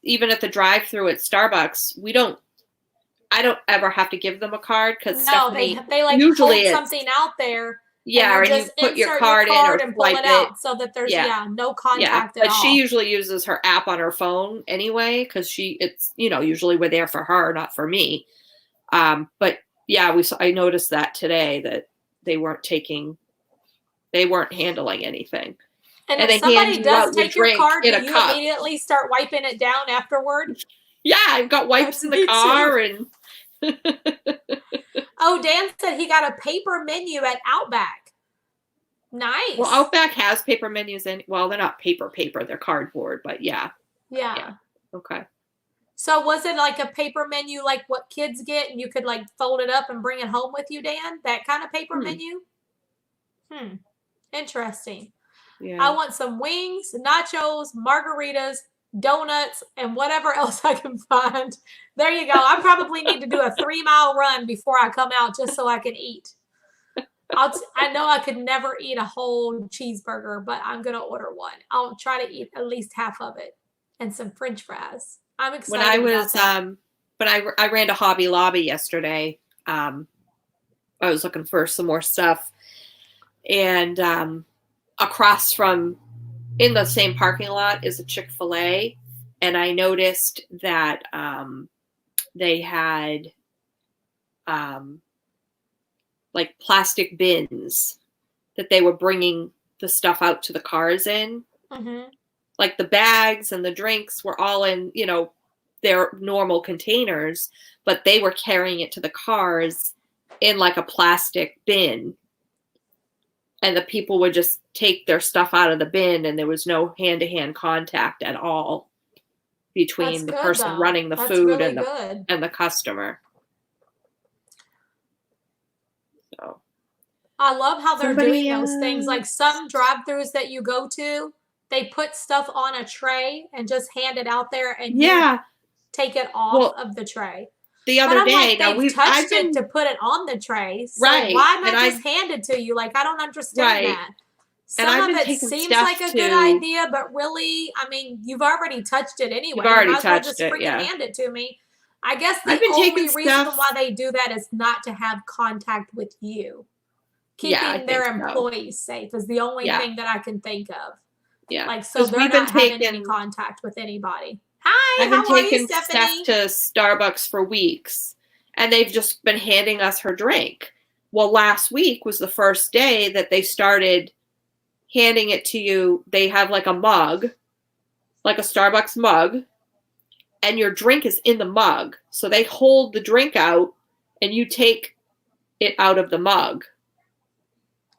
Speaker 3: even at the drive-through at Starbucks, I don't ever have to give them a card because
Speaker 1: they like
Speaker 3: usually
Speaker 1: hold something out there.
Speaker 3: Yeah, and you put your card in or
Speaker 1: and pull it out so that there's no contact at all.
Speaker 3: But she usually uses her app on her phone anyway because it's usually we're there for her, not for me. But yeah, I noticed that today that they weren't handling anything.
Speaker 1: And if somebody does take your card, do you immediately start wiping it down afterward?
Speaker 3: Yeah, I've got wipes in the car and.
Speaker 1: Oh, Dan said he got a paper menu at Outback. Nice.
Speaker 3: Well, Outback has paper menus they're not paper, they're cardboard, but yeah. Okay.
Speaker 1: So was it like a paper menu like what kids get and you could like fold it up and bring it home with you, Dan? That kind of paper menu? Interesting. Yeah. I want some wings, nachos, margaritas, donuts, and whatever else I can find. There you go. I probably need to do a 3-mile run before I come out just so I can eat. I know I could never eat a whole cheeseburger, but I'm going to order one. I'll try to eat at least half of it and some French fries. I'm excited about that.
Speaker 3: But I ran to Hobby Lobby yesterday. I was looking for some more stuff. And across from, in the same parking lot is a Chick-fil-A. And I noticed that they had like plastic bins that they were bringing the stuff out to the cars in.
Speaker 1: Mm-hmm.
Speaker 3: Like the bags and the drinks were all in, their normal containers, but they were carrying it to the cars in like a plastic bin. And the people would just take their stuff out of the bin and there was no hand-to-hand contact at all between the person running the food and the customer.
Speaker 1: I love how they're
Speaker 3: Somebody
Speaker 1: doing those things. Like some
Speaker 3: asked.
Speaker 1: drive-throughs that you go to, they put stuff on a tray and just hand it out there, and you
Speaker 3: Yeah.
Speaker 1: take it off
Speaker 3: Well,
Speaker 1: of the tray.
Speaker 3: the
Speaker 1: But
Speaker 3: other
Speaker 1: I'm
Speaker 3: day,
Speaker 1: like,
Speaker 3: now
Speaker 1: they've
Speaker 3: I've
Speaker 1: touched it
Speaker 3: been
Speaker 1: to put it on the tray. So
Speaker 3: right,
Speaker 1: why
Speaker 3: and
Speaker 1: not just hand it to you? Like, I don't understand
Speaker 3: right,
Speaker 1: that.
Speaker 3: and
Speaker 1: Some
Speaker 3: I've
Speaker 1: of
Speaker 3: been
Speaker 1: it
Speaker 3: taking
Speaker 1: seems like
Speaker 3: stuff
Speaker 1: a good
Speaker 3: to.
Speaker 1: idea, but really, I mean, you've already touched it
Speaker 3: You've
Speaker 1: anyway. You
Speaker 3: already
Speaker 1: might as well
Speaker 3: touched
Speaker 1: just
Speaker 3: it,
Speaker 1: freaking
Speaker 3: yeah.
Speaker 1: hand it to me. I guess
Speaker 3: I've
Speaker 1: the
Speaker 3: been taking
Speaker 1: only reason
Speaker 3: stuff.
Speaker 1: why they do that is not to have contact with you.
Speaker 3: Yeah, I
Speaker 1: Keeping their
Speaker 3: think so.
Speaker 1: employees safe is the only
Speaker 3: Yeah,
Speaker 1: thing that I can think of.
Speaker 3: yeah.
Speaker 1: Like, so
Speaker 3: Because
Speaker 1: they're
Speaker 3: we've been
Speaker 1: not having any
Speaker 3: taking.
Speaker 1: contact with anybody. Hi,
Speaker 3: I've been
Speaker 1: how are you,
Speaker 3: taking Steph
Speaker 1: Stephanie?
Speaker 3: to Starbucks for weeks, and they've just been handing us her drink. Well, last week was the first day that they started handing it to you. They have like a mug, like a Starbucks mug, and your drink is in the mug. So they hold the drink out, and you take it out of the mug.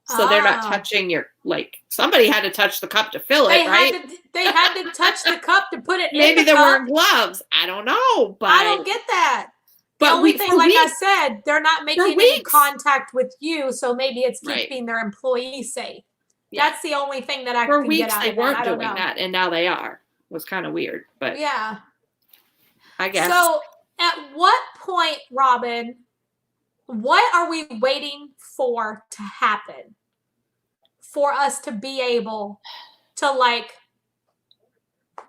Speaker 3: So they're not
Speaker 1: Ah.
Speaker 3: touching your, like, somebody had to touch the cup to fill it, right?
Speaker 1: They had to touch the cup to put it
Speaker 3: Maybe
Speaker 1: in the
Speaker 3: there
Speaker 1: cup.
Speaker 3: weren't gloves. I don't know, but
Speaker 1: I don't get that. The
Speaker 3: but
Speaker 1: only
Speaker 3: we
Speaker 1: thing,
Speaker 3: for
Speaker 1: like I
Speaker 3: weeks
Speaker 1: said, they're not making any
Speaker 3: weeks.
Speaker 1: contact with you, so maybe it's
Speaker 3: Right.
Speaker 1: keeping their employees safe.
Speaker 3: Yeah.
Speaker 1: That's the only thing that I
Speaker 3: For
Speaker 1: can get
Speaker 3: weeks
Speaker 1: out
Speaker 3: they
Speaker 1: of that.
Speaker 3: weren't
Speaker 1: I don't
Speaker 3: doing
Speaker 1: know.
Speaker 3: that, and now they are. It was kind of weird, but
Speaker 1: Yeah.
Speaker 3: I guess.
Speaker 1: So, at what point, Robin, what are we waiting for to happen for us to be able to, like,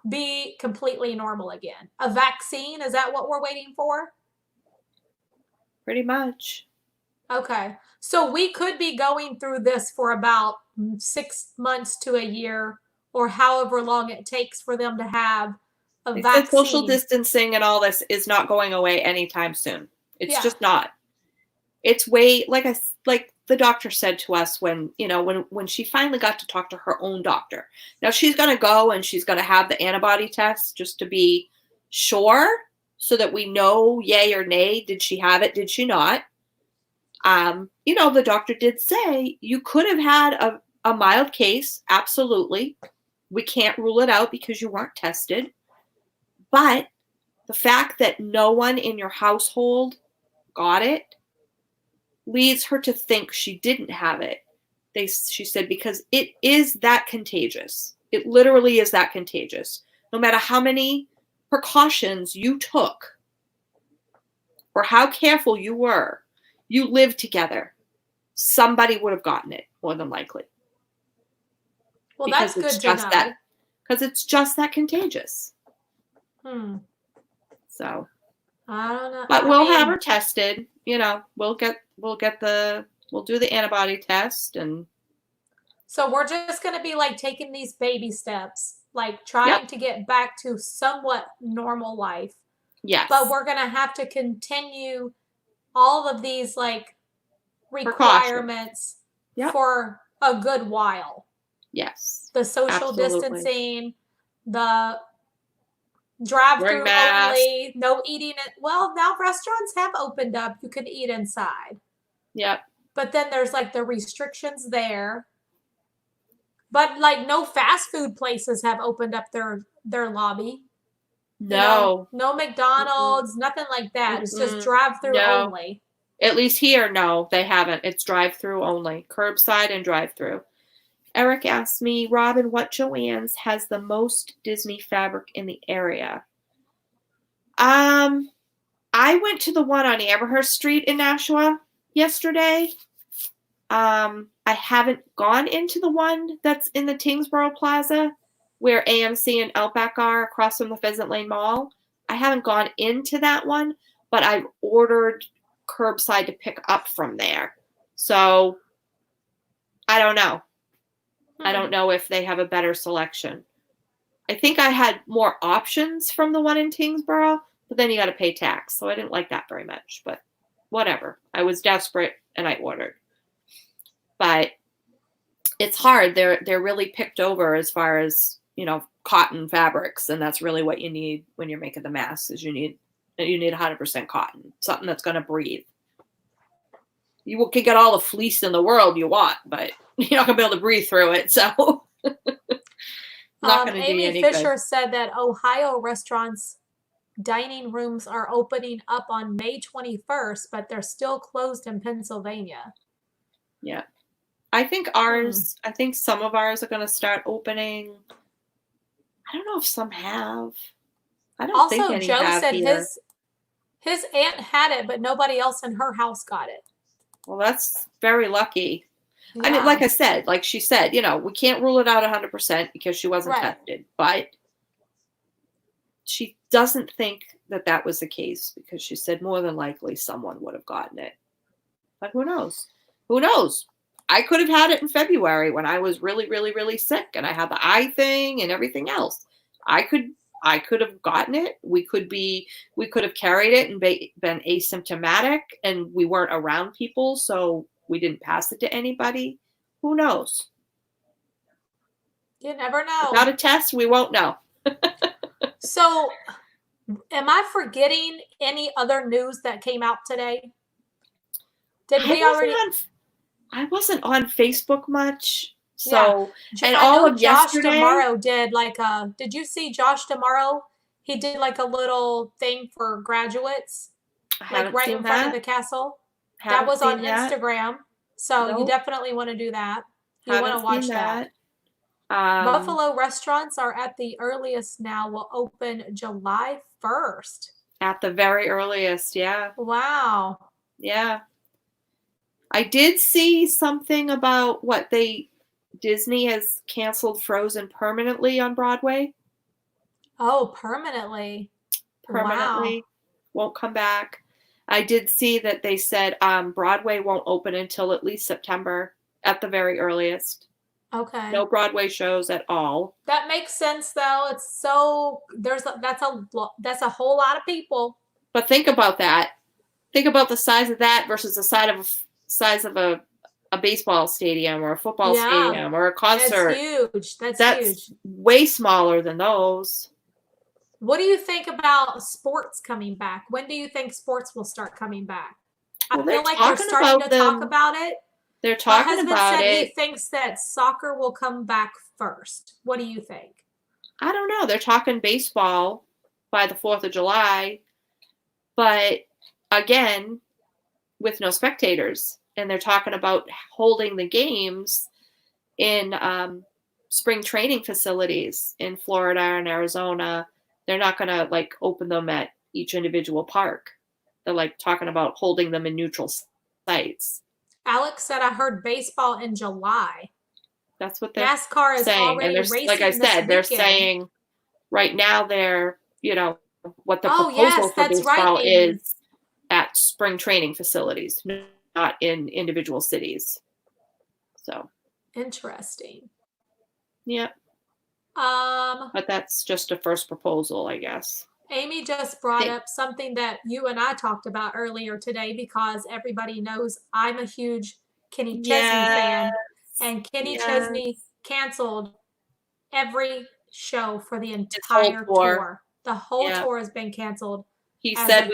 Speaker 1: be completely normal again? A vaccine? Is that what we're waiting for?
Speaker 3: Pretty much.
Speaker 1: Okay. So we could be going through this for about 6 months to a year, or however long it takes for them to have a
Speaker 3: They said social
Speaker 1: vaccine.
Speaker 3: distancing and all this is not going away anytime soon. It's
Speaker 1: Yeah.
Speaker 3: just not. It's way like the doctor said to us when she finally got to talk to her own doctor. Now she's going to go and she's going to have the antibody test just to be sure, so that we know yay or nay, did she have it, did she not. The doctor did say you could have had a mild case. Absolutely. We can't rule it out because you weren't tested. But the fact that no one in your household got it leads her to think she didn't have it. She said, because it is that contagious. It literally is that contagious. No matter how many precautions you took or how careful you were, you lived together, somebody would have gotten it more than likely.
Speaker 1: Well,
Speaker 3: Because
Speaker 1: that's good to know.
Speaker 3: Because it's just that contagious. So
Speaker 1: I don't know.
Speaker 3: But we'll have her tested. We'll do the antibody test, and
Speaker 1: so we're just going to be like taking these baby steps, like trying to get back to somewhat normal life.
Speaker 3: Yes.
Speaker 1: But we're going to have to continue all of these like requirements for a good while.
Speaker 3: Yes.
Speaker 1: The social distancing, the drive-through only, no eating it. Well, now restaurants have opened up. You can eat inside.
Speaker 3: Yep.
Speaker 1: But then there's like the restrictions there. But like no fast food places have opened up their lobby.
Speaker 3: No.
Speaker 1: No McDonald's, nothing like that. It's just drive-through only.
Speaker 3: At least here, no, they haven't. It's drive-through only. Curbside and drive-through. Eric asked me, Robin, what Joann's has the most Disney fabric in the area? I went to the one on Amherst Street in Nashua yesterday. I haven't gone into the one that's in the Tingsboro Plaza where AMC and Outback are across from the Pheasant Lane Mall. I haven't gone into that one, but I've ordered curbside to pick up from there. So I don't know. I don't know if they have a better selection. I think I had more options from the one in Tingsboro, but then you got to pay tax. So I didn't like that very much, but whatever. I was desperate and I ordered. But it's hard. They're really picked over as far as, cotton fabrics. And that's really what you need when you're making the masks is you need 100% cotton, something that's going to breathe. You can get all the fleece in the world you want, but you're not going to be able to breathe through it. So not going to do you any
Speaker 1: Amy Fisher
Speaker 3: good.
Speaker 1: said that Ohio restaurants' dining rooms are opening up on May 21st, but they're still closed in Pennsylvania.
Speaker 3: Yeah. I think some of ours are going to start opening. I don't know if some have. I don't think
Speaker 1: Also,
Speaker 3: any
Speaker 1: Joe
Speaker 3: have
Speaker 1: said
Speaker 3: here.
Speaker 1: his aunt had it, but nobody else in her house got it.
Speaker 3: Well, that's very lucky.
Speaker 1: Yeah.
Speaker 3: I mean, like I said, like she said, we can't rule it out 100% because she wasn't tested, but she doesn't think that was the case because she said more than likely someone would have gotten it. But who knows? Who knows? I could have had it in February when I was really, really, really sick and I had the eye thing and everything else. I could have gotten it. We could have carried it and been asymptomatic and we weren't around people, so we didn't pass it to anybody. Who knows?
Speaker 1: You never know.
Speaker 3: Without a test, we won't know.
Speaker 1: So, am I forgetting any other news that came out today?
Speaker 3: I wasn't on Facebook much. So, and all of
Speaker 1: Josh
Speaker 3: yesterday.
Speaker 1: Tomorrow did did you see Josh Tomorrow? He did like a little thing for graduates, like right in front of the castle. That was on Instagram. So you definitely want to do that. You want to watch that. Buffalo restaurants are at the earliest now will open July 1st.
Speaker 3: At the very earliest, yeah.
Speaker 1: Wow.
Speaker 3: Yeah. I did see something about Disney has canceled Frozen permanently on Broadway.
Speaker 1: Oh, permanently.
Speaker 3: Permanently. Wow. Won't come back. I did see that they said Broadway won't open until at least September at the very earliest.
Speaker 1: Okay.
Speaker 3: No Broadway shows at all.
Speaker 1: That makes sense, though. It's so that's a whole lot of people.
Speaker 3: But think about that. Think about the size of that versus the size of a baseball stadium or a football stadium or a concert.
Speaker 1: That's huge.
Speaker 3: That's
Speaker 1: huge.
Speaker 3: Way smaller than those.
Speaker 1: What do you think about sports coming back? When do you think sports will start coming back? I feel like they're starting to talk about it.
Speaker 3: They're talking about it.
Speaker 1: My husband said he thinks that soccer will come back first. What do you think?
Speaker 3: I don't know. They're talking baseball by the 4th of July. But again, with no spectators. And they're talking about holding the games in spring training facilities in Florida and Arizona. They're not going to open them at each individual park. They're talking about holding them in neutral sites.
Speaker 1: Alex said, I heard baseball in July.
Speaker 3: That's what they're
Speaker 1: NASCAR is
Speaker 3: saying.
Speaker 1: already racing.
Speaker 3: Like I said, they're saying right now they're, what the proposal for baseball is at spring training facilities, not in individual cities. So
Speaker 1: interesting.
Speaker 3: Yeah. But that's just a first proposal, I guess.
Speaker 1: Amy just brought up something that you and I talked about earlier today because everybody knows I'm a huge Kenny Chesney fan. And Kenny Chesney canceled every show for the entire tour. The whole tour has been canceled.
Speaker 3: He said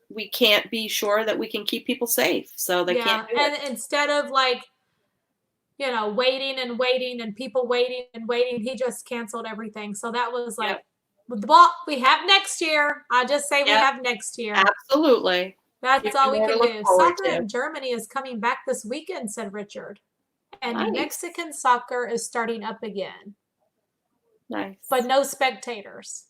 Speaker 3: we can't be sure that we can keep people safe. So they can't do it.
Speaker 1: And instead of waiting and people waiting and waiting, he just canceled everything. So that was well, we have next year. I just say we have next year.
Speaker 3: Absolutely.
Speaker 1: That's all we can do. Soccer in Germany is coming back this weekend, said Richard. And Mexican soccer is starting up again.
Speaker 3: Nice.
Speaker 1: But no spectators.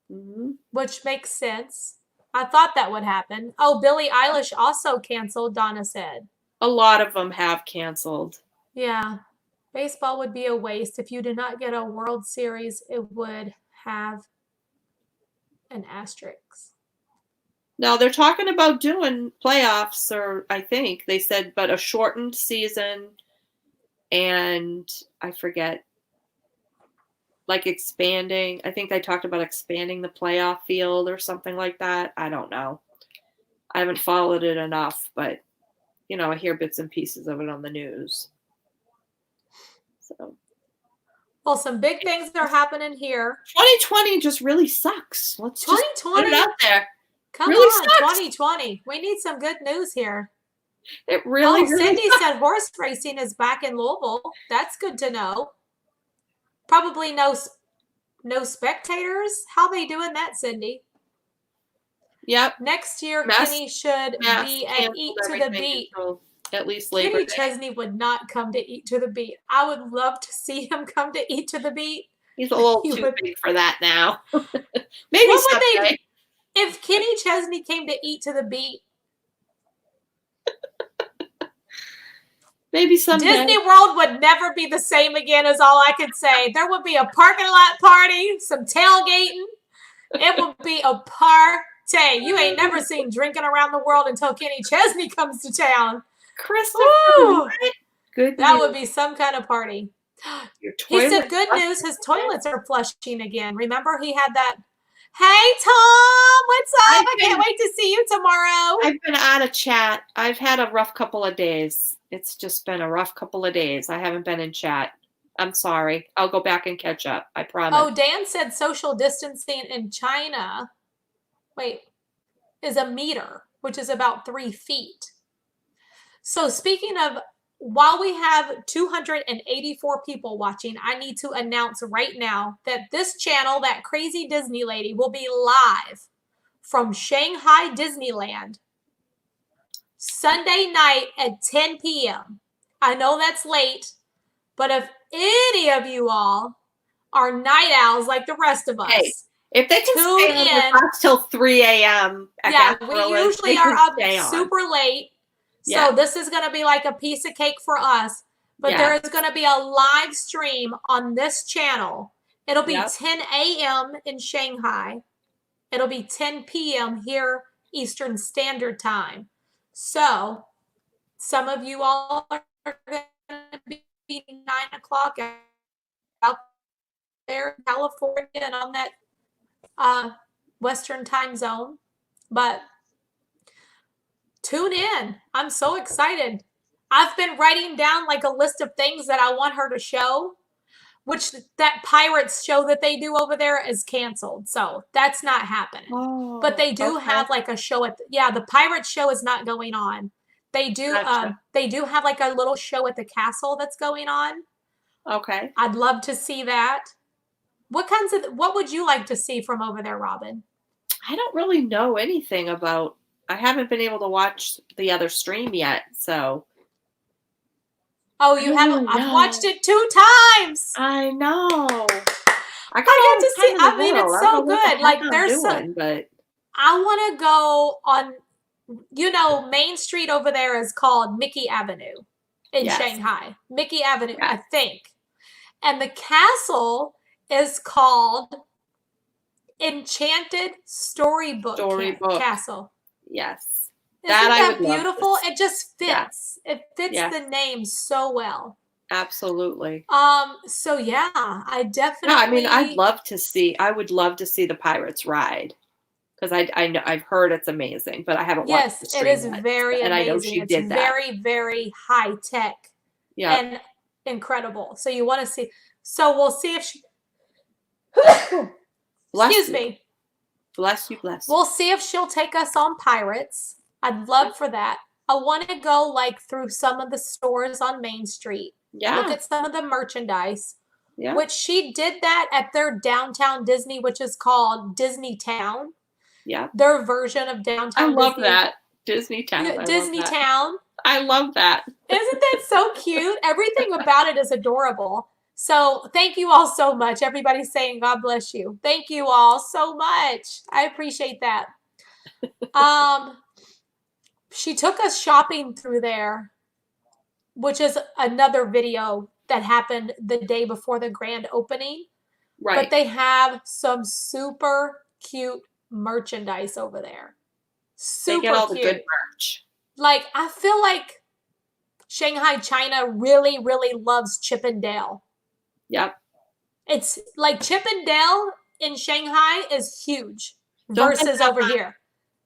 Speaker 3: Mm-hmm.
Speaker 1: Which makes sense. I thought that would happen. Oh, Billie Eilish also canceled, Donna said.
Speaker 3: A lot of them have canceled.
Speaker 1: Yeah. Baseball would be a waste. If you did not get a World Series, it would have an asterisk.
Speaker 3: No, they're talking about doing playoffs, or I think they said, but a shortened season, and I forget, expanding. I think they talked about expanding the playoff field or something like that. I don't know. I haven't followed it enough, but I hear bits and pieces of it on the news. So.
Speaker 1: Well, some big things are happening here.
Speaker 3: 2020 just really sucks. Let's just put it out there.
Speaker 1: Come on, sucks. 2020. We need some good news here.
Speaker 3: It really
Speaker 1: Cindy
Speaker 3: sucks.
Speaker 1: said horse racing is back in Louisville. That's good to know. Probably no spectators. How they doing that, Cindy?
Speaker 3: Yep.
Speaker 1: Next year, Kenny should be at Eat to the Beat.
Speaker 3: At least Labor
Speaker 1: Kenny
Speaker 3: Day.
Speaker 1: Chesney would not come to Eat to the Beat. I would love to see him come to Eat to the Beat.
Speaker 3: He's a little
Speaker 1: He
Speaker 3: too
Speaker 1: would-
Speaker 3: big for that now. Maybe
Speaker 1: What would
Speaker 3: someday.
Speaker 1: they? If Kenny Chesney came to Eat to the Beat,
Speaker 3: Maybe someday.
Speaker 1: Disney World would never be the same again, is all I could say. There would be a parking lot party, some tailgating. It would be a party. You ain't never seen Drinking Around the World until Kenny Chesney comes to town.
Speaker 3: Christopher,
Speaker 1: Woo!
Speaker 3: what? Good
Speaker 1: That
Speaker 3: news.
Speaker 1: would be some kind of party.
Speaker 3: Your
Speaker 1: He said,
Speaker 3: toilet
Speaker 1: good
Speaker 3: flushed
Speaker 1: news, his
Speaker 3: again?
Speaker 1: toilets are flushing again. Remember, he had that, hey, Tom, what's up? I can't wait to see you tomorrow.
Speaker 3: I've been out of chat. I've had a rough couple of days. It's just been a rough couple of days. I haven't been in chat. I'm sorry. I'll go back and catch up. I promise.
Speaker 1: Oh, Dan said social distancing in China, is a meter, which is about 3 feet. So speaking of, while we have 284 people watching, I need to announce right now that this channel, That Crazy Disney Lady, will be live from Shanghai Disneyland Sunday night at 10 p.m. I know that's late, but if any of you all are night owls like the rest of us,
Speaker 3: Hey, if they can
Speaker 1: tune
Speaker 3: stay on
Speaker 1: in.
Speaker 3: with us till 3 a.m.
Speaker 1: Yeah, we usually are up super late. So
Speaker 3: Yeah.
Speaker 1: this is going to be like a piece of cake for us. But
Speaker 3: Yeah.
Speaker 1: there is going to be a live stream on this channel. It'll be
Speaker 3: Yep.
Speaker 1: 10 a.m. in Shanghai. It'll be 10 p.m. here Eastern Standard Time. So some of you all are going to be 9 o'clock out there in California and on that Western time zone. But tune in. I'm so excited. I've been writing down like a list of things that I want her to show, which that Pirates show that they do over there is canceled. So that's not happening.
Speaker 3: Oh,
Speaker 1: But they do
Speaker 3: okay.
Speaker 1: have like a show at the Pirates show is not going on. They do
Speaker 3: Gotcha.
Speaker 1: they do have like a little show at the castle that's going on.
Speaker 3: Okay.
Speaker 1: I'd love to see that. What would you like to see from over there, Robin?
Speaker 3: I don't really know anything about. I haven't been able to watch the other stream yet, so.
Speaker 1: Oh, you
Speaker 3: I
Speaker 1: haven't?
Speaker 3: don't
Speaker 1: I've
Speaker 3: know.
Speaker 1: watched it 2 times.
Speaker 3: I know. I
Speaker 1: get to see.
Speaker 3: I
Speaker 1: I mean, it's so good. Like there's
Speaker 3: doing, but
Speaker 1: I want to go on. Main Street over there is called Mickey Avenue in
Speaker 3: Yes.
Speaker 1: Shanghai. Mickey Avenue,
Speaker 3: Yes.
Speaker 1: I think. And the castle is called Enchanted Storybook Castle.
Speaker 3: yes,
Speaker 1: Isn't
Speaker 3: I
Speaker 1: that
Speaker 3: would love
Speaker 1: beautiful?
Speaker 3: to
Speaker 1: It just fits.
Speaker 3: Yeah.
Speaker 1: It fits
Speaker 3: Yeah.
Speaker 1: the name so well.
Speaker 3: absolutely.
Speaker 1: So yeah, I definitely.
Speaker 3: Yeah, I mean, I would love to see the Pirates ride because I know I've heard it's amazing, but I haven't watched the
Speaker 1: Yes,
Speaker 3: stream
Speaker 1: it is
Speaker 3: yet.
Speaker 1: very
Speaker 3: And
Speaker 1: amazing.
Speaker 3: I know she
Speaker 1: It's
Speaker 3: did that.
Speaker 1: very, very high tech
Speaker 3: Yeah.
Speaker 1: and incredible. So you want to see. So we'll see if she.
Speaker 3: Bless
Speaker 1: Excuse
Speaker 3: you.
Speaker 1: me.
Speaker 3: Bless you. Bless you.
Speaker 1: We'll see if she'll take us on Pirates. I'd love for that. I want to go like through some of the stores on Main Street.
Speaker 3: Yeah.
Speaker 1: Look at some of the merchandise.
Speaker 3: Yeah.
Speaker 1: Which she did that at their downtown Disney, which is called Disney Town.
Speaker 3: Yeah.
Speaker 1: Their version of downtown
Speaker 3: I love
Speaker 1: Disney.
Speaker 3: that. Disney Town. I love
Speaker 1: Disney
Speaker 3: that.
Speaker 1: Town.
Speaker 3: I love that.
Speaker 1: Isn't that so cute? Everything about it is adorable. So thank you all so much. Everybody's saying God bless you. Thank you all so much. I appreciate that. She took us shopping through there, which is another video that happened the day before the grand opening.
Speaker 3: Right.
Speaker 1: But they have some super cute merchandise over there. Super
Speaker 3: they get all
Speaker 1: cute.
Speaker 3: the good merch.
Speaker 1: Like, I feel like Shanghai, China really, really loves Chip and Dale.
Speaker 3: Yep.
Speaker 1: It's like Chip and Dale in Shanghai is huge
Speaker 3: Don't they
Speaker 1: versus
Speaker 3: have
Speaker 1: over here.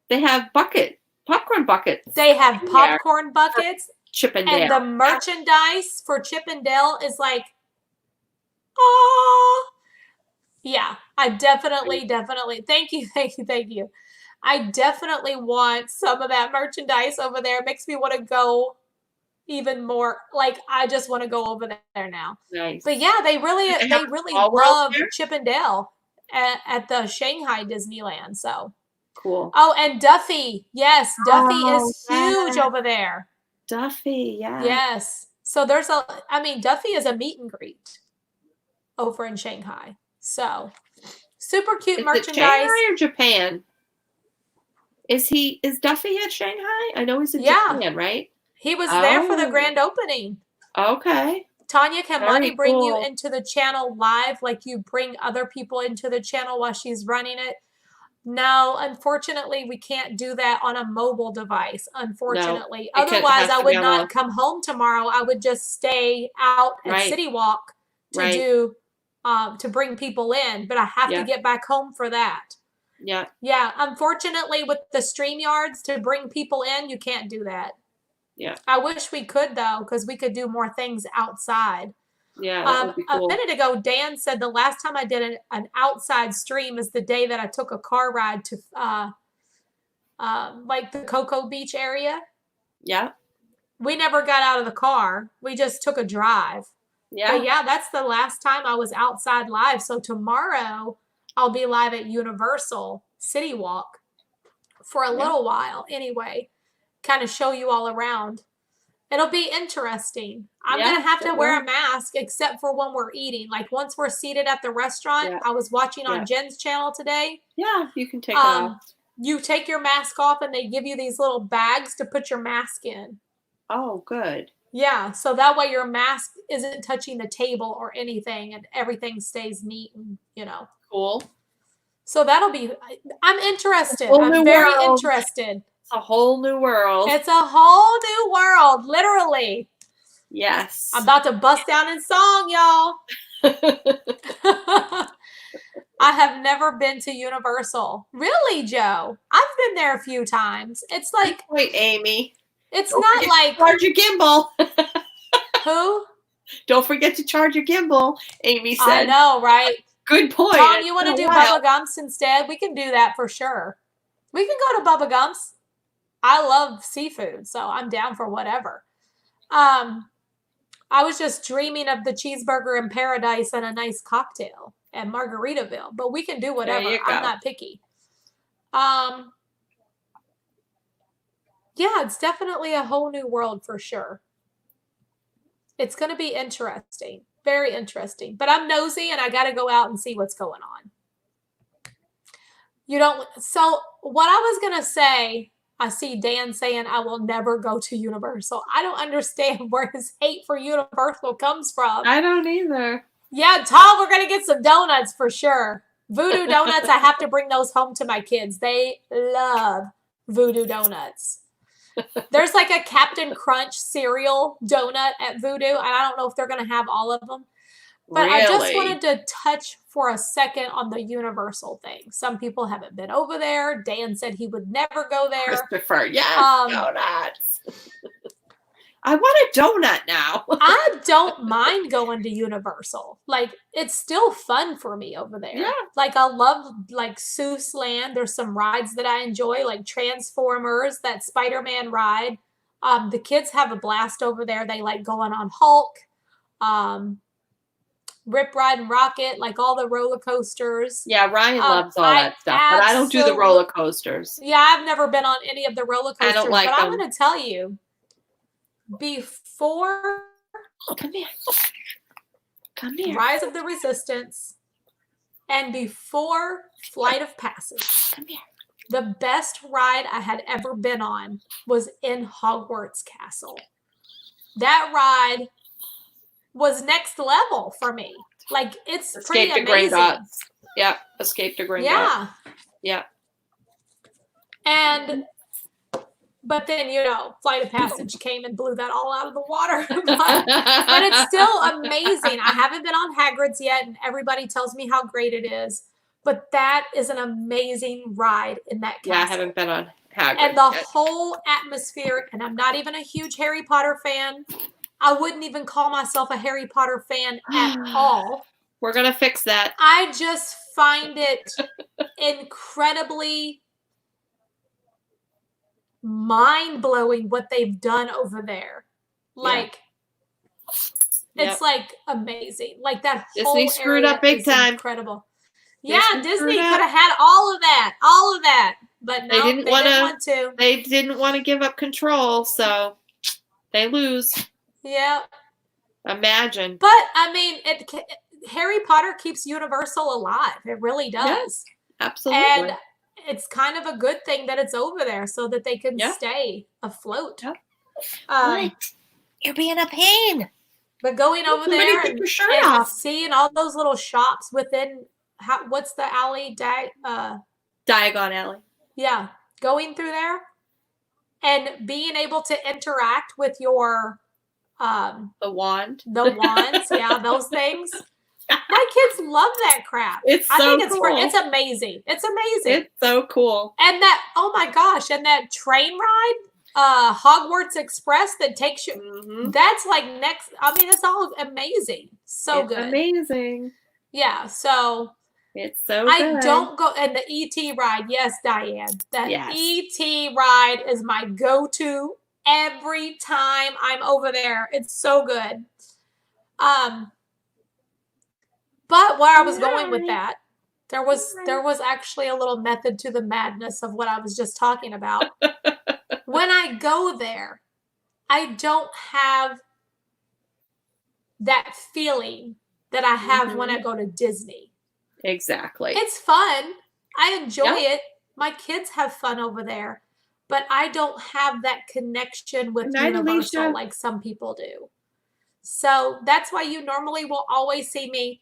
Speaker 3: They have popcorn buckets.
Speaker 1: They have popcorn buckets.
Speaker 3: Chip and Dale.
Speaker 1: And the merchandise for Chip and Dale is like, oh. Yeah, I definitely. Thank you. I definitely want some of that merchandise over there. It makes me want to go even more. Like, I just want to go over there now.
Speaker 3: Nice.
Speaker 1: But yeah, they really
Speaker 3: Small World
Speaker 1: love
Speaker 3: there?
Speaker 1: Chip and Dale at the Shanghai Disneyland. So
Speaker 3: Cool.
Speaker 1: oh, and Duffy. Yes, Duffy
Speaker 3: Oh,
Speaker 1: is huge
Speaker 3: yeah.
Speaker 1: over there.
Speaker 3: Duffy, yeah.
Speaker 1: Yes. So Duffy is a meet and greet over in Shanghai. So super cute
Speaker 3: Is it
Speaker 1: merchandise.
Speaker 3: Shanghai or Japan? Is Duffy at Shanghai? I know he's in Japan, right?
Speaker 1: He was there for the grand opening.
Speaker 3: Okay.
Speaker 1: Tanya, can
Speaker 3: Very
Speaker 1: Monty bring you
Speaker 3: cool.
Speaker 1: into the channel live like you bring other people into the channel while she's running it? No, unfortunately, we can't do that on a mobile device, unfortunately.
Speaker 3: No,
Speaker 1: otherwise, I would not come home tomorrow. I would just stay out at City Walk to do to bring people in, but I have to get back home for that.
Speaker 3: Yeah.
Speaker 1: Yeah, unfortunately, with the StreamYards to bring people in, you can't do that.
Speaker 3: Yeah.
Speaker 1: I wish we could, though, because we could do more things outside.
Speaker 3: Yeah, that would be cool.
Speaker 1: A minute ago, Dan said the last time I did an outside stream is the day that I took a car ride to like the Cocoa Beach area.
Speaker 3: Yeah.
Speaker 1: We never got out of the car. We just took a drive.
Speaker 3: Yeah.
Speaker 1: But yeah, that's the last time I was outside live. So tomorrow I'll be live at Universal City Walk for a little while anyway, kind of show you all around. It'll be interesting. I'm going to have to wear a mask except for when we're eating. Like once we're seated at the restaurant, I was watching on Jen's channel today.
Speaker 3: Yeah, you can take it off.
Speaker 1: You take your mask off and they give you these little bags to put your mask in.
Speaker 3: Oh, good.
Speaker 1: Yeah, so that way your mask isn't touching the table or anything and everything stays neat and,
Speaker 3: Cool.
Speaker 1: So that'll be, I'm interested. I'm very interested.
Speaker 3: It's a whole new world.
Speaker 1: It's a whole new world, literally.
Speaker 3: Yes.
Speaker 1: I'm about to bust down in song, y'all. I have never been to Universal. Really, Joe? I've been there a few times. It's like...
Speaker 3: Wait, Amy.
Speaker 1: It's not like...
Speaker 3: Charge your gimbal.
Speaker 1: Who?
Speaker 3: Don't forget to charge your gimbal, Amy said.
Speaker 1: I know, right?
Speaker 3: Good point.
Speaker 1: Tom, you want to do Bubba Gumps instead? We can do that for sure. We can go to Bubba Gumps. I love seafood, so I'm down for whatever. I was just dreaming of the cheeseburger in paradise and a nice cocktail at Margaritaville, but we can do whatever. I'm not picky. Yeah, it's definitely a whole new world for sure. It's going to be interesting. Very interesting. But I'm nosy and I got to go out and see what's going on. So what I was going to say, I see Dan saying I will never go to Universal. I don't understand where his hate for Universal comes from.
Speaker 3: I don't either.
Speaker 1: Yeah, Tom, we're going to get some donuts for sure. Voodoo donuts, I have to bring those home to my kids. They love Voodoo donuts. There's like a Captain Crunch cereal donut at Voodoo, and I don't know if they're going to have all of them. But really? I just wanted to touch for a second on the Universal thing. Some people haven't been over there. Dan said he would never go there.
Speaker 3: Christopher, yes, donuts. I want a donut now.
Speaker 1: I don't mind going to Universal. Like, it's still fun for me over there.
Speaker 3: Yeah.
Speaker 1: Like, I love, like, Seuss Land. There's some rides that I enjoy, like Transformers, that Spider-Man ride. The kids have a blast over there. They like going on Hulk, Rip, Ride, and Rocket, like all the roller coasters.
Speaker 3: Yeah, Ryan loves all that stuff, but I don't do the roller coasters.
Speaker 1: Yeah, I've never been on any of the roller coasters. I don't like them. I'm going to tell you, before
Speaker 3: come here.
Speaker 1: Rise of the Resistance and before Flight of Passage,
Speaker 3: come here.
Speaker 1: The best ride I had ever been on was in Hogwarts Castle. That ride was next level for me. Like, it's pretty amazing.
Speaker 3: Escape to Gringotts. Yeah, Escape to Gringotts.
Speaker 1: Yeah.
Speaker 3: Yeah.
Speaker 1: But then, Flight of Passage came and blew that all out of the water. but it's still amazing. I haven't been on Hagrid's yet, and everybody tells me how great it is. But that is an amazing ride in that castle.
Speaker 3: Yeah, I haven't been on Hagrid's
Speaker 1: and the whole atmosphere, and I'm not even a huge Harry Potter fan. I wouldn't even call myself a Harry Potter fan at all.
Speaker 3: We're going to fix that.
Speaker 1: I just find it incredibly mind-blowing what they've done over there. Like, it's like amazing. Like that whole
Speaker 3: Disney screwed up big time.
Speaker 1: Incredible. Yeah, Disney could have had all of that. But no, they didn't want to.
Speaker 3: They didn't want to give up control, so They lose.
Speaker 1: Yeah.
Speaker 3: Imagine.
Speaker 1: But I mean, Harry Potter keeps Universal alive. It really does.
Speaker 3: Yeah, absolutely.
Speaker 1: And it's kind of a good thing that it's over there so that they can
Speaker 3: Yeah.
Speaker 1: stay afloat.
Speaker 3: Yeah. What? You're being a pain.
Speaker 1: But going over there and
Speaker 3: off.
Speaker 1: seeing all those little shops within, what's the alley?
Speaker 3: Diagon Alley.
Speaker 1: Yeah. Going through there and being able to interact with your
Speaker 3: the wand.
Speaker 1: The wands, yeah, those things. My kids love that crap.
Speaker 3: It's so cool.
Speaker 1: It's amazing. It's amazing.
Speaker 3: It's so cool.
Speaker 1: And that, oh my gosh, and that train ride, Hogwarts Express that takes you, that's like it's all amazing. So good.
Speaker 3: Amazing.
Speaker 1: Yeah, so.
Speaker 3: It's so good.
Speaker 1: I don't go, and the E.T. ride, yes, Diane. That E.T. ride is my go-to every time I'm over there. It's so good. But where I was going with that, there was actually a little method to the madness of what I was just talking about. When I go there, I don't have that feeling that I have when I go to Disney.
Speaker 3: Exactly.
Speaker 1: It's fun. I enjoy it. My kids have fun over there. But I don't have that connection with Universal like some people do. So that's why you normally will always see me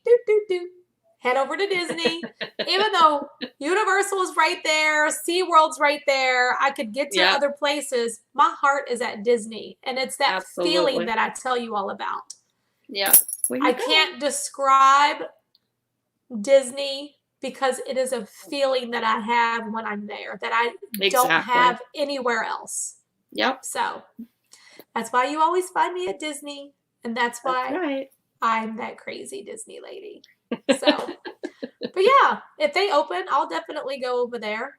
Speaker 1: head over to Disney. Even though Universal is right there, SeaWorld's right there, I could get to other places. My heart is at Disney. And it's that feeling that I tell you all about.
Speaker 3: Yeah.
Speaker 1: I can't describe Disney because it is a feeling that I have when I'm there that I don't have anywhere else.
Speaker 3: Yep.
Speaker 1: So that's why you always find me at Disney. And that's why I'm that crazy Disney lady. So, but yeah, if they open, I'll definitely go over there.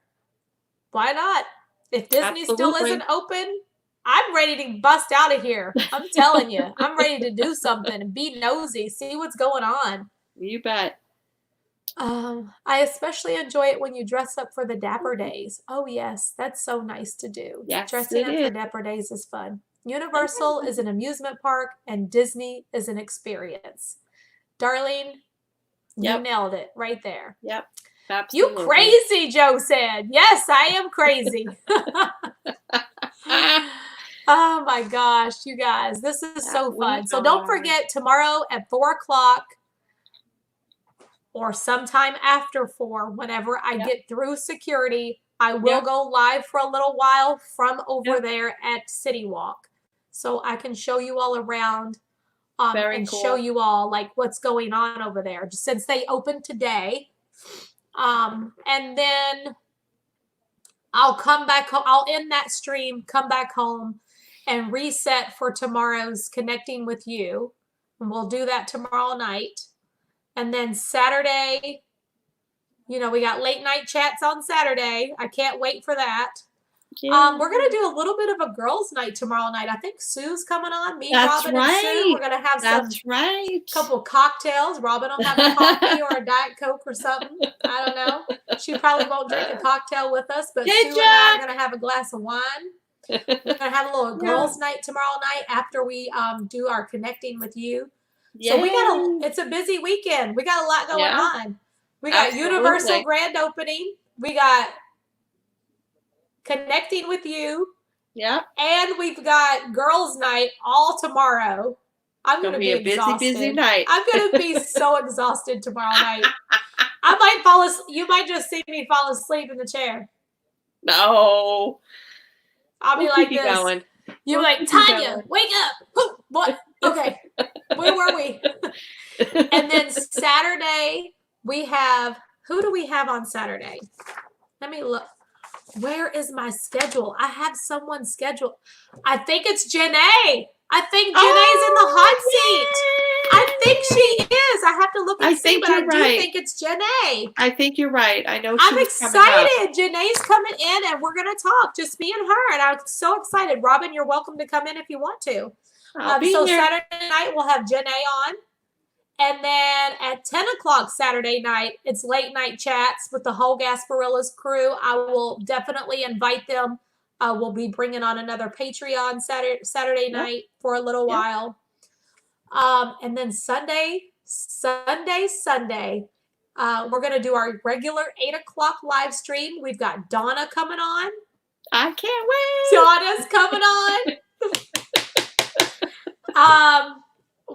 Speaker 1: Why not? If Disney still isn't open, I'm ready to bust out of here. I'm telling you, I'm ready to do something and be nosy, see what's going on.
Speaker 3: You bet.
Speaker 1: I especially enjoy it when you dress up for the Dapper Days. Oh yes, that's so nice to do.
Speaker 3: Yes,
Speaker 1: dressing up for Dapper Days is fun. Universal is an amusement park and Disney is an experience. Darling, you nailed it right there.
Speaker 3: Yep. Absolutely.
Speaker 1: You crazy, Joe said. Yes, I am crazy. Oh my gosh, you guys, this is so fun. So don't forget, tomorrow at 4:00 or sometime after 4, whenever I get through security, I will go live for a little while from over there at City Walk. So I can show you all around and show you all like what's going on over there since they opened today. And then I'll come back home. I'll end that stream, come back home and reset for tomorrow's Connecting with You. And we'll do that tomorrow night. And then Saturday, we got late night chats on Saturday. I can't wait for that. Yeah. We're going to do a little bit of a girls' night tomorrow night. I think Sue's coming on. Me, Robin, and Sue. We're going to have couple cocktails. Robin will have a coffee or a Diet Coke or something. I don't know. She probably won't drink a cocktail with us, but Sue and I are going to have a glass of wine. We're going to have a little girls' night tomorrow night after we do our Connecting with You. Yay. So it's a busy weekend. We got a lot going on. We got Universal grand opening. We got Connecting with You.
Speaker 3: Yeah.
Speaker 1: And we've got girls' night all tomorrow. I'm going to be exhausted.
Speaker 3: Busy night.
Speaker 1: I'm going to be so exhausted tomorrow night. I might fall asleep. You might just see me fall asleep in the chair.
Speaker 3: No.
Speaker 1: I'll be like this. Going. You're like, Tanya, wake up. What? Okay. Where were we? And then Saturday, we have, who do we have on Saturday? Let me look. Where is my schedule? I have someone scheduled. I think it's Janae. I think Janae's in the hot seat. I think she is. I have to look and see, but I do think it's Janae.
Speaker 3: I think you're right. I know
Speaker 1: I'm excited. Janae's coming in and we're going to talk. Just me and her. And I'm so excited. Robin, you're welcome to come in if you want to. So Saturday night, we'll have Janae on. And then at 10 o'clock Saturday night, it's late night chats with the whole Gasparillas crew. I will definitely invite them We'll be bringing on another Patreon Saturday night for a little while. And then Sunday, we're going to do our regular 8 o'clock live stream. We've got Donna coming on.
Speaker 3: I can't wait.
Speaker 1: Donna's coming on.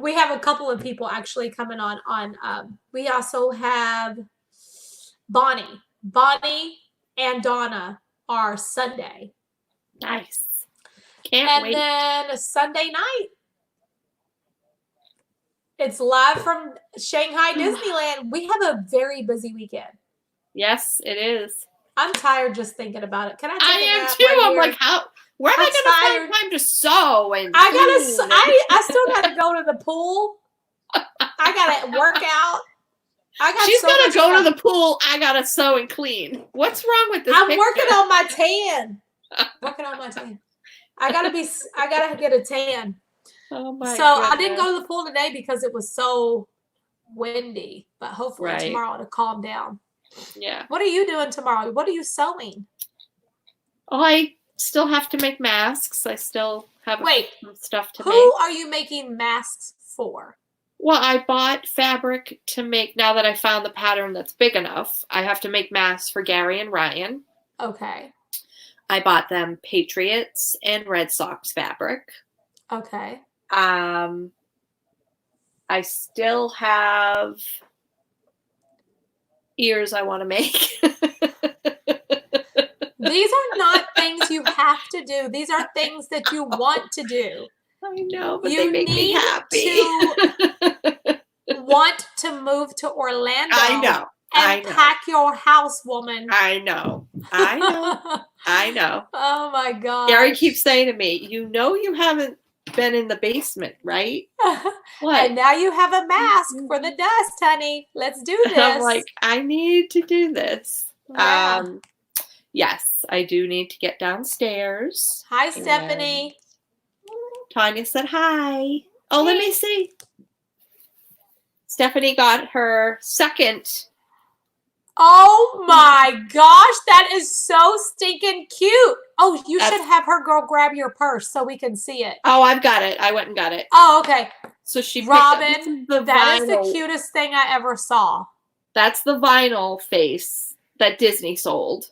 Speaker 1: We have a couple of people actually coming on. We also have Bonnie and Donna are Sunday.
Speaker 3: Nice. Can't wait.
Speaker 1: And then Sunday night, it's live from Shanghai Disneyland. We have a very busy weekend.
Speaker 3: Yes, it is.
Speaker 1: I'm tired just thinking about it. Can I take
Speaker 3: I
Speaker 1: a
Speaker 3: am
Speaker 1: nap
Speaker 3: too.
Speaker 1: right
Speaker 3: I'm
Speaker 1: here?
Speaker 3: like, where am I going to find time to sew? And
Speaker 1: I still got to go to the pool. I got to work out.
Speaker 3: She's going to go to the pool. I got to sew and clean. What's wrong with this picture?
Speaker 1: Working on my tan. I got to get a tan.
Speaker 3: Oh my
Speaker 1: God.
Speaker 3: goodness.
Speaker 1: I didn't go to the pool today because it was so windy, but hopefully tomorrow it'll calm down.
Speaker 3: Yeah.
Speaker 1: What are you doing tomorrow? What are you sewing?
Speaker 3: Oh, I still have to make masks. I still have some stuff to make.
Speaker 1: Who are you making masks for?
Speaker 3: Well, I bought fabric to make, now that I found the pattern that's big enough, I have to make masks for Gary and Ryan.
Speaker 1: Okay.
Speaker 3: I bought them Patriots and Red Sox fabric.
Speaker 1: Okay.
Speaker 3: I still have ears I want to make.
Speaker 1: These are not things you have to do. These are things that you want to do.
Speaker 3: I know, but they make me happy.
Speaker 1: Want to move to Orlando.
Speaker 3: I know.
Speaker 1: And pack your house, woman.
Speaker 3: I know. I know.
Speaker 1: Oh my God.
Speaker 3: Gary keeps saying to me, you haven't been in the basement, right? What?
Speaker 1: And now you have a mask for the dust, honey. Let's do this.
Speaker 3: I'm like, I need to do this.
Speaker 1: Yeah.
Speaker 3: Yes, I do need to get downstairs.
Speaker 1: Hi, Stephanie.
Speaker 3: Tanya said hi. Oh, let me see. Stephanie got her second.
Speaker 1: Oh my gosh, that is so stinking cute. Oh, you should have her girl grab your purse so we can see it.
Speaker 3: Oh, I've got it. I went and got it.
Speaker 1: Oh, okay.
Speaker 3: So she
Speaker 1: Robin, that is the cutest thing I ever saw.
Speaker 3: That's the vinyl face that Disney sold.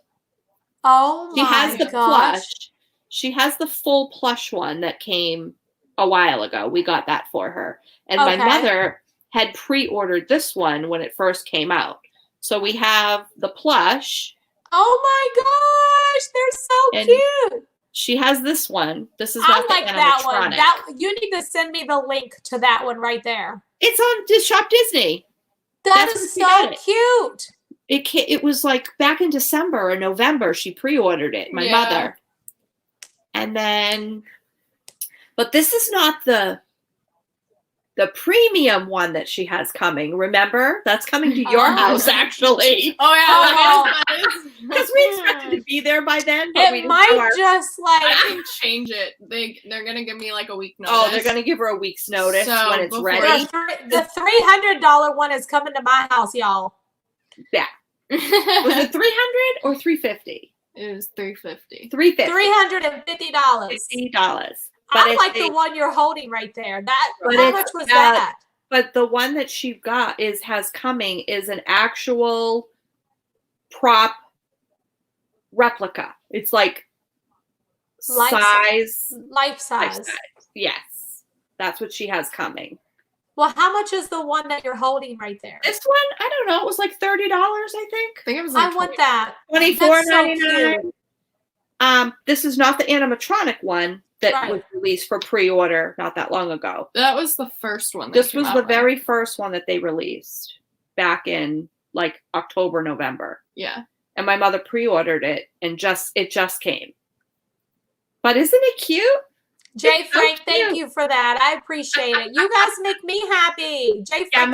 Speaker 1: Oh my gosh.
Speaker 3: She has the plush. She has the full plush one that came a while ago. We got that for her. And my mother had pre-ordered this one when it first came out. So we have the plush.
Speaker 1: Oh my gosh, they're so cute.
Speaker 3: She has this one. This is not the animatronic.
Speaker 1: That one. You need to send me the link to that one right there.
Speaker 3: It's on Shop Disney.
Speaker 1: That's so cute.
Speaker 3: It was like back in December or November she pre-ordered it, my mother. And then, but this is not the premium one that she has coming. Remember? That's coming to your house, actually.
Speaker 2: Oh, yeah.
Speaker 3: Because we expected to be there by then. But
Speaker 1: it might just like...
Speaker 2: I can change it. They're going to give me like a week notice.
Speaker 3: Oh, they're going to give her a week's notice when it's ready.
Speaker 1: The $300 one is coming to my house, y'all.
Speaker 3: Yeah. Was it $300 or $350?
Speaker 2: It was $350.
Speaker 1: $350.
Speaker 3: $50. But
Speaker 1: I like the one you're holding right there. How much was that?
Speaker 3: But the one that she got has coming is an actual prop replica. It's like life size. Yes. That's what she has coming.
Speaker 1: Well, how much is the one that you're holding right there?
Speaker 3: This one, I don't know. It was like $30, I think.
Speaker 2: I think it was like
Speaker 1: I want that.
Speaker 3: $24.99. So this is not the animatronic one that was released for pre-order not that long ago.
Speaker 2: That was the first one.
Speaker 3: This was the very first one that they released back in like October, November.
Speaker 2: Yeah.
Speaker 3: And my mother pre-ordered it and it just came. But isn't it cute?
Speaker 1: Jay Frank, thank you for that. I appreciate it. You guys make me happy. Jay Frank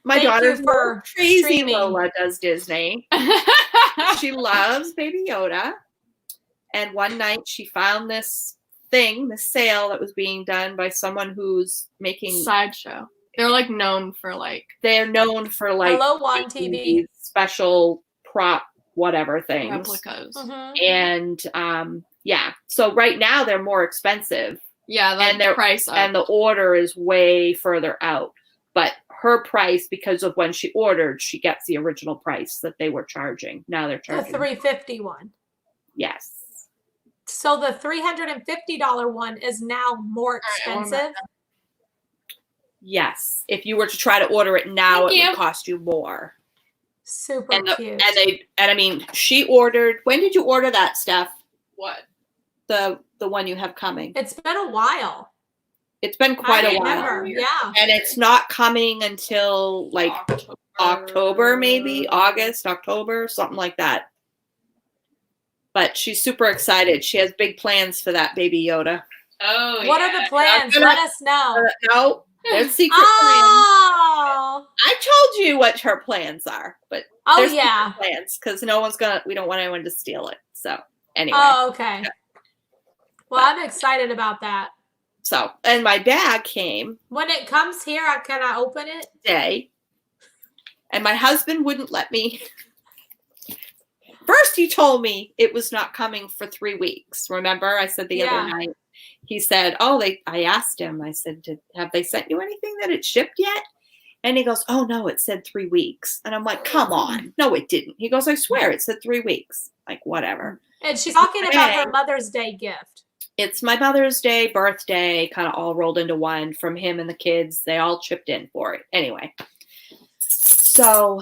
Speaker 3: my daughter's for crazy streaming. Lola does Disney. She loves Baby Yoda. And one night she found this sale that was being done by someone who's making
Speaker 2: Sideshow. They're known for
Speaker 3: Hello One TV
Speaker 1: TV
Speaker 3: special prop whatever things.
Speaker 4: replicas.
Speaker 3: And so right now they're more expensive.
Speaker 4: Yeah,
Speaker 3: and their
Speaker 4: price up.
Speaker 3: and the order is way further out. But her price, because of when she ordered, she gets the original price that they were charging. Now they're charging
Speaker 1: The $350 one.
Speaker 3: Yes.
Speaker 1: So the $350 one is now more expensive.
Speaker 3: Yes. If you were to try to order it now, it would cost you more.
Speaker 1: Super cute.
Speaker 3: And I mean, she ordered. When did you order that, Steph?
Speaker 4: What?
Speaker 3: The one you have coming.
Speaker 1: It's been a while.
Speaker 3: It's been quite a while.
Speaker 1: Remember. Yeah.
Speaker 3: And it's not coming until like October, maybe August, October, something like that. But she's super excited. She has big plans for that baby Yoda.
Speaker 4: Oh,
Speaker 1: what are the plans? Let us know.
Speaker 3: No, there's secret
Speaker 1: Oh.
Speaker 3: plans. I told you what her plans are, but there's
Speaker 1: yeah,
Speaker 3: plans because we don't want anyone to steal it. So anyway.
Speaker 1: Oh, okay. Well, I'm excited about that.
Speaker 3: So, and my bag came.
Speaker 1: When it comes here, can I open it?
Speaker 3: Today. And my husband wouldn't let me. First, he told me it was not coming for 3 weeks. Remember, I said the other night. He said, I asked him, I said, have they sent you anything that it shipped yet? And he goes, oh, no, it said 3 weeks. And I'm like, come on. No, it didn't. He goes, I swear it said 3 weeks. Like, whatever.
Speaker 1: And she's talking about her Mother's Day gift.
Speaker 3: It's my Mother's Day, birthday, kind of all rolled into one from him and the kids. They all chipped in for it. Anyway, so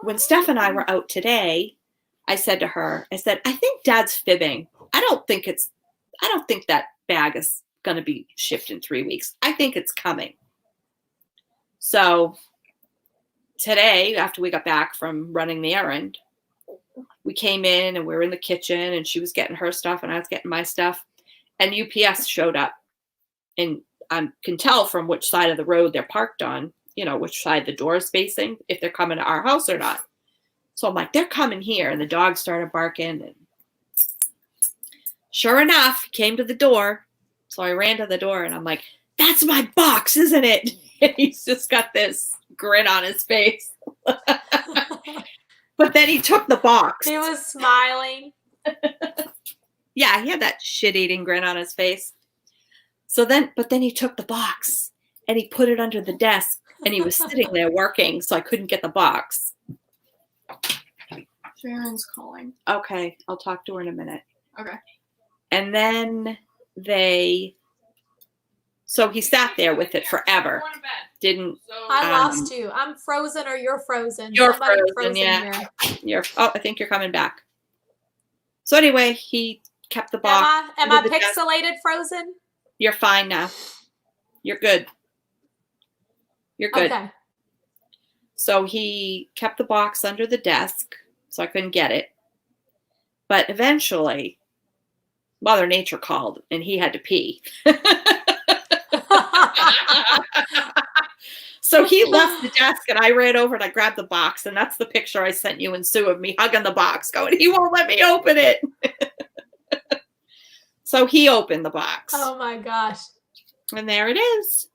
Speaker 3: when Steph and I were out today, I said to her, I think Dad's fibbing. I don't think that bag is going to be shipped in 3 weeks. I think it's coming. So today, after we got back from running the errand, we came in and we were in the kitchen and she was getting her stuff and I was getting my stuff. And UPS showed up. And I can tell from which side of the road they're parked on, which side the door is facing, if they're coming to our house or not. So I'm like, they're coming here. And the dog started barking. And sure enough, he came to the door. So I ran to the door and I'm like, that's my box, isn't it? And he's just got this grin on his face. But then he took the box.
Speaker 1: He was smiling.
Speaker 3: Yeah, he had that shit-eating grin on his face. But then he took the box and he put it under the desk and he was sitting there working, so I couldn't get the box.
Speaker 4: Sharon's calling.
Speaker 3: Okay, I'll talk to her in a minute.
Speaker 4: Okay.
Speaker 3: And then so he sat there with it forever.
Speaker 1: I lost you. I'm frozen or you're frozen.
Speaker 3: You're
Speaker 1: Somebody
Speaker 3: frozen, yeah.
Speaker 1: Here.
Speaker 3: I think you're coming back. So anyway, he kept the box.
Speaker 1: Am I pixelated frozen?
Speaker 3: You're fine now. You're good. You're good.
Speaker 1: Okay.
Speaker 3: So he kept the box under the desk, so I couldn't get it. But eventually, Mother Nature called, and he had to pee. So he left the desk, and I ran over and I grabbed the box, and that's the picture I sent you and Sue of me hugging the box, going, he won't let me open it. So he opened the box.
Speaker 1: Oh my gosh.
Speaker 3: And there it is.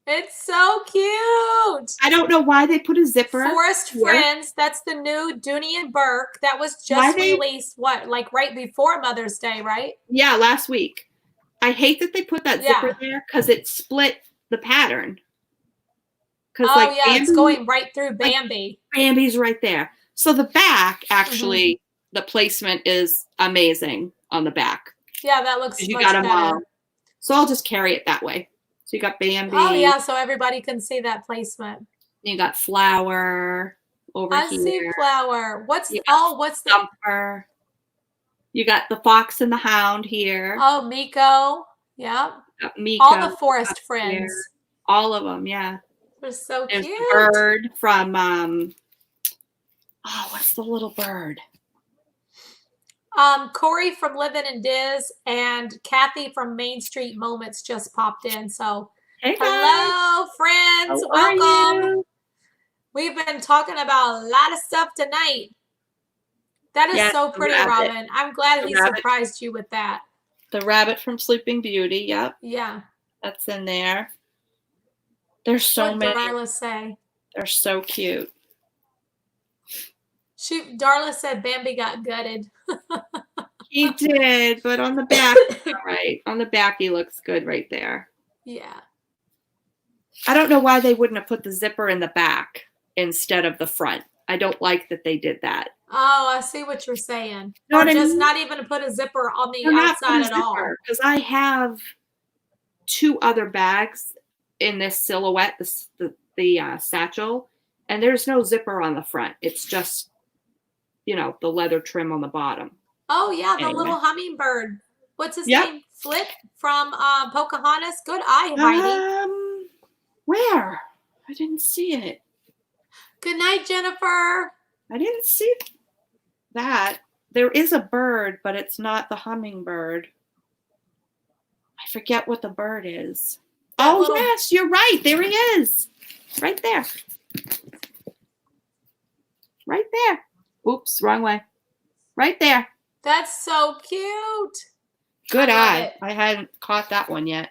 Speaker 1: It's so cute.
Speaker 3: I don't know why they put a zipper.
Speaker 1: Forest
Speaker 3: here.
Speaker 1: Friends. That's the new Dooney and Burke. That was just released, like right before Mother's Day, right?
Speaker 3: Yeah, last week. I hate that they put that zipper there because it split the pattern.
Speaker 1: It's going right through Bambi.
Speaker 3: Bambi's right there. So the back, actually, the placement is amazing on the back.
Speaker 1: Yeah, that looks
Speaker 3: you
Speaker 1: much
Speaker 3: got them
Speaker 1: better.
Speaker 3: all. So I'll just carry it that way. So you got Bambi.
Speaker 1: Oh, yeah, so everybody can see that placement.
Speaker 3: You got Flower over here.
Speaker 1: I see Flower. What's the
Speaker 3: Thumper. You got the Fox and the Hound here.
Speaker 1: Oh, Miko. Yeah.
Speaker 3: Miko.
Speaker 1: All the Forest Friends.
Speaker 3: Here. All of them, yeah.
Speaker 1: They're so
Speaker 3: There's
Speaker 1: cute.
Speaker 3: the bird from what's the little bird?
Speaker 1: Corey from Living in Diz and Kathy from Main Street Moments just popped in. So,
Speaker 3: hey
Speaker 1: hello, friends. Welcome. We've been talking about a lot of stuff tonight. That is so pretty, Robin. I'm glad he surprised you with that.
Speaker 3: The rabbit from Sleeping Beauty. Yep.
Speaker 1: Yeah.
Speaker 3: That's in there. There's so many.
Speaker 1: What did Darla say?
Speaker 3: They're so cute.
Speaker 1: Darla said Bambi got gutted.
Speaker 3: He did, but on the back, all right. On the back, he looks good right there.
Speaker 1: Yeah.
Speaker 3: I don't know why they wouldn't have put the zipper in the back instead of the front. I don't like that they did that.
Speaker 1: Oh, I see what you're saying.
Speaker 3: You know
Speaker 1: or
Speaker 3: what I
Speaker 1: just
Speaker 3: mean?
Speaker 1: not even put a zipper on the
Speaker 3: Or not
Speaker 1: outside
Speaker 3: put a
Speaker 1: at all.
Speaker 3: zipper, because I have 2 other bags in this silhouette, the satchel, and there's no zipper on the front. It's just, you know, the leather trim on the bottom.
Speaker 1: Oh yeah, the
Speaker 3: Anyway.
Speaker 1: little hummingbird. What's his
Speaker 3: Yep.
Speaker 1: name? Flip from Pocahontas. Good eye, Heidi.
Speaker 3: Where? I didn't see it.
Speaker 1: Good night, Jennifer.
Speaker 3: I didn't see that. There is a bird, but it's not the hummingbird. I forget what the bird is.
Speaker 1: That
Speaker 3: Oh,
Speaker 1: little-
Speaker 3: yes, you're right. There he is. Right there. Right there. Oops, wrong way. Right there.
Speaker 1: That's so cute.
Speaker 3: Good
Speaker 1: I love
Speaker 3: eye.
Speaker 1: it.
Speaker 3: I hadn't caught that one yet.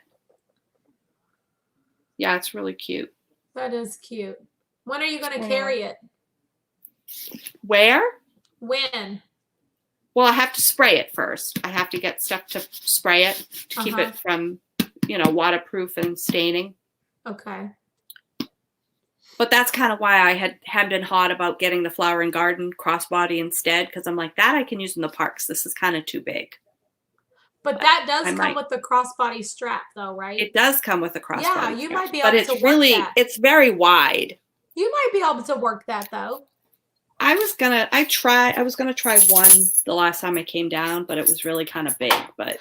Speaker 3: Yeah, it's really cute.
Speaker 1: That is cute. When are you going to
Speaker 3: Yeah.
Speaker 1: carry it?
Speaker 3: Where?
Speaker 1: When?
Speaker 3: Well, I have to spray it first. I have to get stuff to spray it to keep it from, you know, waterproof and staining.
Speaker 1: Okay.
Speaker 3: But that's kind of why I had been hot about getting the Flower and Garden crossbody instead, because I'm like, that I can use in the parks. This is kind of too big.
Speaker 1: But that does
Speaker 3: I
Speaker 1: come
Speaker 3: might.
Speaker 1: with the crossbody strap, though, right?
Speaker 3: It does come with a crossbody.
Speaker 1: Yeah, you might be
Speaker 3: but
Speaker 1: able
Speaker 3: it's
Speaker 1: to work
Speaker 3: really,
Speaker 1: that.
Speaker 3: it's very wide.
Speaker 1: You might be able to work that, though.
Speaker 3: I was gonna try one the last time I came down, but it was really kind of big. But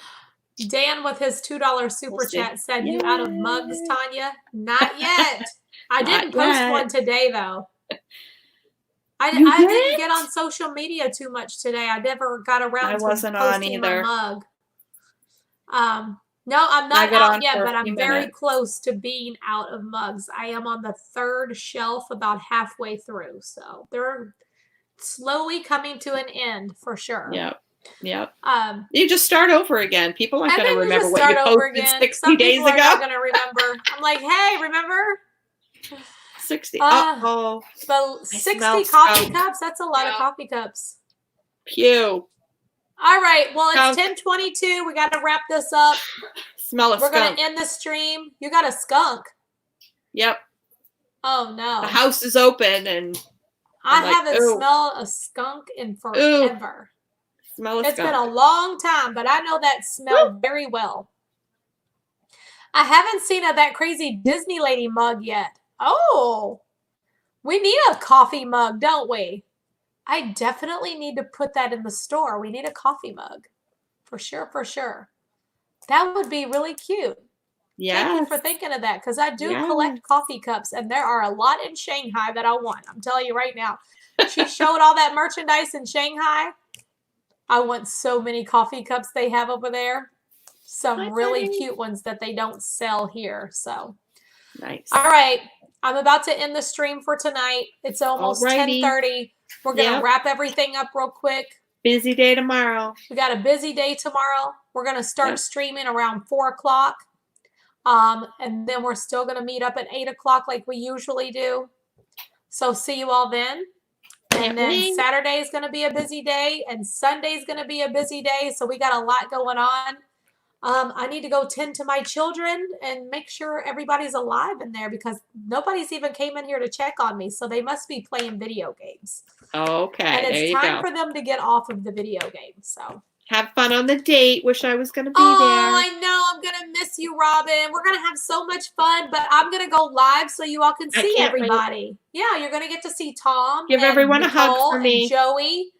Speaker 1: Dan with his $2 super
Speaker 3: We'll see.
Speaker 1: chat said, "You out of mugs, Tanya?" Not yet. I
Speaker 3: Not
Speaker 1: didn't post
Speaker 3: yet.
Speaker 1: one today, though. I
Speaker 3: You
Speaker 1: didn't
Speaker 3: didn't?
Speaker 1: get on social media too much today. I never got around
Speaker 3: I
Speaker 1: to
Speaker 3: wasn't on
Speaker 1: posting my
Speaker 3: either.
Speaker 1: mug. No, I'm
Speaker 3: I
Speaker 1: not
Speaker 3: got
Speaker 1: out
Speaker 3: on
Speaker 1: yet,
Speaker 3: for a
Speaker 1: but I'm
Speaker 3: few
Speaker 1: very
Speaker 3: minutes.
Speaker 1: close to being out of mugs. I am on the 3rd shelf, about halfway through, so they're slowly coming to an end for sure.
Speaker 3: Yep.
Speaker 1: Um,
Speaker 3: You just start over again. People aren't
Speaker 1: and
Speaker 3: going to
Speaker 1: then you
Speaker 3: remember
Speaker 1: just
Speaker 3: what you
Speaker 1: start over
Speaker 3: posted
Speaker 1: again.
Speaker 3: 60
Speaker 1: Some
Speaker 3: days
Speaker 1: people are
Speaker 3: ago.
Speaker 1: not going to remember. I'm like, hey, remember
Speaker 3: 60.
Speaker 1: the 60
Speaker 3: smell
Speaker 1: coffee
Speaker 3: skunk.
Speaker 1: cups? That's a lot of
Speaker 3: Yeah.
Speaker 1: coffee cups.
Speaker 3: Pew.
Speaker 1: All right. Well, it's
Speaker 3: Skunk.
Speaker 1: 10:22. We got to wrap this up.
Speaker 3: Smell of
Speaker 1: We're going
Speaker 3: skunk.
Speaker 1: to end the stream. You got a skunk.
Speaker 3: Yep.
Speaker 1: Oh, no.
Speaker 3: The house is open and
Speaker 1: I
Speaker 3: I'm like,
Speaker 1: haven't
Speaker 3: ooh.
Speaker 1: smelled a skunk in forever.
Speaker 3: smell of
Speaker 1: It's
Speaker 3: skunk.
Speaker 1: been a long time, but I know that smell very well. I haven't seen that crazy Disney lady mug yet. Oh, we need a coffee mug, don't we? I definitely need to put that in the store. We need a coffee mug. For sure, for sure. That would be really cute. Thank you for thinking of that, because I do collect coffee cups, and there are a lot in Shanghai that I want. I'm telling you right now. She showed all that merchandise in Shanghai. I want so many coffee cups they have over there. Some really cute ones that they don't sell here. So,
Speaker 3: nice.
Speaker 1: All right. I'm about to end the stream for tonight. It's almost 10:30. We're going to wrap everything up real quick.
Speaker 3: Busy day tomorrow.
Speaker 1: We got a busy day tomorrow. We're going to start streaming around 4 o'clock. And then we're still going to meet up at 8 o'clock like we usually do. So see you all then. And then Saturday is going to be a busy day, and Sunday is going to be a busy day. So we got a lot going on. I need to go tend to my children and make sure everybody's alive in there, because nobody's even came in here to check on me. So they must be playing video games.
Speaker 3: Okay.
Speaker 1: And
Speaker 3: there
Speaker 1: it's
Speaker 3: you
Speaker 1: time
Speaker 3: go.
Speaker 1: for them to get off of the video games. So
Speaker 3: have fun on the date. Wish I was going to be there.
Speaker 1: I know. I'm going to miss you, Robin. We're going to have so much fun, but I'm going to go live so you all can see everybody. Wait. Yeah, you're going to get to see Tom.
Speaker 3: Give everyone
Speaker 1: Nicole,
Speaker 3: a hug for me.
Speaker 1: And Joey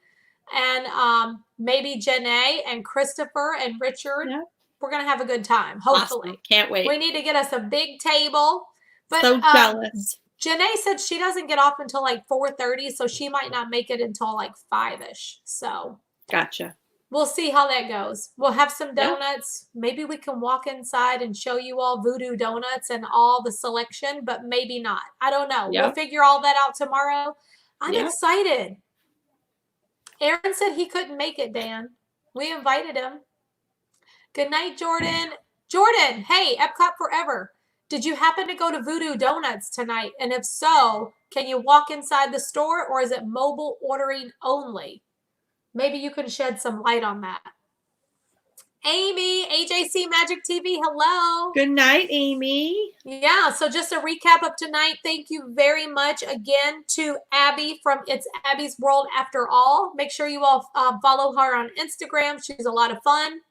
Speaker 1: and maybe Janae and Christopher and Richard. Yeah. We're going to have a good time, hopefully.
Speaker 3: Awesome. Can't wait.
Speaker 1: We need to get us a big table. But,
Speaker 3: so jealous.
Speaker 1: Janae said she doesn't get off until like 4:30, so she might not make it until like 5-ish. So
Speaker 3: gotcha.
Speaker 1: We'll see how that goes. We'll have some donuts. Yep. Maybe we can walk inside and show you all Voodoo Donuts and all the selection, but maybe not. I don't know. Yep. We'll figure all that out tomorrow. I'm excited. Aaron said he couldn't make it, Dan. We invited him. Good night, Jordan. Jordan, hey, Epcot Forever. did you happen to go to Voodoo Donuts tonight? And if so, can you walk inside the store or is it mobile ordering only? Maybe you can shed some light on that. Amy, AJC Magic TV, hello.
Speaker 3: Good night, Amy.
Speaker 1: Yeah, so just a recap of tonight. Thank you very much again to Abby from It's Abby's World After All. Make sure you all follow her on Instagram. She's a lot of fun.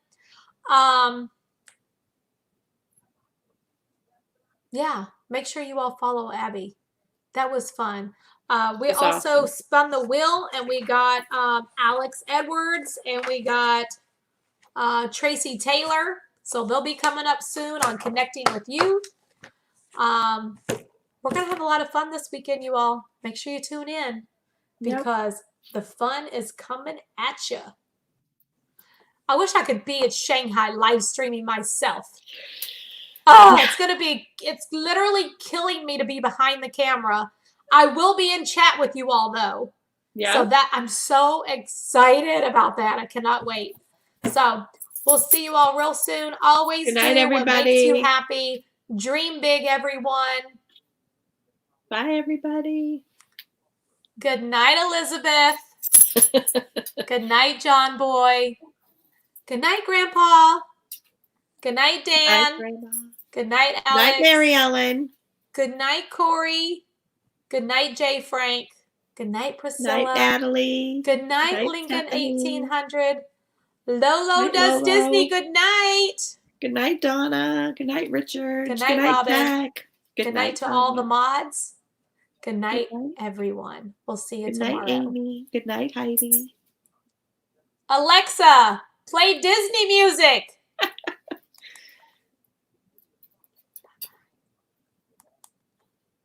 Speaker 1: Yeah, make sure you all follow Abby. That was fun. We
Speaker 3: That's
Speaker 1: also
Speaker 3: awesome.
Speaker 1: spun the wheel and we got Alex Edwards and we got Tracy Taylor. So they'll be coming up soon on Connecting with You. We're going to have a lot of fun this weekend, you all. Make sure you tune in because the fun is coming at you. I wish I could be at Shanghai live streaming myself. Oh, it's literally killing me to be behind the camera. I will be in chat with you all though.
Speaker 3: Yeah.
Speaker 1: So that I'm so excited about that. I cannot wait. So we'll see you all real soon. Always
Speaker 3: Good night,
Speaker 1: do
Speaker 3: everybody.
Speaker 1: what makes you happy. Dream big, everyone.
Speaker 3: Bye, everybody.
Speaker 1: Good night, Elizabeth. Good night, John Boy. Good night, Grandpa. Good night, Dan.
Speaker 3: Bye, Grandma.
Speaker 1: Good night, Alex.
Speaker 3: Good night, Mary Ellen.
Speaker 1: Good night, Corey. Good night, Jay Frank. Good night, Priscilla.
Speaker 3: Good night, Natalie.
Speaker 1: Good night,
Speaker 3: Good night,
Speaker 1: Lincoln
Speaker 3: Stephanie.
Speaker 1: 1800. Lolo
Speaker 3: Night,
Speaker 1: does
Speaker 3: Lolo.
Speaker 1: Disney. Good night.
Speaker 3: Good night, Donna. Good night, Richard.
Speaker 1: Good night, Robin.
Speaker 3: Jack.
Speaker 1: Good night to all the mods. Good night, everyone. We'll see you
Speaker 3: Good
Speaker 1: tomorrow.
Speaker 3: night, Amy. Good night, Heidi.
Speaker 1: Alexa, play Disney music.